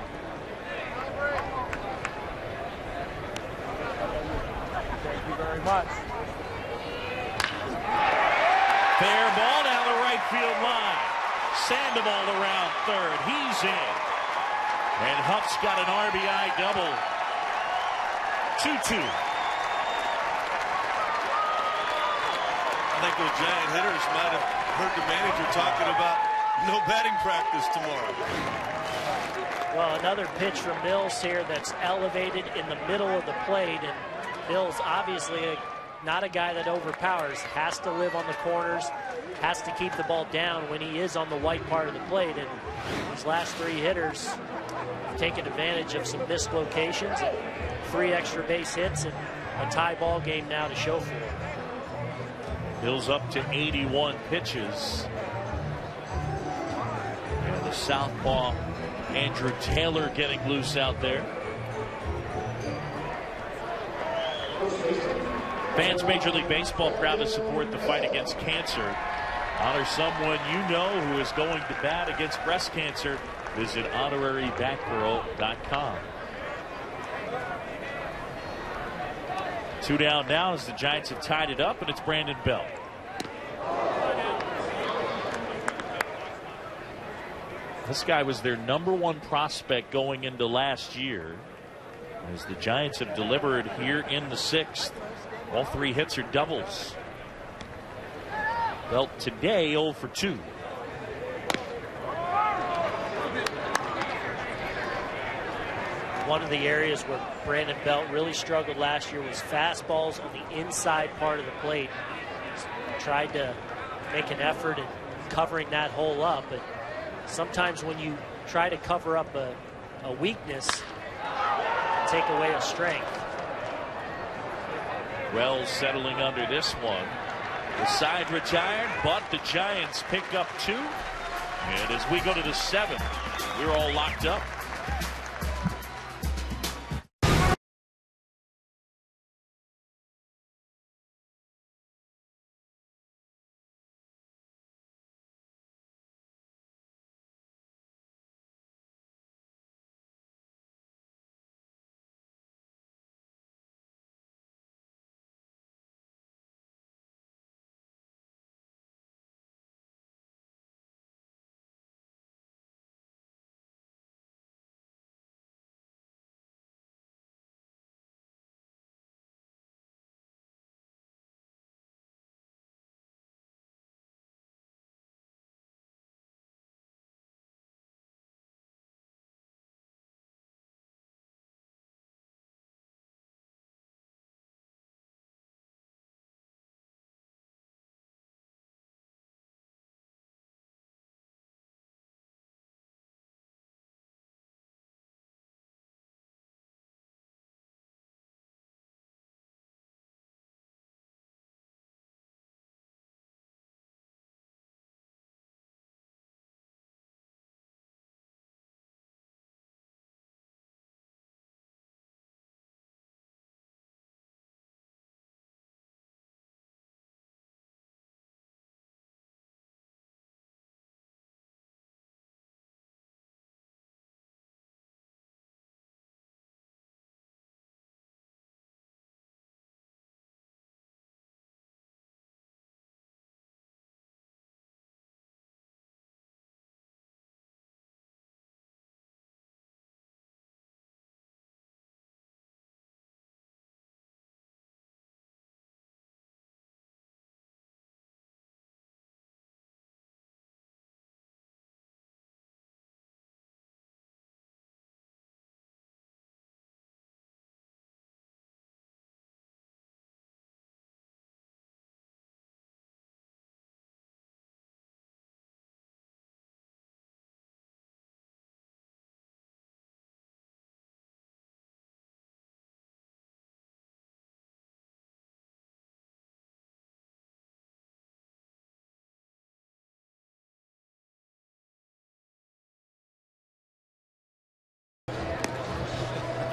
Speaker 12: Thank you very much.
Speaker 1: Fair ball down the right field line. Sandoval around third. He's in. And Huff's got an RBI double. 2-2.
Speaker 2: I think those Giant hitters might have heard the manager talking about no batting practice tomorrow.
Speaker 6: Well, another pitch from Mills here that's elevated in the middle of the plate, and Mills obviously not a guy that overpowers, has to live on the corners, has to keep the ball down when he is on the white part of the plate, and these last three hitters have taken advantage of some missed locations, and 3 extra base hits, and a tie ball game now to show for it.
Speaker 1: Mills up to 81 pitches. And the southpaw Andrew Taylor getting loose out there. Fans Major League Baseball proud to support the fight against cancer. Honor someone you know who is going to bat against breast cancer. Visit honorarybatgirl.com. 2 down now as the Giants have tied it up, and it's Brandon Belt. This guy was their #1 prospect going into last year, as the Giants have delivered here in the 6th. All 3 hits are doubles. Belt today 0 for 2.
Speaker 6: One of the areas where Brandon Belt really struggled last year was fastballs on the inside part of the plate. He tried to make an effort in covering that hole up, but sometimes when you try to cover up a weakness, take away a strength.
Speaker 1: Wells settling under this one. The side retired, but the Giants pick up 2. And as we go to the 7th, we're all locked up.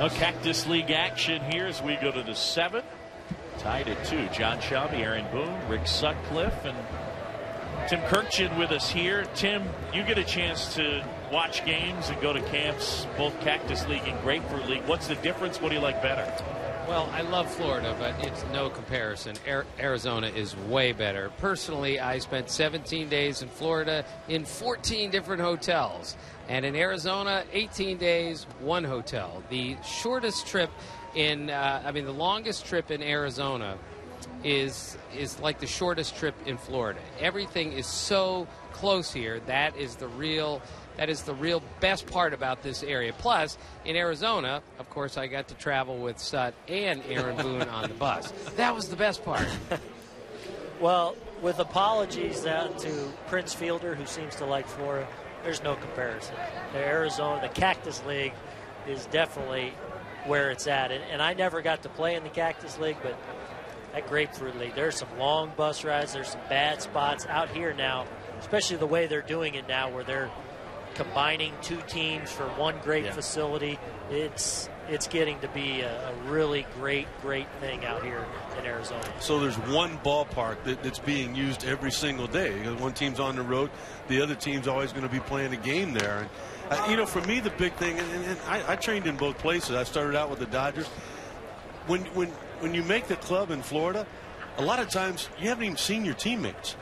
Speaker 1: No Cactus League action here as we go to the 7th. Tied at 2. John Shelby, Aaron Boone, Rick Sutcliffe, and Tim Kirkchin with us here. Tim, you get a chance to watch games and go to camps, both Cactus League and Grapefruit League. What's the difference? What do you like better?
Speaker 4: Well, I love Florida, but it's no comparison. Arizona is way better. Personally, I spent 17 days in Florida in 14 different hotels. And in Arizona, 18 days, 1 hotel. The shortest trip I mean, the longest trip in Arizona is like the shortest trip in Florida. Everything is so close here. That is the real best part about this area. Plus, in Arizona, of course, I got to travel with Sut and Aaron Boone on the bus. That was the best part.
Speaker 6: Well, with apologies to Prince Fielder, who seems to like Florida, there's no comparison. The Arizona, the Cactus League is definitely where it's at. And I never got to play in the Cactus League, but that Grapefruit League, there's some long bus rides, there's some bad spots out here now, especially the way they're doing it now, where they're combining two teams for one great facility. It's getting to be a really great thing out here in Arizona.
Speaker 2: So there's one ballpark that's being used every single day. One team's on the road, the other team's always going to be playing a game there. And for me, the big thing, and I trained in both places. I started out with the Dodgers. When you make the club in Florida, a lot of times you haven't even seen your teammates,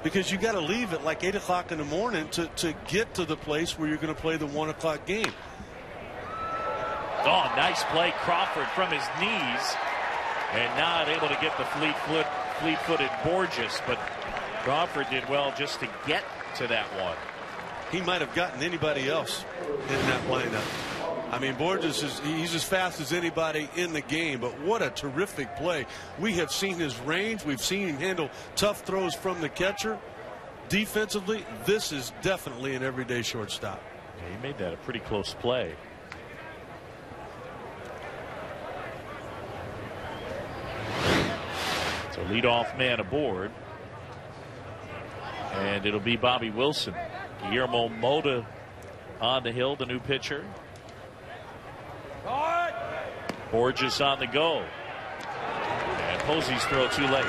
Speaker 2: because you got to leave at like 8 o'clock in the morning to get to the place where you're going to play the 1 o'clock game.
Speaker 1: Oh, nice play, Crawford from his knees, and not able to get the fleet-footed Borges, but Crawford did well just to get to that one.
Speaker 2: He might have gotten anybody else in that lineup. I mean, Borges he's as fast as anybody in the game, but what a terrific play. We have seen his range. We've seen him handle tough throws from the catcher. Defensively, this is definitely an everyday shortstop.
Speaker 1: Yeah, he made that a pretty close play. So leadoff man aboard, and it'll be Bobby Wilson. Guillermo Mota on the hill, the new pitcher. Borges on the go. And Posey's throw too late.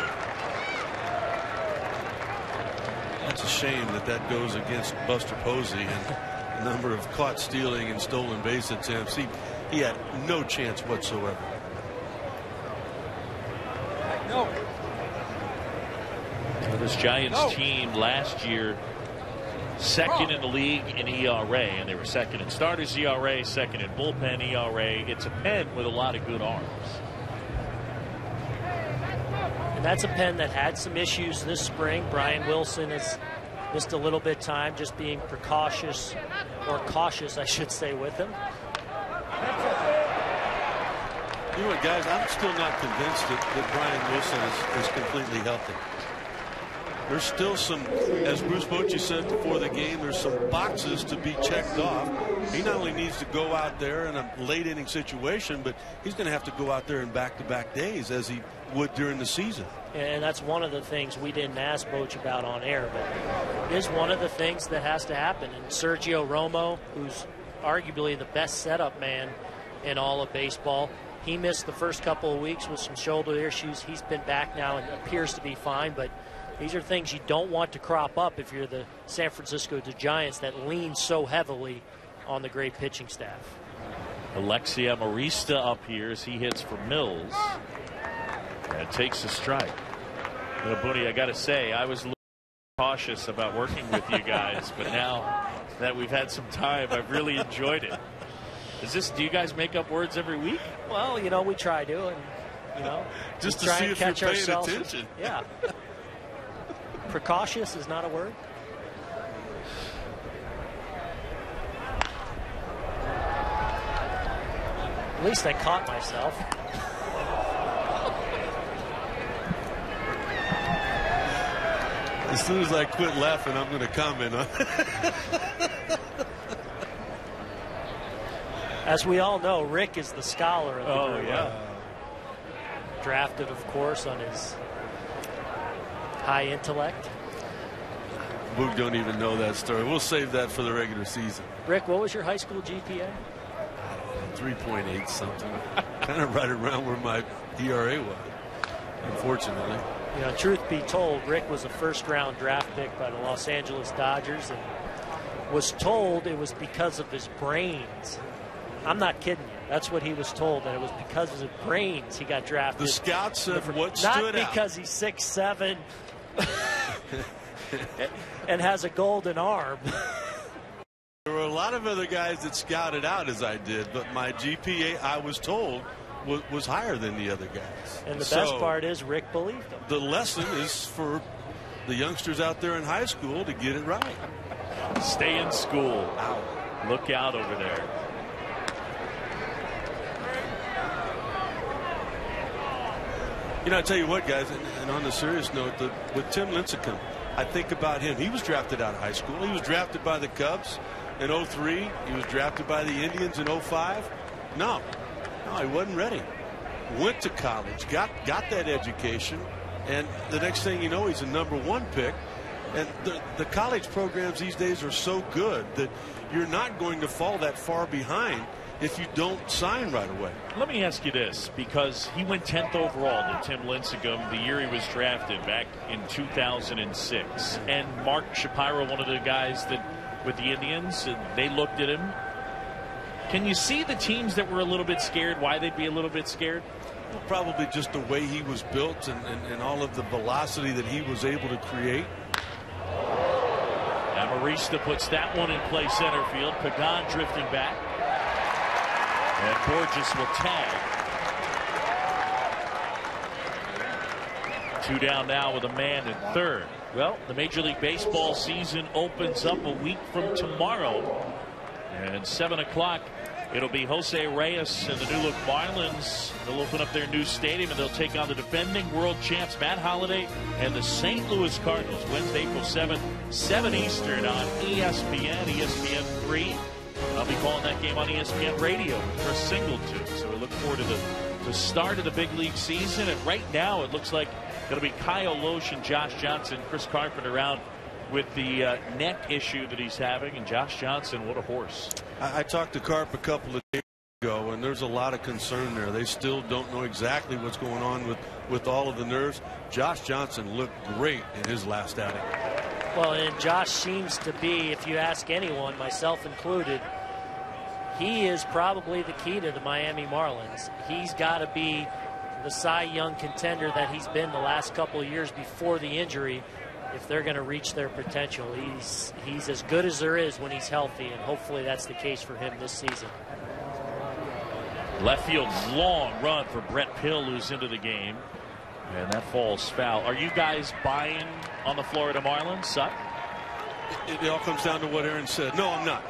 Speaker 2: That's a shame that goes against Buster Posey and the number of caught stealing and stolen base attempts. He had no chance whatsoever.
Speaker 1: Well, this Giants team last year, second in the league in ERA, and they were second in starters ERA, second in bullpen ERA. It's a pen with a lot of good arms.
Speaker 6: And that's a pen that had some issues this spring. Brian Wilson has missed a little bit of time, just being precautious, or cautious, I should say, with him.
Speaker 2: You know what, guys, I'm still not convinced that Brian Wilson is completely healthy. There's still some, as Bruce Bochy said before the game, there's some boxes to be checked off. He not only needs to go out there in a late inning situation, but he's going to have to go out there in back-to-back days as he would during the season.
Speaker 6: And that's one of the things we didn't ask Boch about on air, but it is one of the things that has to happen. And Sergio Romo, who's arguably the best setup man in all of baseball, he missed the first couple of weeks with some shoulder issues. He's been back now and appears to be fine, but these are things you don't want to crop up if you're the San Francisco Giants that lean so heavily on the great pitching staff.
Speaker 1: Alexia Marista up here as he hits for Mills and takes a strike. Booney, I got to say, I was a little cautious about working with you guys, but now that we've had some time, I've really enjoyed it. Do you guys make up words every week?
Speaker 6: Well, we try to, and
Speaker 2: just to
Speaker 6: try
Speaker 2: see
Speaker 6: and
Speaker 2: if you're
Speaker 6: catch
Speaker 2: paying
Speaker 6: ourselves.
Speaker 2: attention.
Speaker 6: Yeah. Precautious is not a word. At least I caught myself.
Speaker 2: As soon as I quit laughing, I'm going to comment on it.
Speaker 6: As we all know, Rick is the scholar of the group.
Speaker 1: Yeah.
Speaker 6: Drafted, of course, on his high intellect.
Speaker 2: Boog don't even know that story. We'll save that for the regular season.
Speaker 6: Rick, what was your high school GPA?
Speaker 2: 3.8 something. Kind of right around where my ERA was, unfortunately.
Speaker 6: Truth be told, Rick was a first-round draft pick by the Los Angeles Dodgers and was told it was because of his brains. I'm not kidding you. That's what he was told, that it was because of his brains he got drafted.
Speaker 2: The scouts said what stood
Speaker 6: out. Not
Speaker 2: out.
Speaker 6: because he's 6'7", and has a golden arm.
Speaker 2: There were a lot of other guys that scouted out as I did, but my GPA, I was told, was higher than the other guys.
Speaker 6: And the best part is Rick believed him.
Speaker 2: The lesson is for the youngsters out there in high school to get it right.
Speaker 1: Stay in school. Look out over there.
Speaker 2: You know, I tell you what, guys, and on the serious note, with Tim Lincecum, I think about him. He was drafted out of high school. He was drafted by the Cubs in 03. He was drafted by the Indians in 05. No, he wasn't ready. Went to college, got that education, and the next thing you know, he's a #1 pick. And the college programs these days are so good that you're not going to fall that far behind if you don't sign right away.
Speaker 1: Let me ask you this, because he went 10th overall to Tim Lincecum the year he was drafted back in 2006. And Mark Shapiro, one of the guys that with the Indians, they looked at him. Can you see the teams that were a little bit scared, why they'd be a little bit scared?
Speaker 2: Well, probably just the way he was built and all of the velocity that he was able to create.
Speaker 1: Amarista puts that one in play center field. Pagan drifting back. And Borges will tag. 2 down now with a man at third. Well, the Major League Baseball season opens up a week from tomorrow. And 7 o'clock, it'll be Jose Reyes and the New Look Marlins. They'll open up their new stadium and they'll take on the defending world champs Matt Holliday and the St. Louis Cardinals. Wednesday, April 7th, 7 Eastern on ESPN, ESPN 3. I'll be calling that game on ESPN Radio for Singleton. So we look forward to the start of the big league season. And right now, it looks like it's going to be Kyle Loesch and Josh Johnson, Chris Carpenter out with the neck issue that he's having. And Josh Johnson, what a horse.
Speaker 2: I talked to Carp a couple of days ago, and there's a lot of concern there. They still don't know exactly what's going on with all of the nerves. Josh Johnson looked great in his last outing.
Speaker 6: Well, and Josh seems to be, if you ask anyone, myself included, he is probably the key to the Miami Marlins. He's got to be the Cy Young contender that he's been the last couple of years before the injury if they're going to reach their potential. He's as good as there is when he's healthy, and hopefully that's the case for him this season.
Speaker 1: Left field long run for Brett Pill, who's into the game. And that falls foul. Are you guys buying on the Florida Marlins, Sut?
Speaker 2: It all comes down to what Aaron said. No, I'm not.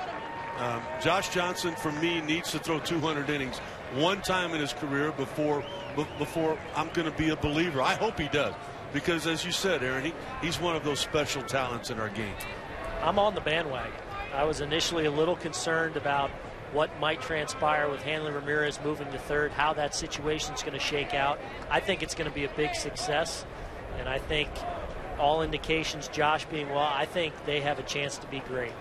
Speaker 2: Josh Johnson, for me, needs to throw 200 innings one time in his career before I'm going to be a believer. I hope he does, because as you said, Aaron, he's one of those special talents in our game.
Speaker 6: I'm on the bandwagon. I was initially a little concerned about what might transpire with Hanley Ramirez moving to third, how that situation's going to shake out. I think it's going to be a big success, and I think all indications, Josh being well, I think they have a chance to be great.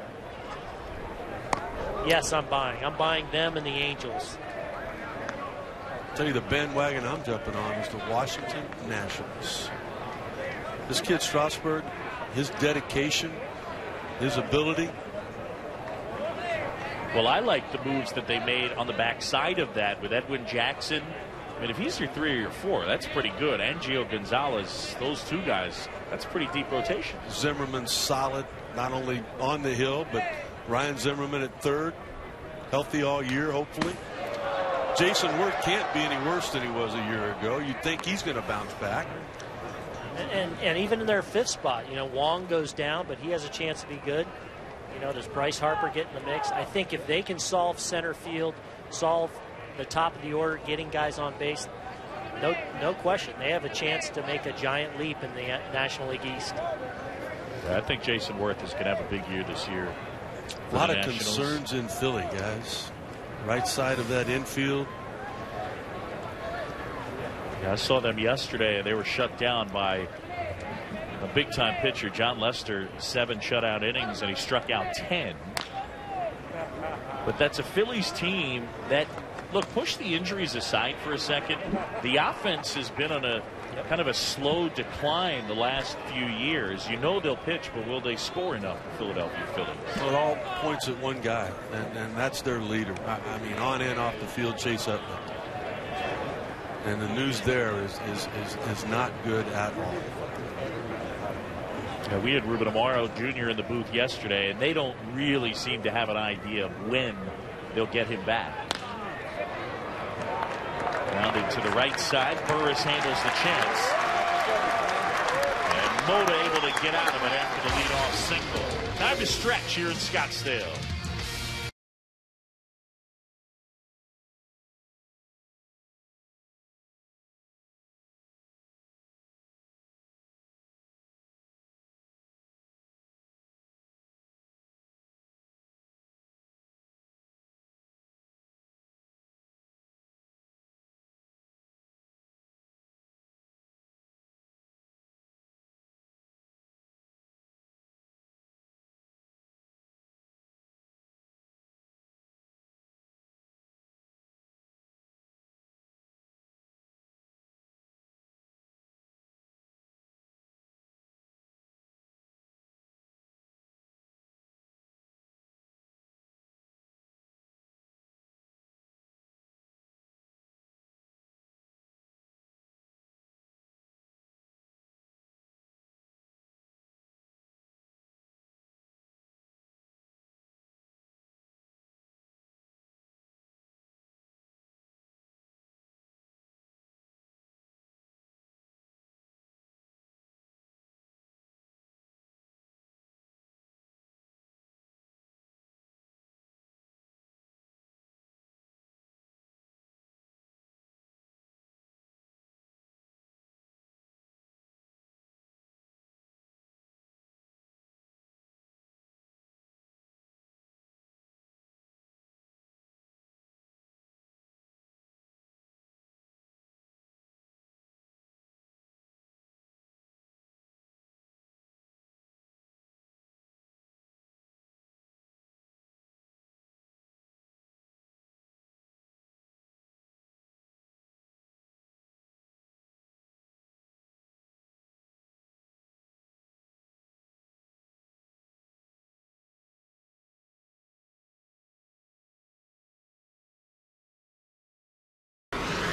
Speaker 6: Yes, I'm buying. I'm buying them and the Angels.
Speaker 2: I'll tell you, the bandwagon I'm jumping on is the Washington Nationals. This kid Strasburg, his dedication, his ability.
Speaker 1: Well, I like the moves that they made on the backside of that with Edwin Jackson. I mean, if he's your 3 or your 4, that's pretty good. And Gio Gonzalez, those two guys, that's pretty deep rotation.
Speaker 2: Zimmerman's solid, not only on the hill, but Ryan Zimmerman at third, healthy all year, hopefully. Jason Worth can't be any worse than he was a year ago. You'd think he's going to bounce back.
Speaker 6: And even in their fifth spot, you know, Wong goes down, but he has a chance to be good. You know, does Bryce Harper get in the mix? I think if they can solve center field, solve the top of the order, getting guys on base, no question, they have a chance to make a giant leap in the National League East.
Speaker 1: Yeah, I think Jason Worth is going to have a big year this year.
Speaker 2: A lot of concerns in Philly, guys. Right side of that infield.
Speaker 1: Yeah, I saw them yesterday. They were shut down by a big-time pitcher, John Lester, 7 shutout innings, and he struck out 10. But that's a Phillies team that, look, push the injuries aside for a second. The offense has been on a kind of a slow decline the last few years. You know they'll pitch, but will they score enough for Philadelphia Phillies?
Speaker 2: Well, it all points at one guy, and that's their leader. I mean, on and off the field, Chase Utley. And the news there is not good at all.
Speaker 1: Yeah, we had Ruben Amaro Jr. in the booth yesterday, and they don't really seem to have an idea of when they'll get him back. Grounded to the right side. Burris handles the chance. And Mota able to get out of it after the leadoff single. Time to stretch here in Scottsdale.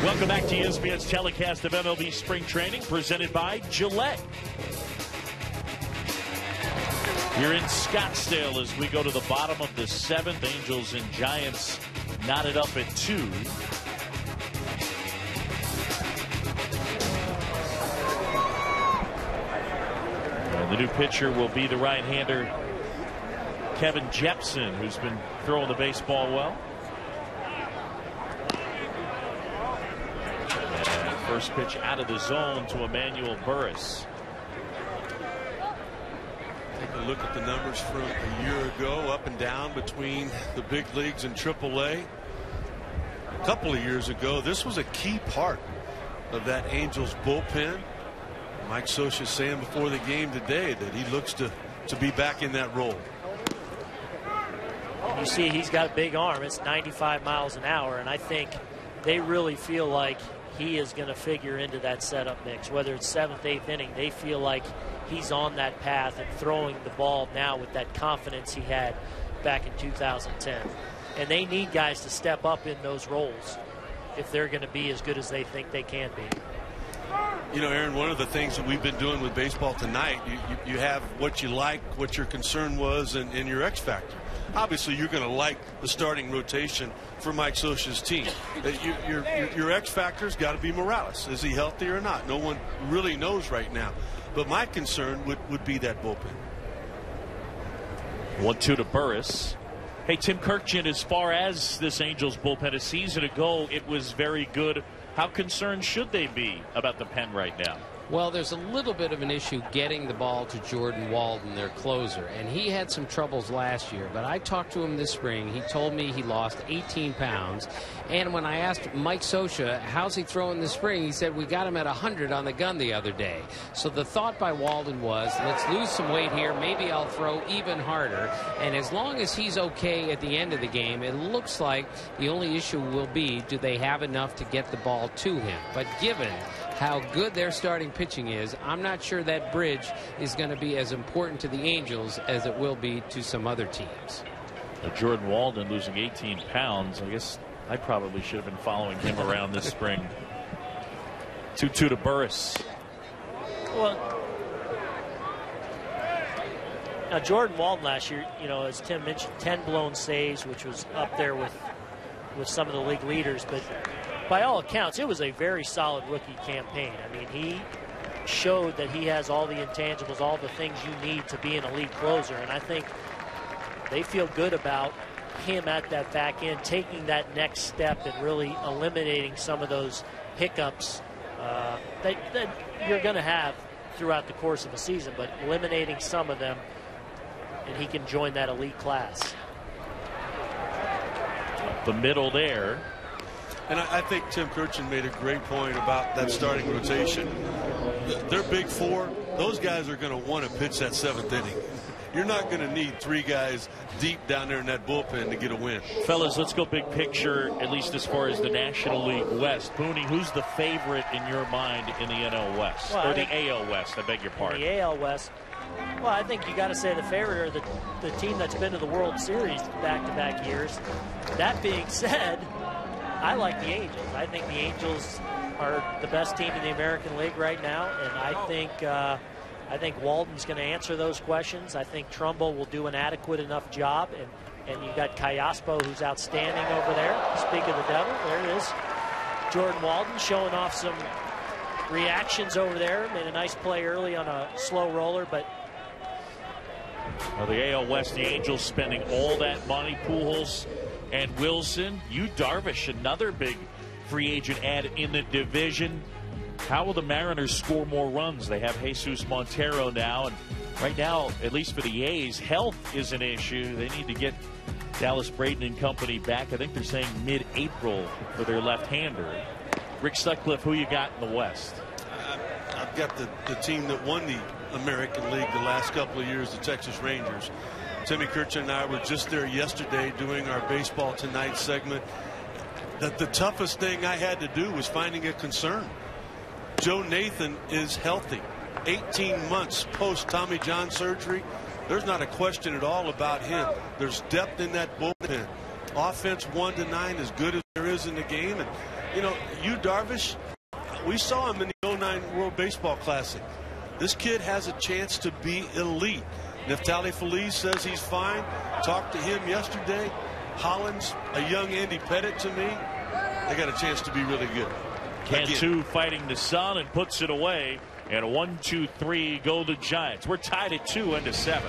Speaker 1: Welcome back to ESPN's telecast of MLB Spring Training, presented by Gillette. Here in Scottsdale as we go to the bottom of the 7th. Angels and Giants knotted up at 2. And the new pitcher will be the right-hander Kevin Jepson, who's been throwing the baseball well. First pitch out of the zone to Emmanuel Burris.
Speaker 2: Take a look at the numbers from a year ago, up and down between the big leagues and AAA. A couple of years ago, this was a key part of that Angels bullpen. Mike Scioscia saying before the game today that he looks to be back in that role.
Speaker 6: You see he's got a big arm. It's 95 miles an hour, and I think they really feel like he is going to figure into that setup mix. Whether it's 7th, 8th inning, they feel like he's on that path and throwing the ball now with that confidence he had back in 2010. And they need guys to step up in those roles if they're going to be as good as they think they can be.
Speaker 2: You know, Aaron, one of the things that we've been doing with baseball tonight, you have what you like, what your concern was, and your X factor. Obviously, you're going to like the starting rotation for Mike Scioscia's team. Your X factor's got to be Morales. Is he healthy or not? No one really knows right now. But my concern would be that bullpen.
Speaker 1: 1-2 to Burris. Hey, Tim Kirkjian, as far as this Angels bullpen a season ago, it was very good. How concerned should they be about the pen right now?
Speaker 4: Well, there's a little bit of an issue getting the ball to Jordan Walden, their closer, and he had some troubles last year, but I talked to him this spring. He told me he lost 18 pounds, and when I asked Mike Scioscia, how's he throwing this spring, he said, we got him at 100 on the gun the other day. So the thought by Walden was, let's lose some weight here, maybe I'll throw even harder, and as long as he's okay at the end of the game, it looks like the only issue will be, do they have enough to get the ball to him? But given how good their starting pitching is, I'm not sure that bridge is going to be as important to the Angels as it will be to some other teams.
Speaker 1: Jordan Walden losing 18 pounds. I guess I probably should have been following him around this spring. 2-2 to Burris.
Speaker 6: Well, now Jordan Walden last year, you know, as Tim mentioned, 10 blown saves, which was up there with some of the league leaders, but by all accounts, it was a very solid rookie campaign. I mean, he showed that he has all the intangibles, all the things you need to be an elite closer, and I think they feel good about him at that back end, taking that next step and really eliminating some of those hiccups that you're going to have throughout the course of a season, but eliminating some of them, and he can join that elite class.
Speaker 1: The middle there.
Speaker 2: And I think Tim Kirchin made a great point about that starting rotation. They're big four. Those guys are going to want to pitch that 7th inning. You're not going to need 3 guys deep down there in that bullpen to get a win.
Speaker 1: Fellas, let's go big picture, at least as far as the National League West. Booney, who's the favorite in your mind in the NL West?
Speaker 6: Well,
Speaker 1: or the AL West, I beg your pardon.
Speaker 6: The AL West, well, I think you got to say the favorite or the team that's been to the World Series back-to-back years. That being said, I like the Angels. I think the Angels are the best team in the American League right now, and I think Walden's going to answer those questions. I think Trumbo will do an adequate enough job, and you got Callaspo, who's outstanding over there. Speak of the devil, there it is. Jordan Walden showing off some reactions over there. Made a nice play early on a slow roller, but
Speaker 1: well, the AL West, the Angels spending all that money. Pujols and Wilson. Yu Darvish, another big free agent add in the division. How will the Mariners score more runs? They have Jesus Montero now, and right now, at least for the A's, health is an issue. They need to get Dallas Braden and company back. I think they're saying mid-April for their left-hander. Rick Sutcliffe, who you got in the West?
Speaker 2: I've got the team that won the American League the last couple of years, the Texas Rangers. Timmy Kirchin and I were just there yesterday doing our Baseball Tonight segment. The toughest thing I had to do was finding a concern. Joe Nathan is healthy. 18 months post Tommy John surgery. There's not a question at all about him. There's depth in that bullpen. Offense 1 to 9, as good as there is in the game. And, you know, Yu Darvish, we saw him in the 09 World Baseball Classic. This kid has a chance to be elite. Neftali Feliz says he's fine. Talked to him yesterday. Hollins, a young Andy Pettit to me. They got a chance to be really good.
Speaker 1: Cantu fighting the sun and puts it away. And a 1-2-3 go the Giants. We're tied at 2 into 7.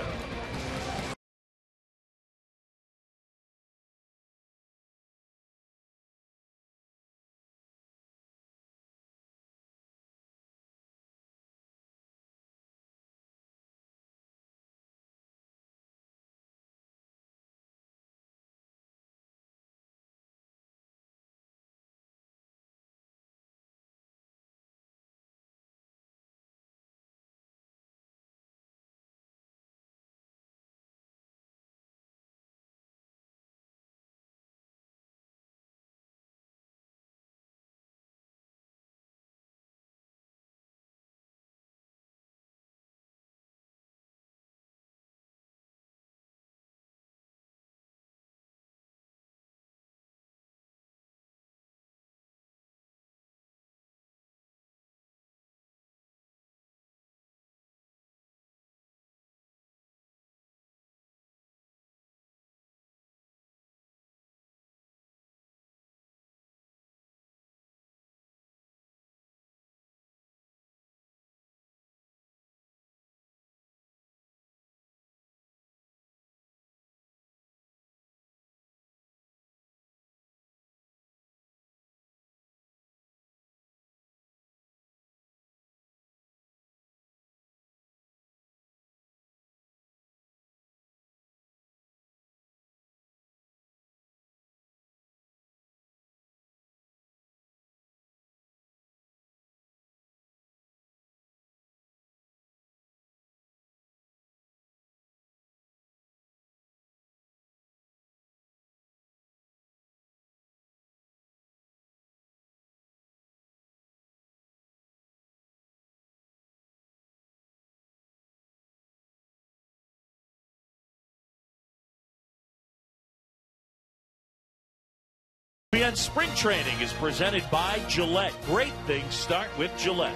Speaker 1: ESPN Spring Training is presented by Gillette. Great things start with Gillette.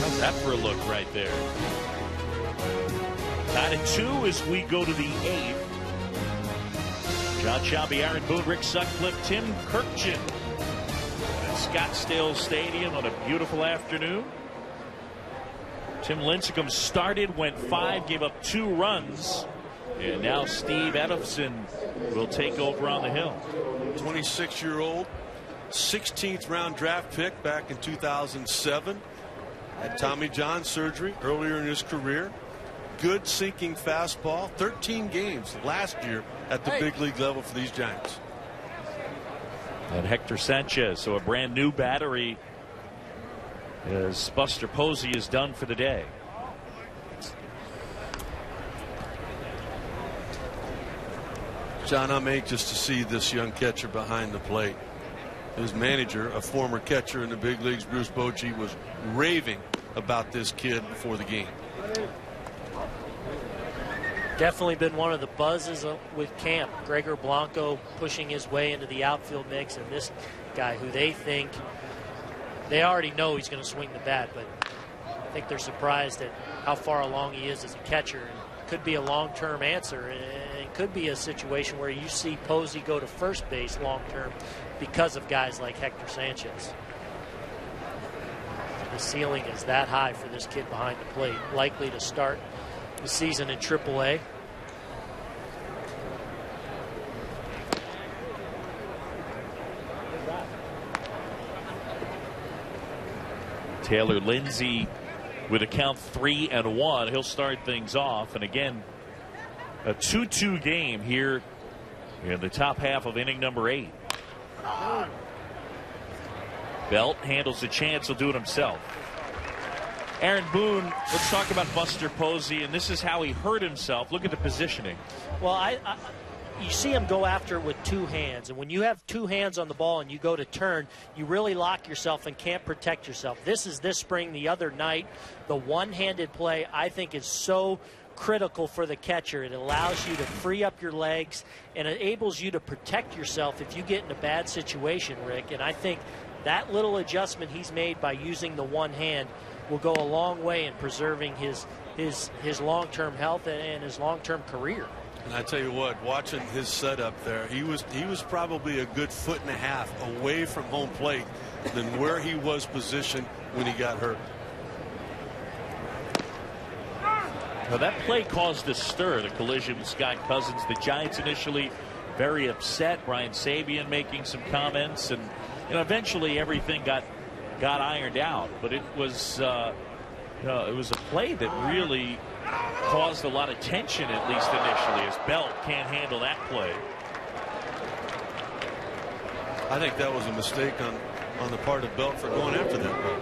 Speaker 1: How's that for a look right there? Tied at 2 as we go to the 8th. John Shelby, Aaron Boone, Rick Sutcliffe, Tim Kirkchin at Scottsdale Stadium on a beautiful afternoon. Tim Lincecum started, went 5, gave up 2 runs. And now Steve Edofsson will take over on the hill.
Speaker 2: 26-year-old, 16th round draft pick back in 2007. Had Tommy John surgery earlier in his career. Good sinking fastball. 13 games last year at the big league level for these Giants.
Speaker 1: And Hector Sanchez, so a brand new battery as Buster Posey is done for the day.
Speaker 2: John, I'm anxious to see this young catcher behind the plate. His manager, a former catcher in the big leagues, Bruce Bochy, was raving about this kid before the game.
Speaker 6: Definitely been one of the buzzes with camp. Gregor Blanco pushing his way into the outfield mix, and this guy who they already know he's going to swing the bat, but I think they're surprised at how far along he is as a catcher. And could be a long-term answer, and it could be a situation where you see Posey go to first base long-term because of guys like Hector Sanchez. The ceiling is that high for this kid behind the plate, likely to start the season in AAA.
Speaker 1: Taylor Lindsay with a count 3-1. He'll start things off. And again, a 2-2 game here in the top half of inning number 8. Belt handles the chance. He'll do it himself. Aaron Boone, let's talk about Buster Posey, and this is how he hurt himself. Look at the positioning.
Speaker 6: Well, you see him go after it with 2 hands, and when you have 2 hands on the ball and you go to turn, you really lock yourself and can't protect yourself. This spring, the other night, the one-handed play I think is so critical for the catcher. It allows you to free up your legs and enables you to protect yourself if you get in a bad situation, Rick. And I think that little adjustment he's made by using the one hand will go a long way in preserving his long-term health and his long-term career.
Speaker 2: And I tell you what, watching his setup there, he was probably a good 1.5 feet away from home plate than where he was positioned when he got hurt.
Speaker 1: Now that play caused a stir, the collision with Scott Cousins. The Giants initially very upset. Brian Sabian making some comments, and eventually everything got ironed out. But it was a play that really caused a lot of tension, at least initially, as Belt can't handle that play.
Speaker 2: I think that was a mistake on the part of Belt for going after that ball.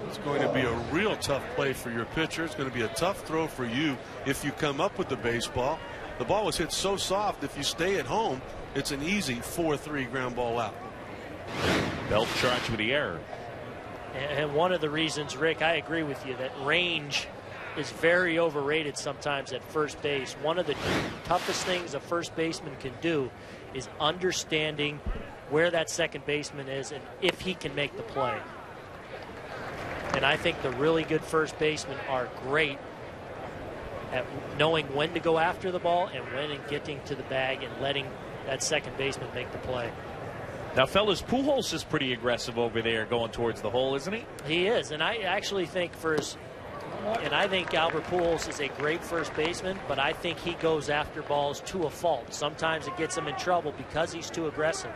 Speaker 2: It's going to be a real tough play for your pitcher. It's going to be a tough throw for you if you come up with the baseball. The ball was hit so soft, if you stay at home, it's an easy 4-3 ground ball out.
Speaker 1: Belt charged with the error.
Speaker 6: And one of the reasons, Rick, I agree with you, that range is very overrated sometimes at first base. One of the toughest things a first baseman can do is understanding where that second baseman is and if he can make the play. And I think the really good first basemen are great at knowing when to go after the ball and when and getting to the bag and letting that second baseman make the play.
Speaker 1: Now, fellas, Pujols is pretty aggressive over there going towards the hole, isn't he?
Speaker 6: He is, and I actually think I think Albert Pujols is a great first baseman, but I think he goes after balls to a fault. Sometimes it gets him in trouble because he's too aggressive.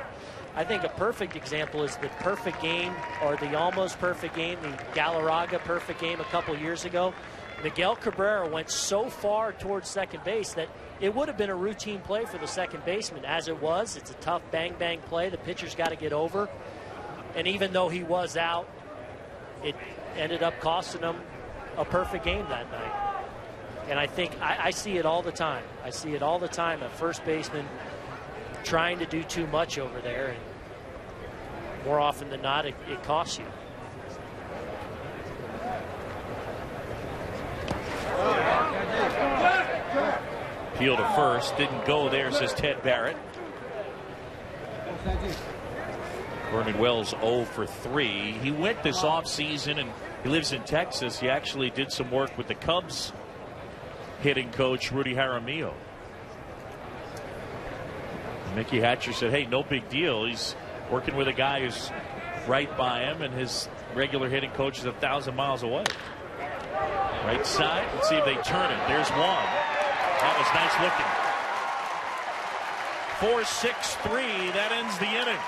Speaker 6: I think a perfect example is the perfect game, or the almost perfect game, the Galarraga perfect game a couple years ago. Miguel Cabrera went so far towards second base that it would have been a routine play for the second baseman. As it was, it's a tough bang-bang play. The pitcher's got to get over. And even though he was out, it ended up costing him a perfect game that night. And I think I see it all the time. I see it all the time, a first baseman trying to do too much over there. And more often than not, it costs you.
Speaker 1: Peel to first, didn't go there, says Ted Barrett. Vernon Wells 0 for 3. He went this offseason, and he lives in Texas. He actually did some work with the Cubs hitting coach Rudy Jaramillo. Mickey Hatcher said, hey, no big deal. He's working with a guy who's right by him, and his regular hitting coach is 1,000 miles away. Right side. Let's see if they turn it. There's one. That was nice looking. 4-6-3. That ends the inning.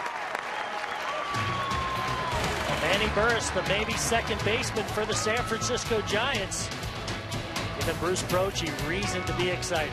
Speaker 6: Manny Burris, the maybe second baseman for the San Francisco Giants. Giving Bruce Bochy reason to be excited.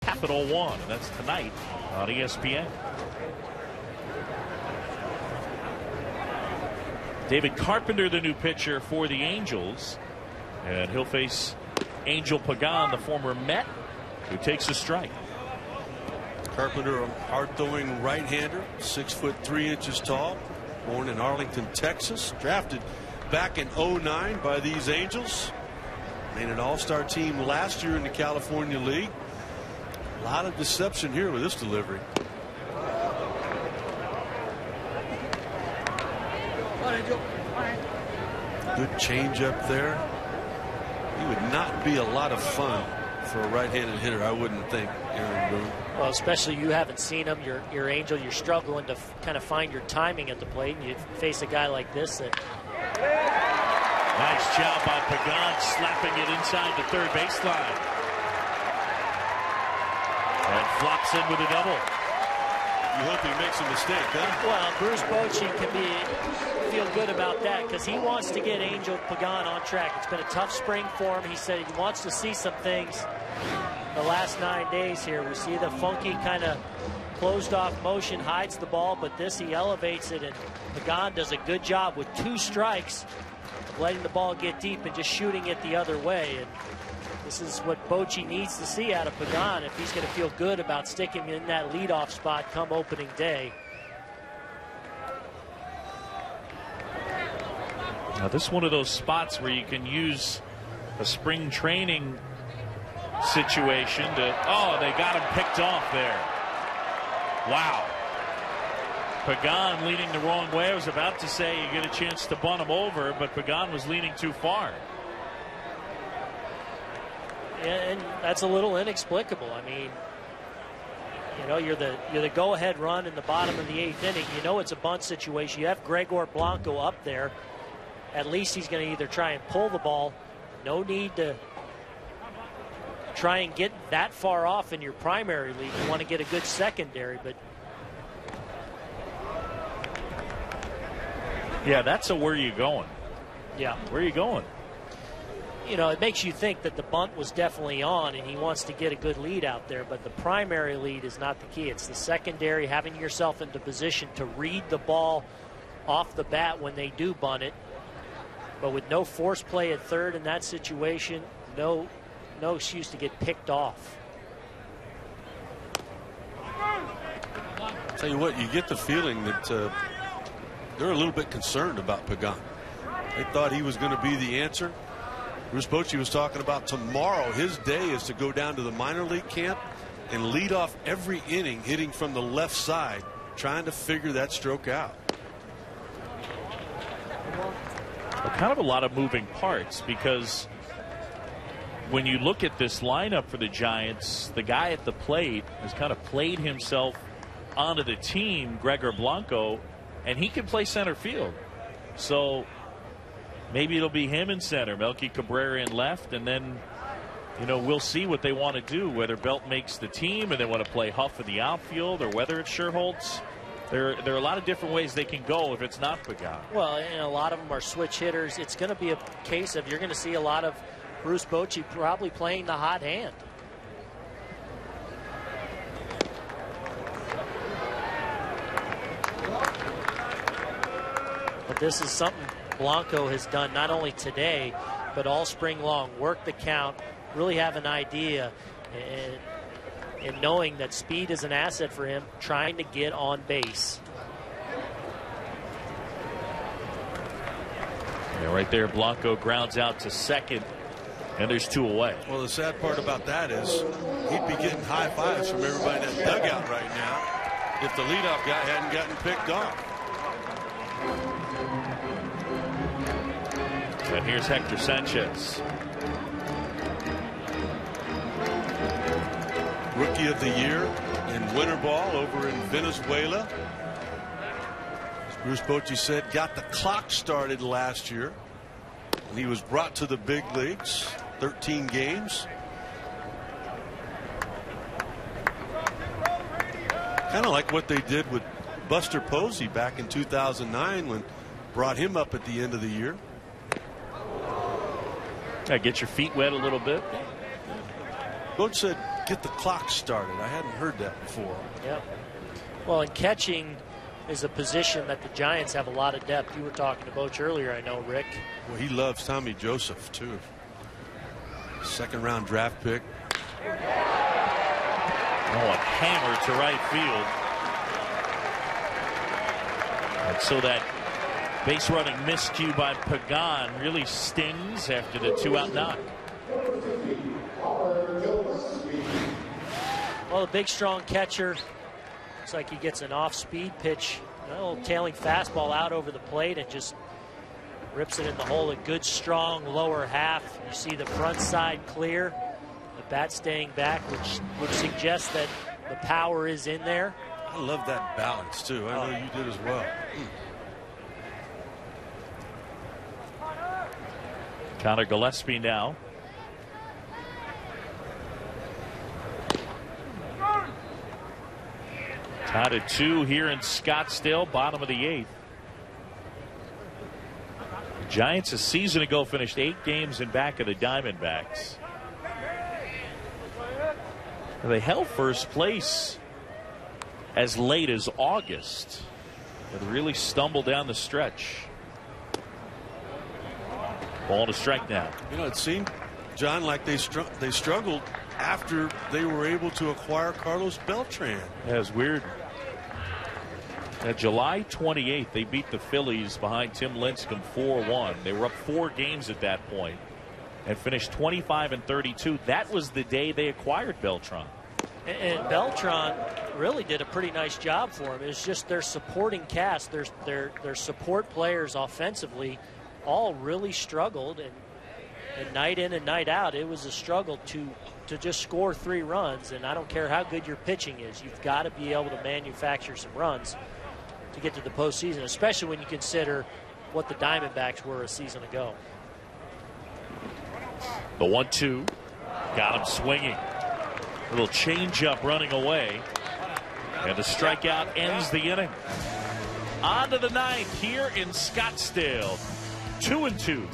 Speaker 1: Capital One, and that's tonight on ESPN. David Carpenter, the new pitcher for the Angels, and he'll face Angel Pagan, the former Met, who takes a strike.
Speaker 2: Carpenter, a hard-throwing right-hander, 6'3" tall, born in Arlington, Texas, drafted back in '09 by these Angels, made an all-star team last year in the California League. A lot of deception here with this delivery. Good change up there. He would not be a lot of fun for a right-handed hitter, I wouldn't think, Aaron Boone.
Speaker 6: Well, especially you haven't seen him. Your Angel, you're struggling to kind of find your timing at the plate, and you face a guy like this that.
Speaker 1: Nice job by Pagan, slapping it inside the third baseline. And flops in with a double.
Speaker 2: You hope he makes a mistake, huh?
Speaker 6: Well, Bruce Bochy can feel good about that because he wants to get Angel Pagan on track. It's been a tough spring for him. He said he wants to see some things the last 9 days here. We see the funky kind of closed off motion, hides the ball, but this he elevates it, and Pagan does a good job with 2 strikes of letting the ball get deep and just shooting it the other way. And this is what Bochy needs to see out of Pagan if he's going to feel good about sticking him in that leadoff spot come opening day.
Speaker 1: Now, this is one of those spots where you can use a spring training situation to. Oh, they got him picked off there. Wow. Pagan leaning the wrong way. I was about to say you get a chance to bunt him over, but Pagan was leaning too far.
Speaker 6: And that's a little inexplicable. I mean, You know, you're the go-ahead run in the bottom of the 8th inning. You know it's a bunt situation. You have Gregor Blanco up there. At least he's going to either try and pull the ball. No need to try and get that far off in your primary league. You want to get a good secondary, but
Speaker 1: yeah, that's a where you going.
Speaker 6: Yeah,
Speaker 1: where are you going?
Speaker 6: You know, it makes you think that the bunt was definitely on and he wants to get a good lead out there, but the primary lead is not the key. It's the secondary, having yourself into position to read the ball off the bat when they do bunt it. But with no force play at third in that situation, no excuse to get picked off.
Speaker 2: Tell you what, you get the feeling that they're a little bit concerned about Pagan. They thought he was going to be the answer. Bruce Bochy was talking about tomorrow. His day is to go down to the minor league camp and lead off every inning hitting from the left side, trying to figure that stroke out.
Speaker 1: Well, kind of a lot of moving parts, because when you look at this lineup for the Giants, the guy at the plate has kind of played himself onto the team, Gregor Blanco, and he can play center field. So maybe it'll be him in center, Melky Cabrera in left, and then, you know, we'll see what they want to do, whether Belt makes the team and they want to play Huff in the outfield or whether it's Sherholtz. There are a lot of different ways they can go if it's not Pagan.
Speaker 6: Well, and a lot of them are switch hitters. It's going to be a case of you're going to see a lot of Bruce Bochy probably playing the hot hand. But this is something Blanco has done not only today, but all spring long. Work the count, really have an idea, and knowing that speed is an asset for him, trying to get on base.
Speaker 1: Yeah, right there, Blanco grounds out to second, and there's 2 away.
Speaker 2: Well, the sad part about that is he'd be getting high fives from everybody in that dugout right now if the leadoff guy hadn't gotten picked off.
Speaker 1: And here's Hector Sanchez.
Speaker 2: Rookie of the year in winter ball over in Venezuela. As Bruce Bochy said, got the clock started last year. And he was brought to the big leagues, 13 games. Kind of like what they did with Buster Posey back in 2009 when brought him up at the end of the year.
Speaker 1: Yeah, get your feet wet a little bit.
Speaker 2: Coach said, get the clock started. I hadn't heard that before.
Speaker 6: Yep. Well, and catching is a position that the Giants have a lot of depth. You were talking to Boch earlier, I know, Rick.
Speaker 2: Well, he loves Tommy Joseph, too. 2nd round draft pick.
Speaker 1: Oh, a hammer to right field. And so that base running miscue by Pagan really stings after the 2-out knock.
Speaker 6: Well, a big, strong catcher. Looks like he gets an off-speed pitch. A little tailing fastball out over the plate and just rips it in the hole. A good, strong lower half. You see the front side clear. The bat staying back, which would suggest that the power is in there.
Speaker 2: I love that balance, too. I know you did as well.
Speaker 1: Connor Gillespie now. Tied at 2 here in Scottsdale, bottom of the 8th. Giants a season ago finished 8 games in back of the Diamondbacks. They held first place as late as August, but really stumbled down the stretch. Ball to strike now.
Speaker 2: You know, it seemed, John, like they struggled after they were able to acquire Carlos Beltran.
Speaker 1: Yeah, it was weird. July 28th, they beat the Phillies behind Tim Lincecum 4-1. They were up 4 games at that point and finished 25-32. That was the day they acquired Beltran.
Speaker 6: And Beltran really did a pretty nice job for him. It's just their supporting cast, their support players offensively all really struggled, and And night in and night out, it was a struggle to just score 3 runs. And I don't care how good your pitching is, you've got to be able to manufacture some runs to get to the postseason, especially when you consider what the Diamondbacks were a season ago.
Speaker 1: The 1-2 got him swinging. Little changeup running away, and the strikeout ends the inning. On to the 9th here in Scottsdale. 2-2.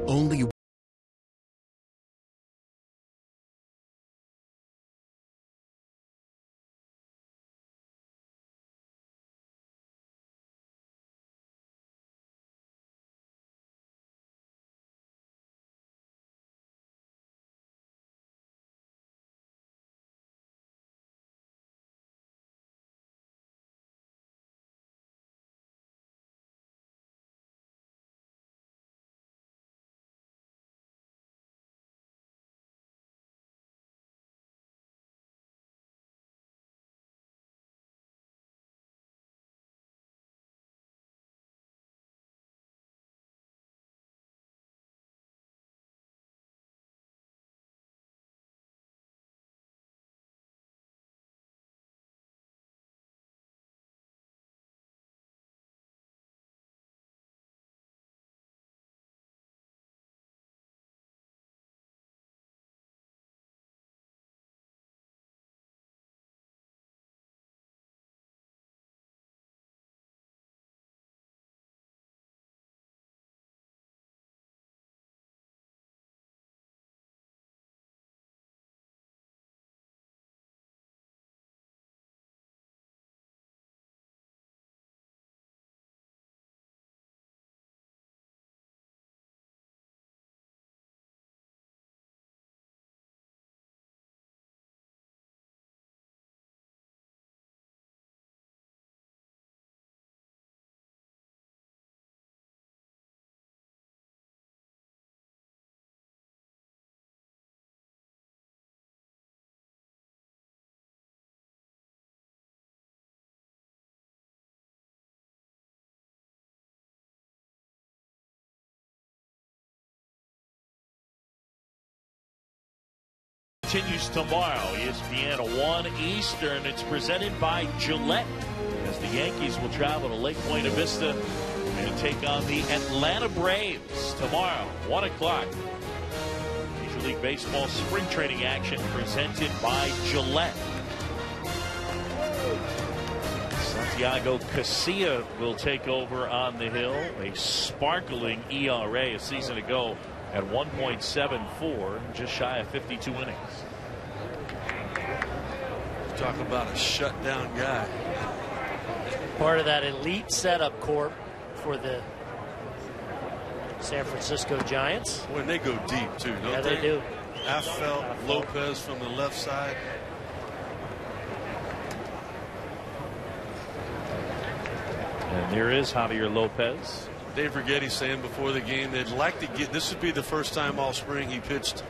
Speaker 8: Only
Speaker 1: continues tomorrow. ESPN 1 Eastern. It's presented by Gillette, as the Yankees will travel to Lake Buena Vista and take on the Atlanta Braves tomorrow, 1 o'clock. Major League Baseball spring training action presented by Gillette. Santiago Casilla will take over on the hill. A sparkling ERA a season ago at 1.74, just shy of 52 innings.
Speaker 2: Talk about a shutdown guy.
Speaker 6: Part of that elite setup corp for the San Francisco Giants.
Speaker 2: When they go deep, too, don't they?
Speaker 6: Yeah, they do.
Speaker 2: Affelt, Lopez from the left side.
Speaker 1: And there is Javier Lopez.
Speaker 2: Dave Righetti saying before the game they'd like to get, this would be the first time all spring he pitched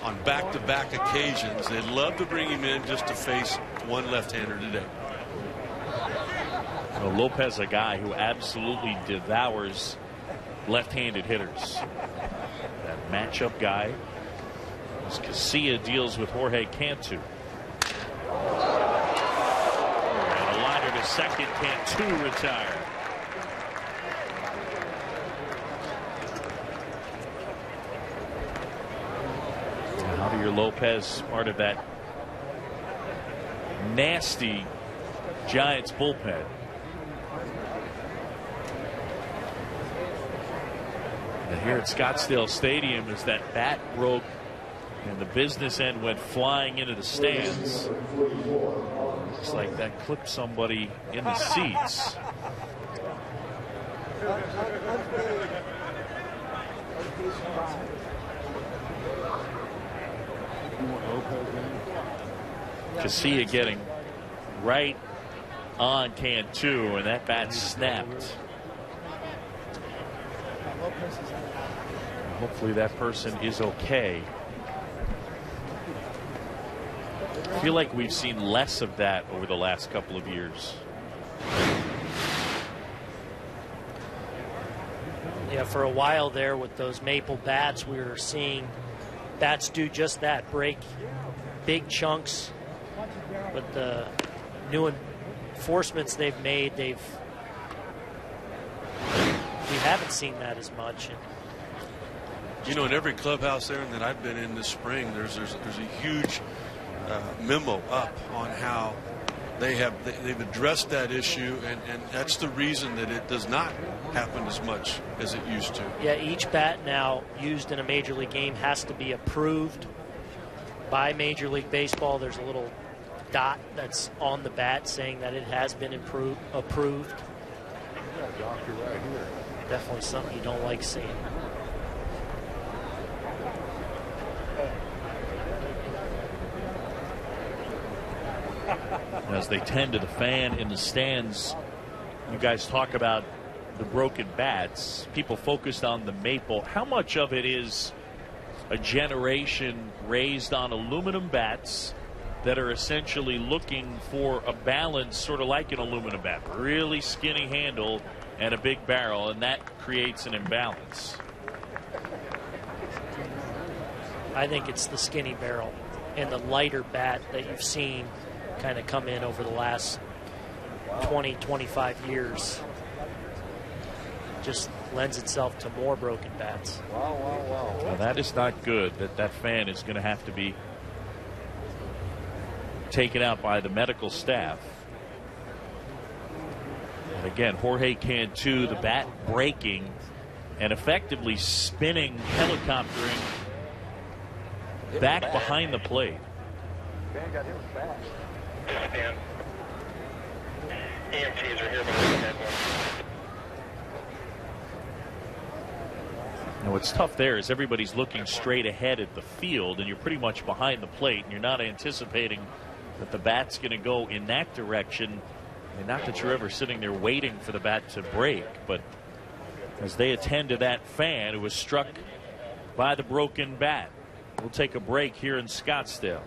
Speaker 2: on back-to-back occasions. They'd love to bring him in just to face one left-hander today.
Speaker 1: So Lopez, a guy who absolutely devours left-handed hitters. That matchup guy, as Casilla deals with Jorge Cantu. And a liner to second, Cantu retired. Javier Lopez, part of that nasty Giants bullpen. And here at Scottsdale Stadium, as that bat broke and the business end went flying into the stands, looks like that clipped somebody in the seats. Casilla getting right on Cantu, and that bat snapped. Hopefully that person is okay. I feel like we've seen less of that over the last couple of years.
Speaker 6: Yeah, Yeah, for a while there with those maple bats, we were seeing bats do just that, break big chunks. But the new enforcements they've made, we haven't seen that as much.
Speaker 2: You know, in every clubhouse there that I've been in this spring, there's a huge memo up on how they've addressed that issue, and that's the reason that it does not happen as much as it used to.
Speaker 6: Yeah, each bat now used in a Major League game has to be approved by Major League Baseball. There's a little dot that's on the bat saying that it has been approved.
Speaker 9: Doctor right here.
Speaker 6: Definitely something you don't like seeing.
Speaker 1: As they tend to the fan in the stands, you guys talk about the broken bats. People focused on the maple. How much of it is a generation raised on aluminum bats that are essentially looking for a balance, sort of like an aluminum bat, really skinny handle and a big barrel, and that creates an imbalance?
Speaker 6: I think it's the skinny barrel and the lighter bat that you've seen kind of come in over the last 20, 25 years. Just lends itself to more broken bats.
Speaker 9: Wow.
Speaker 1: Well, that is not good. That fan is going to have to be taken out by the medical staff. And again, Jorge Cantu, the bat breaking and effectively spinning, helicoptering back behind the plate.
Speaker 12: Ben got him back.
Speaker 13: Dan. EMTs are here, but we had one.
Speaker 1: Now, what's tough there is everybody's looking straight ahead at the field, and you're pretty much behind the plate, and you're not anticipating that the bat's going to go in that direction. And not that you're ever sitting there waiting for the bat to break, but as they attend to that fan who was struck by the broken bat. We'll take a break here in Scottsdale.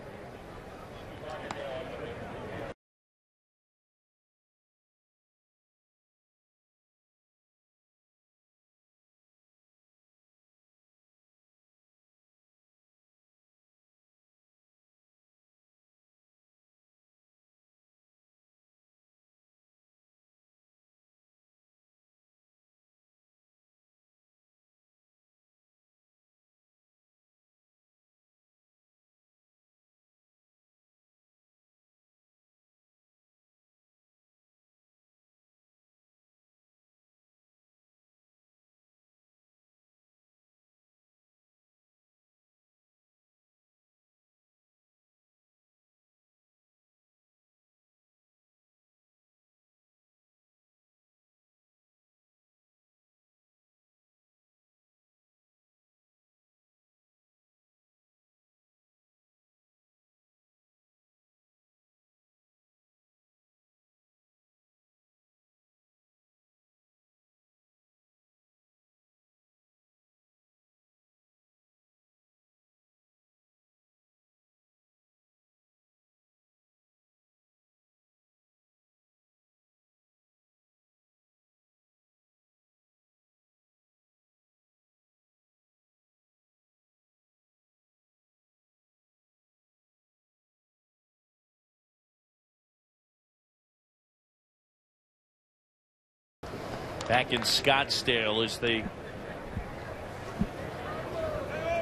Speaker 1: Back in Scottsdale as they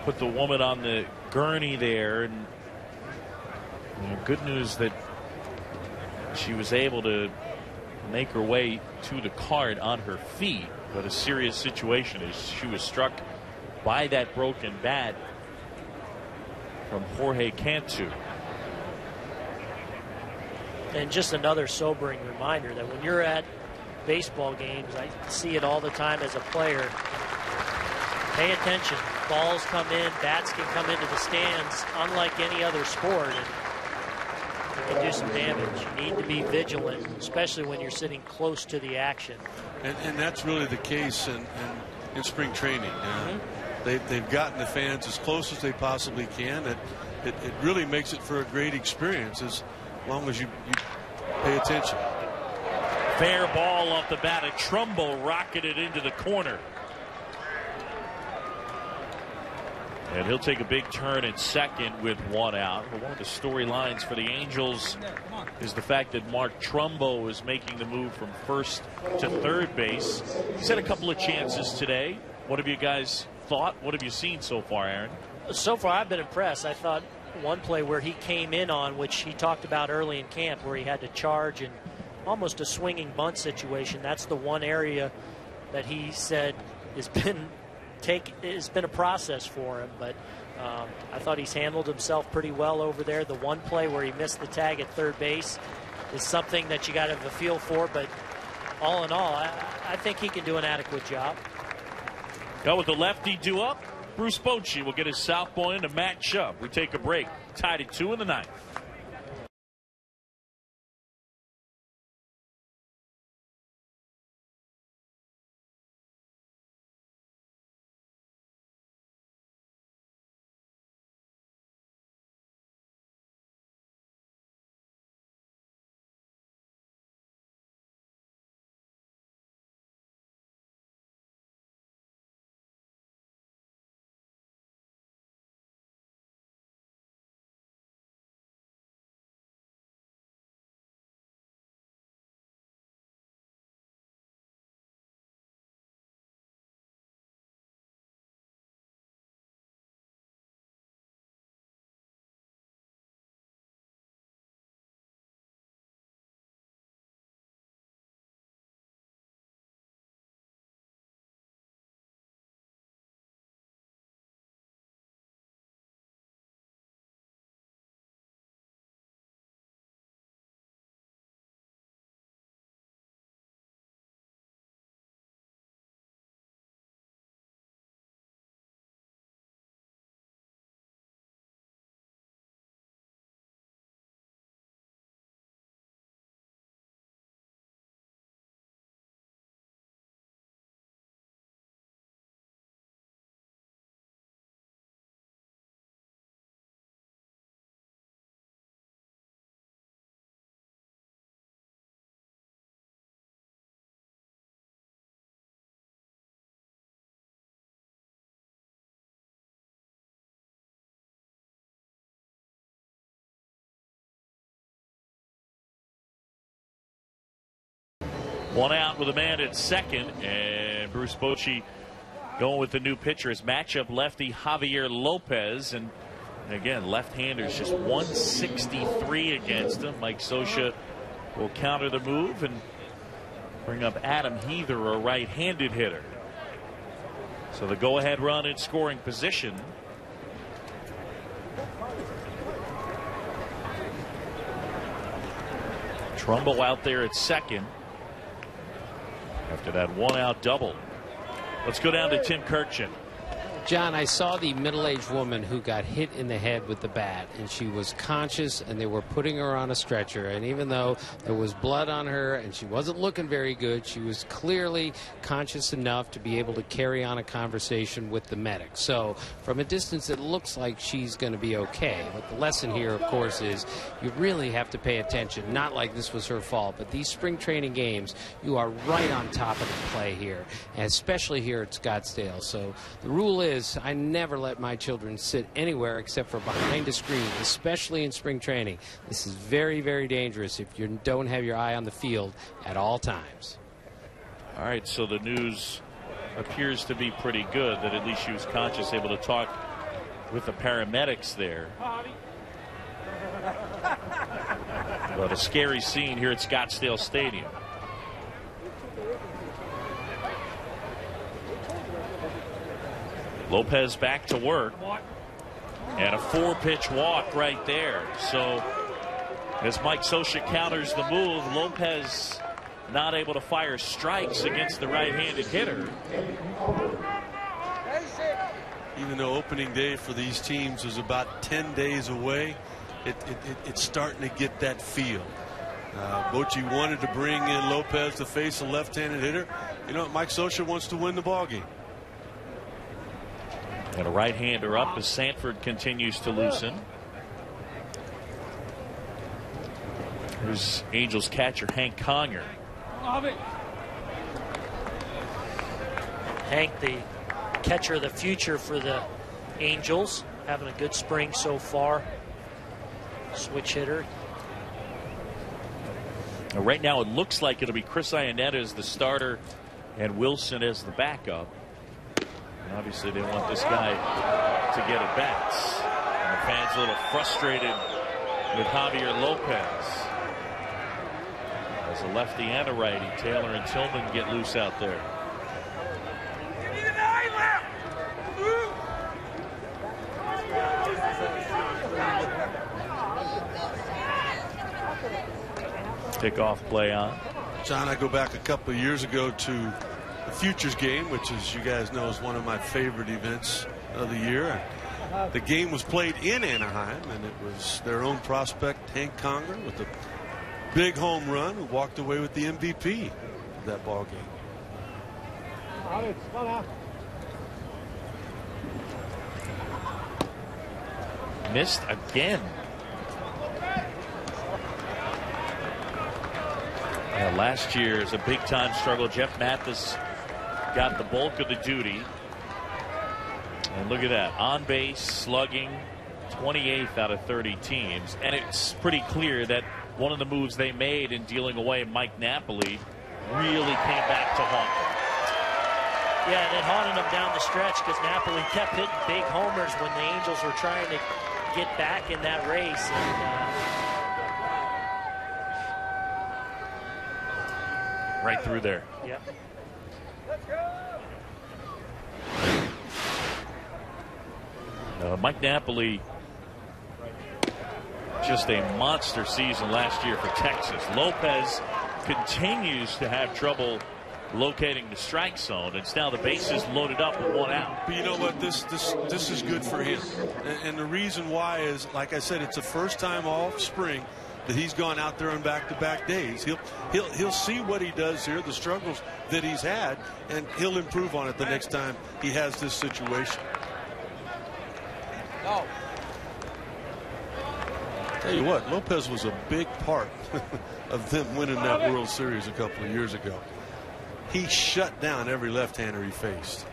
Speaker 1: put the woman on the gurney there, and good news that she was able to make her way to the cart on her feet, but a serious situation as she was struck by that broken bat from Jorge Cantu.
Speaker 6: And just another sobering reminder that when you're at baseball games, I see it all the time as a player. Pay attention. Balls come in, bats can come into the stands, unlike any other sport, and it can do some damage. You need to be vigilant, especially when you're sitting close to the action.
Speaker 2: And that's really the case in spring training. They've gotten the fans as close as they possibly can. It really makes it for a great experience as long as you pay attention.
Speaker 1: Fair ball off the bat. A Trumbo rocketed into the corner. And he'll take a big turn at second with one out. But one of the storylines for the Angels is the fact that Mark Trumbo is making the move from first to third base. He's had a couple of chances today. What have you guys thought? What have you seen so far, Aaron?
Speaker 6: So far, I've been impressed. I thought one play where he came in on, which he talked about early in camp, where he had to charge and almost a swinging bunt situation. That's the one area that he said has been a process for him, but I thought he's handled himself pretty well over there. The one play where he missed the tag at third base is something that you got to have a feel for, but all in all, I think he can do an adequate job.
Speaker 1: Go with the lefty due up. Bruce Bochy will get his southpaw in to match up. We take a break. Tied at 2 in the ninth. One out with a man at second, and Bruce Bochy going with the new pitcher. His matchup lefty Javier Lopez, and again left-handers just 163 against him. Mike Scioscia will counter the move and bring up Adam Heather, a right-handed hitter. So the go-ahead run in scoring position. Trumbo out there at second after that one-out double. Let's go down to Tim Kirkchin.
Speaker 4: John, I saw the middle-aged woman who got hit in the head with the bat, and she was conscious, and they were putting her on a stretcher. And even though there was blood on her and she wasn't looking very good, she was clearly conscious enough to be able to carry on a conversation with the medic. So from a distance, it looks like she's going to be okay. But the lesson here, of course, is you really have to pay attention. Not like this was her fault, but these spring training games, you are right on top of the play here, and especially here at Scottsdale. So the rule is, I never let my children sit anywhere except for behind a screen, especially in spring training. This is very, very dangerous if you don't have your eye on the field at all times.
Speaker 1: All right, so the news appears to be pretty good, that at least she was conscious, able to talk with the paramedics there. But a scary scene here at Scottsdale Stadium. Lopez back to work, and a 4-pitch walk right there. So as Mike Scioscia counters the move, Lopez not able to fire strikes against the right-handed hitter.
Speaker 2: Even though opening day for these teams is about 10 days away, it's starting to get that feel. Bochy wanted to bring in Lopez to face a left-handed hitter. You know, Mike Scioscia wants to win the ballgame.
Speaker 1: And a right-hander up as Sanford continues to loosen. Here's Angels catcher Hank Conger.
Speaker 6: Hank, the catcher of the future for the Angels having a good spring so far. Switch hitter.
Speaker 1: Right now, it looks like it'll be Chris Iannetta as the starter and Wilson as the backup. And obviously, they want this guy to get at bats. And the fans a little frustrated with Javier Lopez. As a lefty and a righty, Taylor and Tillman get loose out there. Kickoff play on.
Speaker 2: John, I go back a couple of years ago to the Futures game, which, as you guys know, is one of my favorite events of the year. The game was played in Anaheim, and it was their own prospect, Hank Conger, with a big home run, who walked away with the MVP of that ball game.
Speaker 1: Missed again. Last year is a big-time struggle. Jeff Mathis got the bulk of the duty. And look at that. On base, slugging, 28th out of 30 teams. And it's pretty clear that one of the moves they made in dealing away Mike Napoli really came back to haunt them.
Speaker 6: Yeah, and it haunted them down the stretch because Napoli kept hitting big homers when the Angels were trying to get back in that race. And,
Speaker 1: right through there.
Speaker 6: Yep.
Speaker 1: Mike Napoli, just a monster season last year for Texas. Lopez continues to have trouble locating the strike zone. It's now the bases loaded up with one out.
Speaker 2: But you know what? This is good for him. And the reason why is, like I said, it's the first time all spring that he's gone out there on back-to-back days. He'll see what he does here, the struggles that he's had, and he'll improve on it the next time he has this situation.
Speaker 12: No.
Speaker 2: Tell you what, Lopez was a big part of them winning that World Series a couple of years ago. He shut down every left-hander he faced.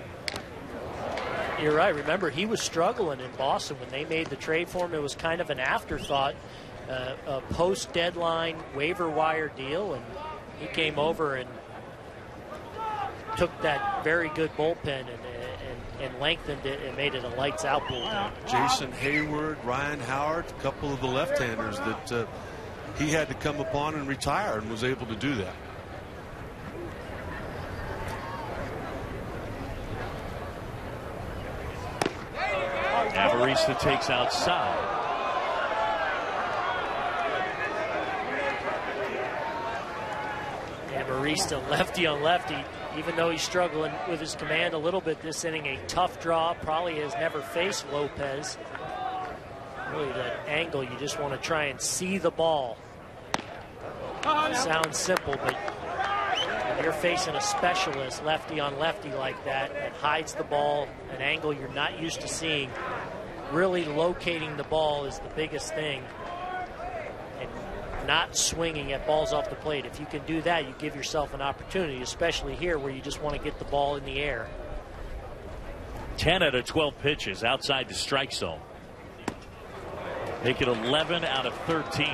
Speaker 6: You're right. Remember, he was struggling in Boston when they made the trade for him. It was kind of an afterthought. A post-deadline waiver wire deal, and he came over and took that very good bullpen and lengthened it and made it a lights-out bullpen.
Speaker 2: Jason Hayward, Ryan Howard, a couple of the left-handers that he had to come upon and retire, and was able to do that.
Speaker 1: Amarista takes outside.
Speaker 6: Amarista, lefty on lefty, even though he's struggling with his command a little bit this inning, a tough draw, probably has never faced Lopez. Really, that angle, you just want to try and see the ball. Sounds simple, but when you're facing a specialist lefty on lefty like that hides the ball, an angle you're not used to seeing, really locating the ball is the biggest thing. Not swinging at balls off the plate. If you can do that, you give yourself an opportunity, especially here where you just want to get the ball in the air.
Speaker 1: 10 out of 12 pitches outside the strike zone. Make it 11 out of 13.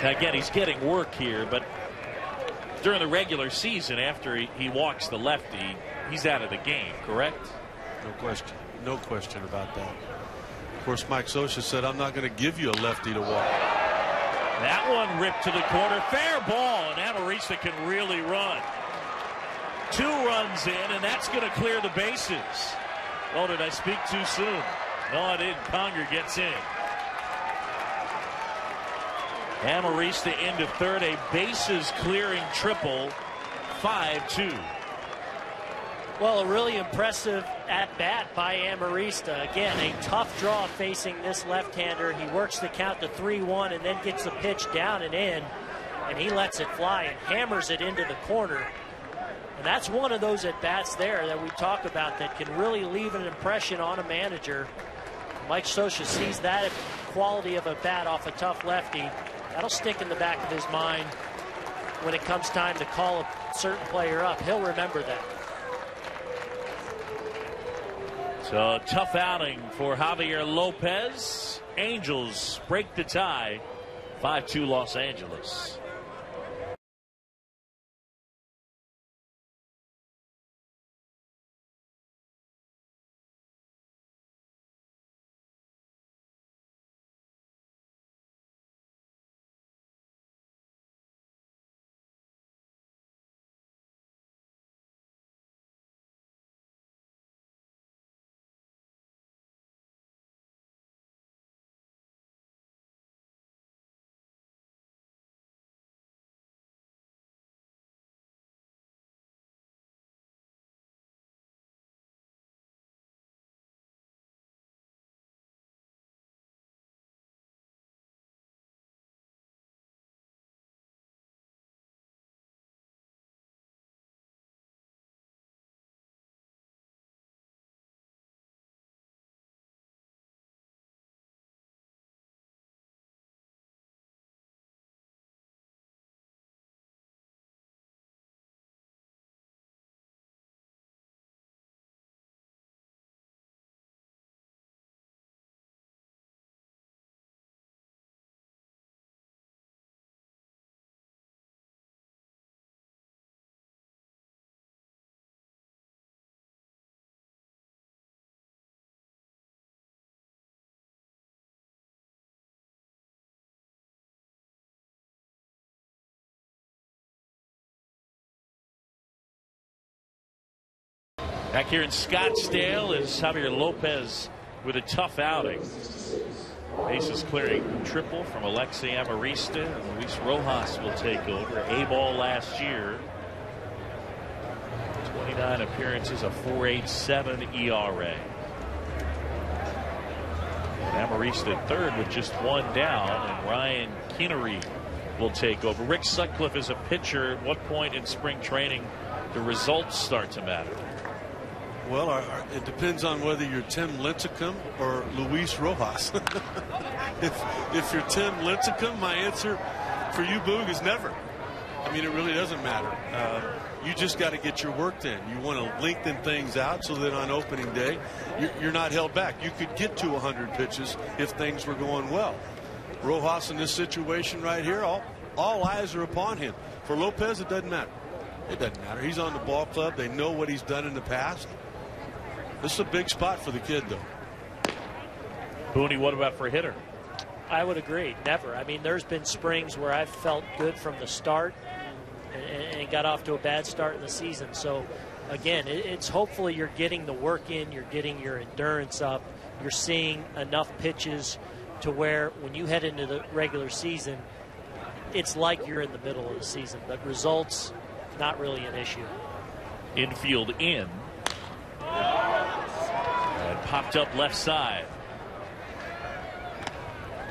Speaker 1: Now again, he's getting work here, but during the regular season, after he walks the lefty, he's out of the game, correct?
Speaker 2: No question. No question about that. Of course, Mike Scioscia said, I'm not going to give you a lefty to walk.
Speaker 1: That one ripped to the corner. Fair ball, and Amarista can really run. 2 runs in, and that's going to clear the bases. Oh, did I speak too soon? No, I didn't. Conger gets in. Amarista into third, a bases clearing triple, 5-2.
Speaker 6: Well, a really impressive at-bat by Amarista. Again, a tough draw facing this left-hander. He works the count to 3-1 and then gets the pitch down and in, and he lets it fly and hammers it into the corner. And that's one of those at-bats there that we talk about that can really leave an impression on a manager. Mike Scioscia sees that quality of a bat off a tough lefty. That'll stick in the back of his mind when it comes time to call a certain player up, he'll remember that.
Speaker 1: So tough outing for Javier Lopez. Angels break the tie, 5-2 Los Angeles. Back here in Scottsdale is Javier Lopez with a tough outing. Bases clearing triple from Alexei Amarista, and Luis Rojas will take over. A-ball last year. 29 appearances, a 4.87 ERA. And Amarista third with just one down, and Ryan Kinnery will take over. Rick Sutcliffe is a pitcher. At what point in spring training do results start to matter?
Speaker 2: Well, it depends on whether you're Tim Lincecum or Luis Rojas. if you're Tim Lincecum, my answer for you, Boog, is never. I mean, it really doesn't matter. You just got to get your work in. You want to lengthen things out so that on opening day, you're not held back. You could get to 100 pitches if things were going well. Rojas in this situation right here, all eyes are upon him. For Lopez, it doesn't matter. It doesn't matter. He's on the ball club. They know what he's done in the past. This is a big spot for the kid, though.
Speaker 1: Booney, what about for a hitter?
Speaker 6: I would agree. Never. I mean, there's been springs where I've felt good from the start and got off to a bad start in the season. So, again, it's hopefully you're getting the work in, you're getting your endurance up, you're seeing enough pitches to where when you head into the regular season, it's like you're in the middle of the season. But results, not really an issue.
Speaker 1: Infield in. And popped up left side.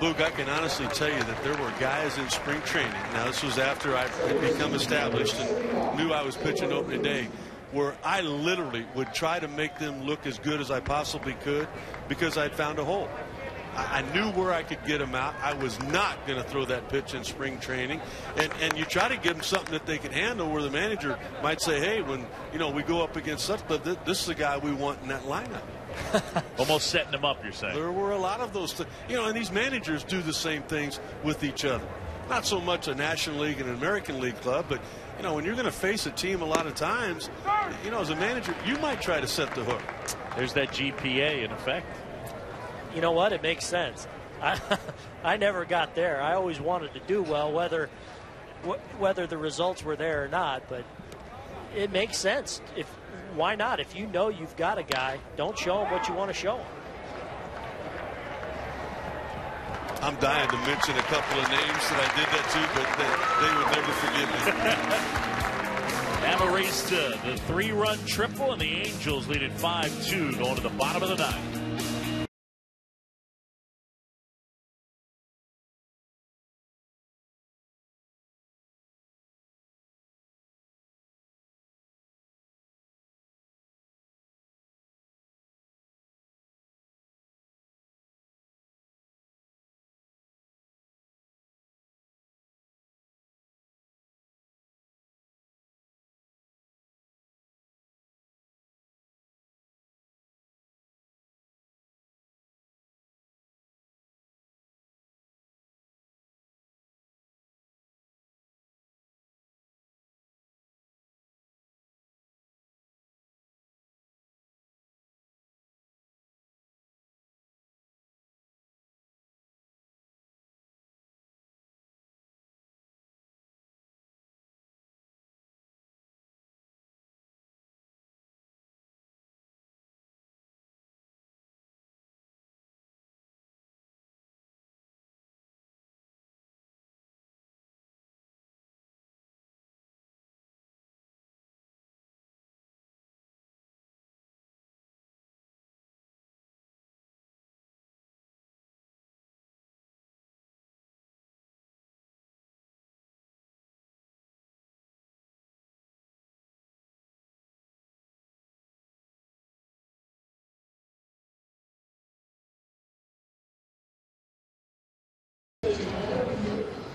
Speaker 2: Luke, I can honestly tell you that there were guys in spring training. Now, this was after I had become established and knew I was pitching opening day, where I literally would try to make them look as good as I possibly could because I'd found a hole. I knew where I could get them out. I was not going to throw that pitch in spring training. And you try to give them something that they can handle where the manager might say, hey, when we go up against such, but this is the guy we want in that lineup.
Speaker 1: Almost setting them up, you're saying.
Speaker 2: There were a lot of those things. And these managers do the same things with each other. Not so much a National League and an American League club, but, when you're going to face a team a lot of times, as a manager, you might try to set the hook.
Speaker 1: There's that GPA in effect.
Speaker 6: You know what? It makes sense. I never got there. I always wanted to do well, whether the results were there or not. But it makes sense. Why not? If you know you've got a guy, don't show him what you want to show him.
Speaker 2: I'm dying to mention a couple of names that I did that too, but they would never forgive me.
Speaker 1: Amarista, the 3-run triple, and the Angels lead at 5-2 going to the bottom of the ninth.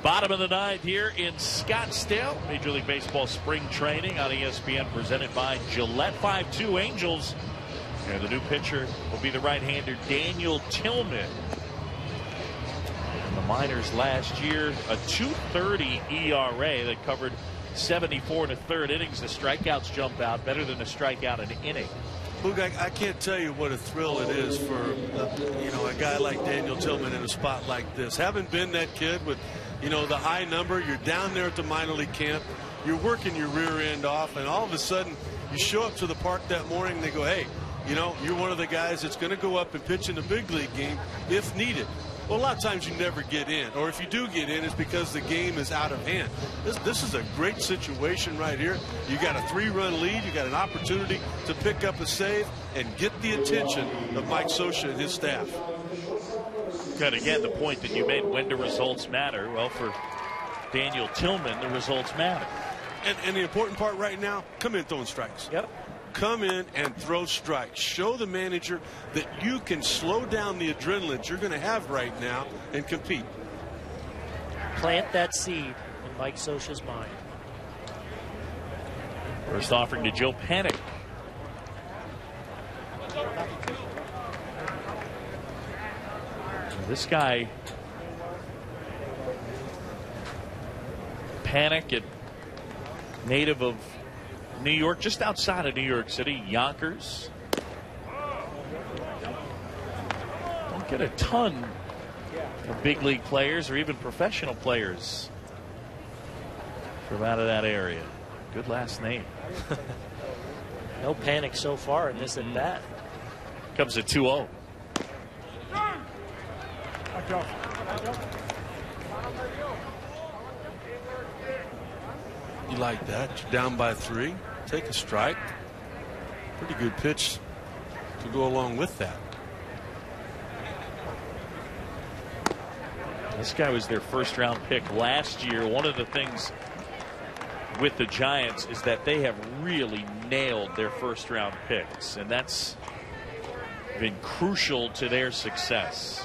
Speaker 1: Bottom of the ninth here in Scottsdale. Major League Baseball spring training on ESPN presented by Gillette. 5-2 Angels. And the new pitcher will be the right-hander Daniel Tillman. In the minors last year, a 2.30 ERA that covered 74 1/3 innings. The strikeouts jump out better than a strikeout an inning.
Speaker 2: Look, I can't tell you what a thrill it is for a guy like Daniel Tillman in a spot like this. Having been that kid with the high number, you're down there at the minor league camp, you're working your rear end off, and all of a sudden you show up to the park that morning and they go, hey, you're one of the guys that's going to go up and pitch in a big league game if needed. Well, a lot of times you never get in, or if you do get in, it's because the game is out of hand. This is a great situation right here. You got a 3-run lead. You got an opportunity to pick up a save and get the attention of Mike Scioscia and his staff.
Speaker 1: And again, the point that you made, when do results matter? Well, for Daniel Tillman, the results matter.
Speaker 2: And the important part right now, come in throwing strikes.
Speaker 6: Yep.
Speaker 2: Come in and throw strikes. Show the manager that you can slow down the adrenaline you're going to have right now and compete.
Speaker 6: Plant that seed in Mike Scioscia's mind.
Speaker 1: First offering to Joe Panik. This guy, Panik, native of New York, just outside of New York City, Yonkers. Don't get a ton of big league players or even professional players from out of that area. Good last name.
Speaker 6: No panic so far in this at bat.
Speaker 1: Comes at 2-0.
Speaker 2: You like that? You're down by 3. Take a strike. Pretty good pitch to go along with that.
Speaker 1: This guy was their first-round pick last year. One of the things with the Giants is that they have really nailed their first-round picks, and that's been crucial to their success.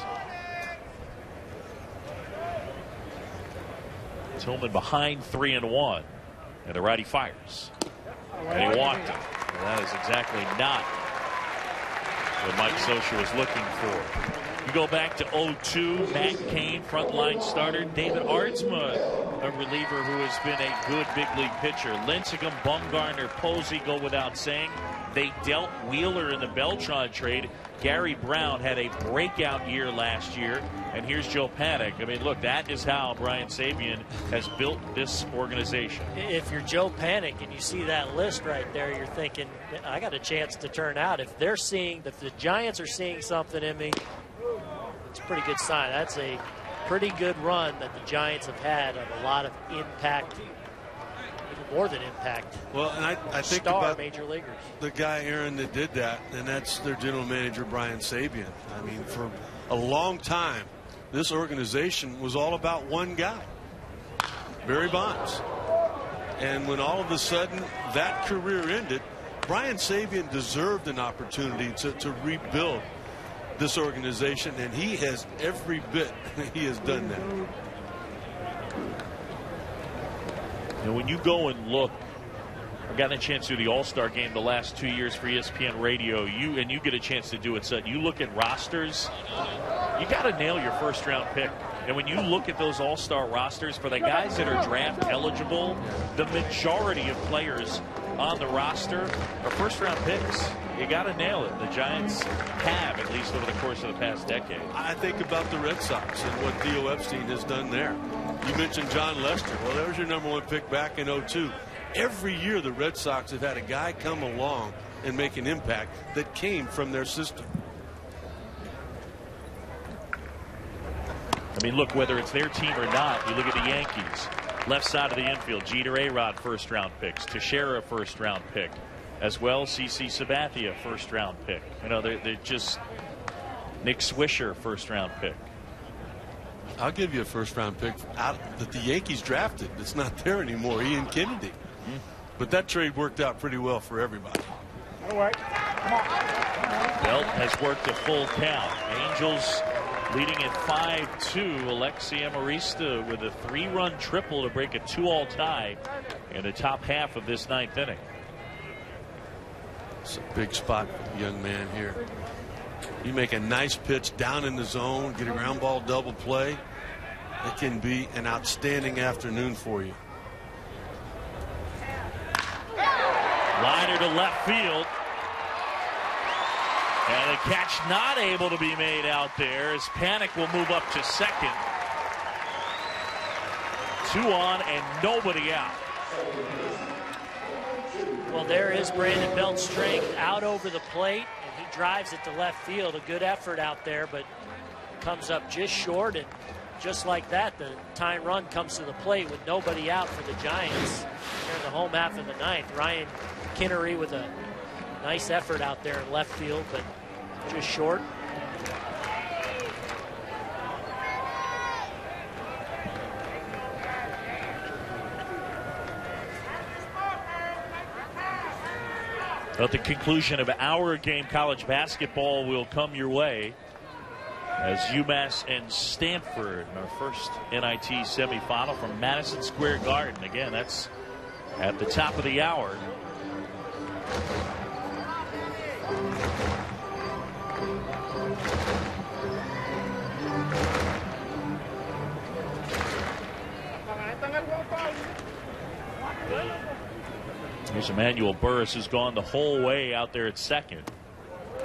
Speaker 1: Tillman behind 3-1, and the righty fires. And he walked him. Well, that is exactly not what Mike Scioscia was looking for. You go back to 0-2, Matt Cain, frontline starter. David Aardsma, a reliever who has been a good big league pitcher. Lincecum, Bumgarner, Posey go without saying. They dealt Wheeler in the Beltran trade. Gary Brown had a breakout year last year. And here's Joe Panik. I mean, look, that is how Brian Sabean has built this organization.
Speaker 6: If you're Joe Panik and you see that list right there, you're thinking, I got a chance to turn out. If they're seeing, if the Giants are seeing something in me, it's a pretty good sign. That's a pretty good run that the Giants have had of a lot of impact, even more than impact.
Speaker 2: Well, and I think
Speaker 6: star
Speaker 2: about
Speaker 6: major leaguers.
Speaker 2: The guy, Aaron, that did that, and that's their general manager, Brian Sabean. I mean, for a long time, this organization was all about one guy, Barry Bonds. And when all of a sudden that career ended, Brian Sabean deserved an opportunity to rebuild this organization, and he has every bit he has done that.
Speaker 1: And when you go and look, I've gotten a chance to do the All-Star game the last 2 years for ESPN Radio. You get a chance to do it. So you look at rosters, you got to nail your first-round pick. And when you look at those All-Star rosters, for the guys that are draft eligible, the majority of players on the roster are first-round picks. You got to nail it. The Giants have, at least over the course of the past decade.
Speaker 2: I think about the Red Sox and what Theo Epstein has done there. You mentioned John Lester. Well, that was your #1 pick back in 2002. Every year the Red Sox have had a guy come along and make an impact that came from their system.
Speaker 1: I mean, look, whether it's their team or not, you look at the Yankees. Left side of the infield, Jeter, A-Rod, first-round picks. Teixeira, first-round pick. As well, CC Sabathia, first-round pick. You know, they're just Nick Swisher, first-round pick.
Speaker 2: I'll give you a first-round pick out that the Yankees drafted. It's not there anymore, Ian Kennedy. But that trade worked out pretty well for everybody.
Speaker 1: Belt has worked a full count. Angels Leading at 5-2, Alexi Amarista with a 3-run triple to break a 2-all tie in the top half of this 9th inning.
Speaker 2: It's a big spot for the young man here. You make a nice pitch down in the zone, get a ground ball double play. It can be an outstanding afternoon for you.
Speaker 1: Liner to left field. And a catch not able to be made out there as Panic will move up to second. 2 on and nobody out.
Speaker 6: Well, there is Brandon Belt's strength out over the plate, and he drives it to left field. A good effort out there, but comes up just short, and just like that, the tying run comes to the plate with nobody out for the Giants here in the home half of the 9th. Ryan Kinnery with a nice effort out there in left field, but just short.
Speaker 1: At the conclusion of our game, college basketball will come your way as UMass and Stanford in our first NIT semifinal from Madison Square Garden. Again, that's at the top of the hour. Here's Emmanuel Burris, who's gone the whole way out there at second.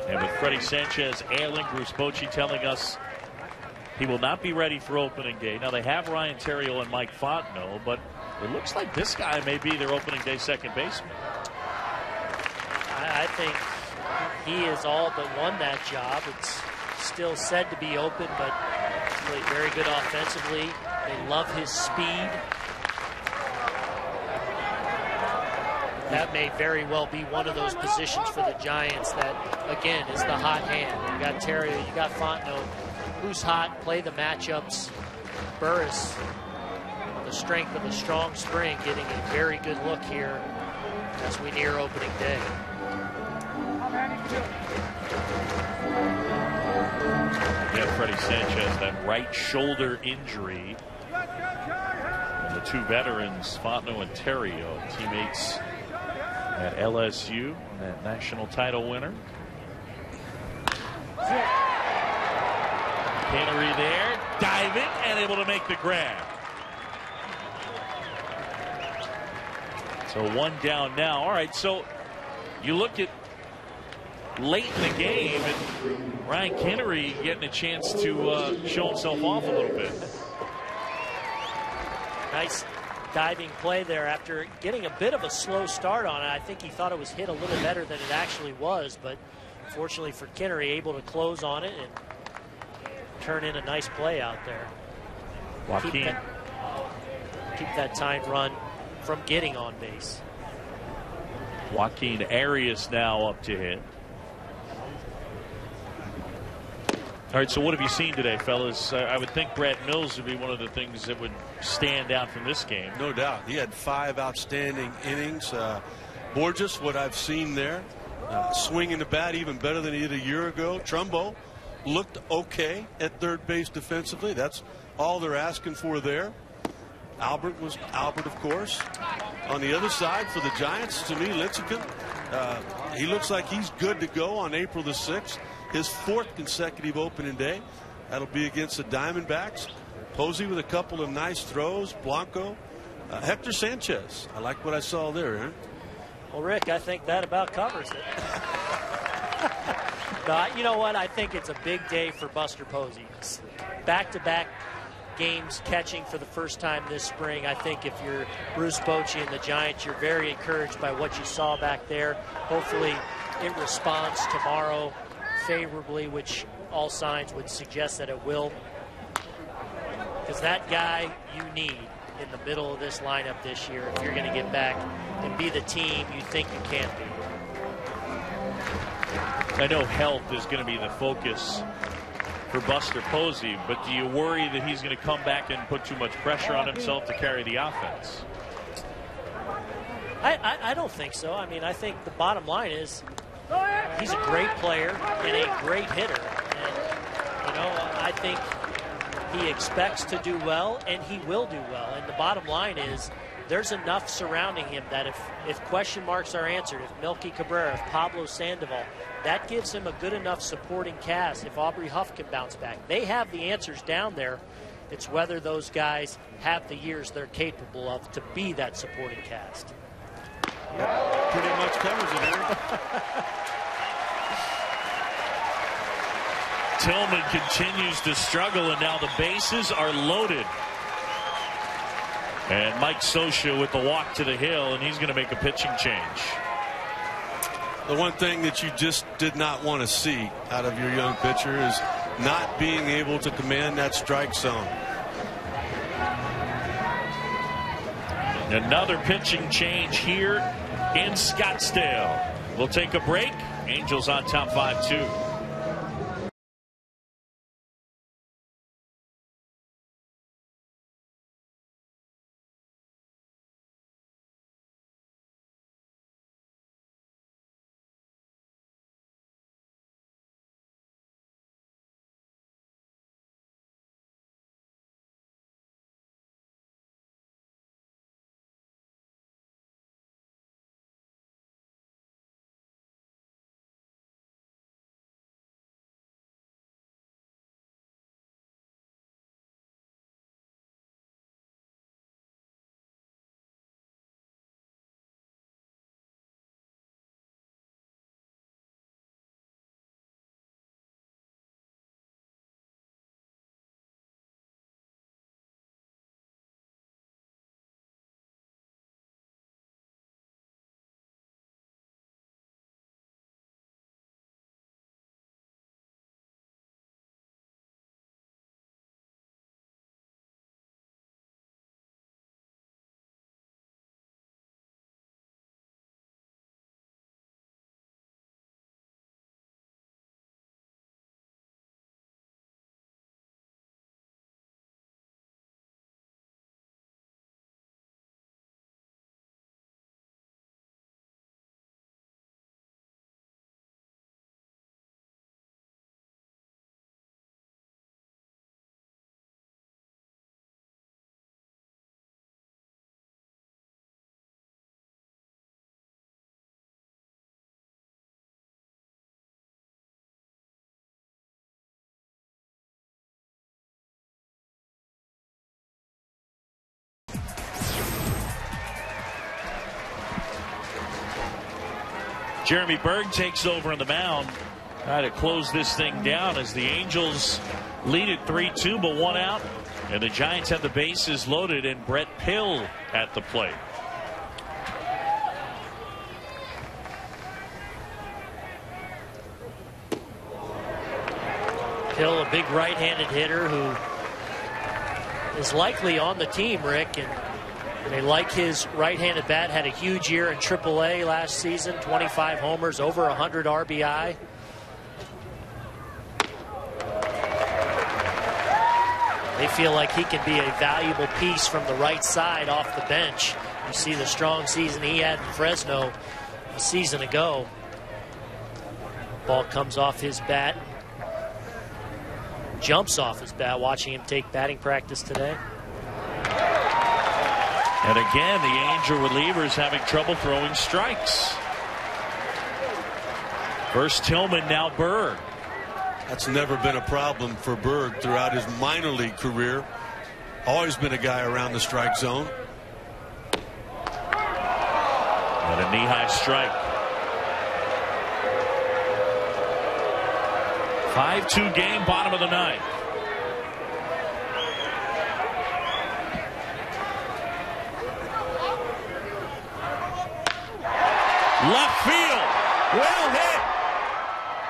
Speaker 1: And with Freddie Sanchez ailing, Bruce Bochy telling us he will not be ready for opening day. Now, they have Ryan Theriot and Mike Fontenot, but it looks like this guy may be their opening day second baseman.
Speaker 6: I think he has all but won that job. It's still said to be open, but he's played very good offensively. They love his speed. That may very well be one of those positions for the Giants that, again, is the hot hand. You got Theriot, you got Fontenot. Who's hot? Play the matchups. Burris, on the strength of a strong spring, getting a very good look here as we near opening day.
Speaker 1: Yeah, Freddie Sanchez, that right shoulder injury. And the two veterans, Fontenot and Theriot, teammates at LSU, that national title winner. Cannery there, diving and able to make the grab. So 1 down now. All right, so you look at late in the game and Ryan Cannery getting a chance to show himself off a little bit.
Speaker 6: Nice diving play there after getting a bit of a slow start on it. I think he thought it was hit a little better than it actually was, but fortunately for Kinnery, able to close on it and turn in a nice play out there.
Speaker 1: Joaquin.
Speaker 6: Keep that time run from getting on base.
Speaker 1: Joaquin Arias now up to hit. All right, so what have you seen today, fellas? I would think Brad Mills would be one of the things that would stand out from this game.
Speaker 2: No doubt. He had 5 outstanding innings. Borges, what I've seen there, swinging the bat even better than he did a year ago. Trumbo looked okay at third base defensively. That's all they're asking for there. Albert was Albert, of course. On the other side for the Giants, to me, Lincecum, he looks like he's good to go on April the 6th. His 4th consecutive opening day. That'll be against the Diamondbacks. Posey with a couple of nice throws. Blanco. Hector Sanchez. I like what I saw there, Aaron.
Speaker 6: Well, Rick, I think that about covers it. But you know what? I think it's a big day for Buster Posey. Back-to-back games catching for the first time this spring. I think if you're Bruce Bochy and the Giants, you're very encouraged by what you saw back there. Hopefully it responds tomorrow favorably, which all signs would suggest that it will. Because that guy you need in the middle of this lineup this year if you're going to get back and be the team you think you can be.
Speaker 1: I know health is going to be the focus for Buster Posey, but do you worry that he's going to come back and put too much pressure on himself to carry the offense?
Speaker 6: I don't think so. I mean, I think the bottom line is he's a great player and a great hitter. And, you I think he expects to do well, and he will do well. And the bottom line is there's enough surrounding him that if question marks are answered, if Melky Cabrera, if Pablo Sandoval, that gives him a good enough supporting cast. If Aubrey Huff can bounce back, they have the answers down there. It's whether those guys have the years they're capable of to be that supporting cast.
Speaker 2: Yep, pretty much covers it, Eric.
Speaker 1: Tillman continues to struggle, and now the bases are loaded. And Mike Scioscia with the walk to the hill, and he's going to make a pitching change.
Speaker 2: The one thing that you just did not want to see out of your young pitcher is not being able to command that strike zone.
Speaker 1: Another pitching change here in Scottsdale. We'll take a break. Angels on top 5-2. Jeremy Berg takes over on the mound. Try to close this thing down as the Angels lead it 3-2, but one out. And the Giants have the bases loaded, and Brett Pill at the plate.
Speaker 6: Pill, a big right-handed hitter who is likely on the team, Rick, and they like his right-handed bat. Had a huge year in AAA last season, 25 homers, over 100 RBI. They feel like he can be a valuable piece from the right side off the bench. You see the strong season he had in Fresno a season ago. Ball comes off his bat. Jumps off his bat, watching him take batting practice today.
Speaker 1: And again, the Angel relievers having trouble throwing strikes. First Tillman, now Berg.
Speaker 2: That's never been a problem for Berg throughout his minor league career. Always been a guy around the strike zone.
Speaker 1: And a knee-high strike. 5-2 game, bottom of the ninth. Left field, well hit,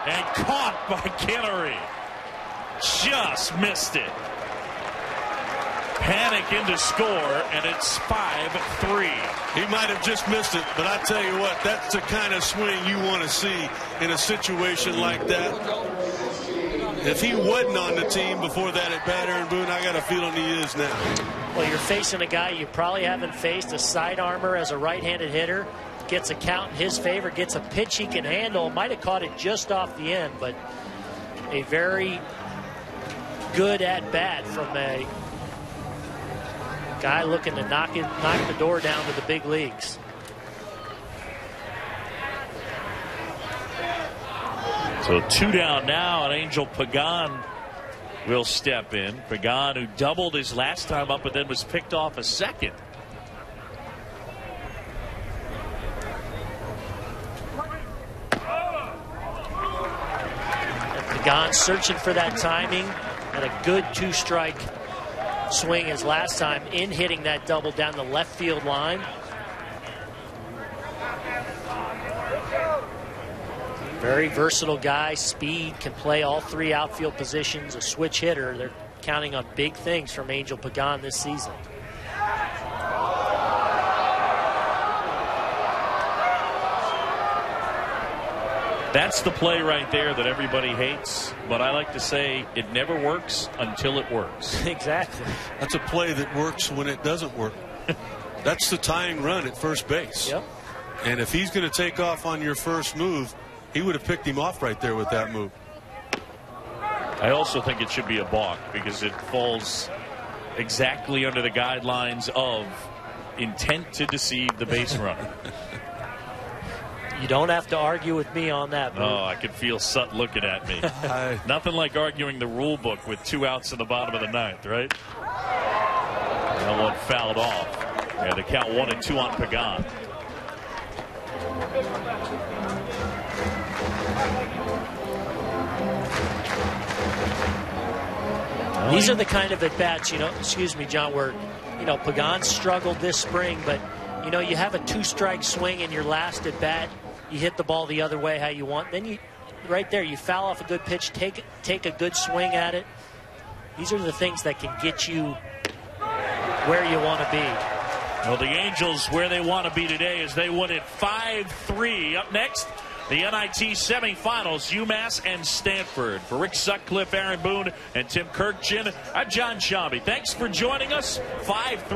Speaker 1: and caught by Kinnery. Just missed it. Panic into score, and it's 5-3.
Speaker 2: He might have just missed it, but I tell you what, that's the kind of swing you want to see in a situation like that. If he wasn't on the team before that at bat, Aaron Boone, I got a feeling he is now.
Speaker 6: Well, you're facing a guy you probably haven't faced, a side armor as a right-handed hitter. Gets a count in his favor, gets a pitch he can handle. Might have caught it just off the end, but a very good at bat from a guy looking to knock the door down to the big leagues.
Speaker 1: So 2 down now, and Angel Pagan will step in. Pagan, who doubled his last time up, but then was picked off a second.
Speaker 6: Pagan searching for that timing, and a good 2-strike swing his last time in hitting that double down the left field line. Very versatile guy, speed, can play all 3 outfield positions, a switch hitter. They're counting on big things from Angel Pagan this season.
Speaker 1: That's the play right there that everybody hates, but I like to say it never works until it works.
Speaker 6: Exactly.
Speaker 2: That's a play that works when it doesn't work. That's the tying run at first base.
Speaker 6: Yep.
Speaker 2: And if he's going to take off on your first move, he would have picked him off right there with that move.
Speaker 1: I also think it should be a balk because it falls exactly under the guidelines of intent to deceive the base runner.
Speaker 6: You don't have to argue with me on that, Boo.
Speaker 1: Oh, I can feel Sut looking at me. Nothing like arguing the rule book with 2 outs in the bottom of the 9th, right? That one fouled off. Yeah, the count 1-2 on Pagan.
Speaker 6: These are the kind of at-bats, excuse me, John, where, Pagan struggled this spring, but, you have a 2-strike swing in your last at-bat. You hit the ball the other way how you want. Then right there, you foul off a good pitch, take a good swing at it. These are the things that can get you where you want to be.
Speaker 1: Well, the Angels where they want to be today as they win it 5-3. Up next, the NIT semifinals, UMass and Stanford. For Rick Sutcliffe, Aaron Boone, and Tim Kirkjian, I'm John Shambi. Thanks for joining us. 5-3.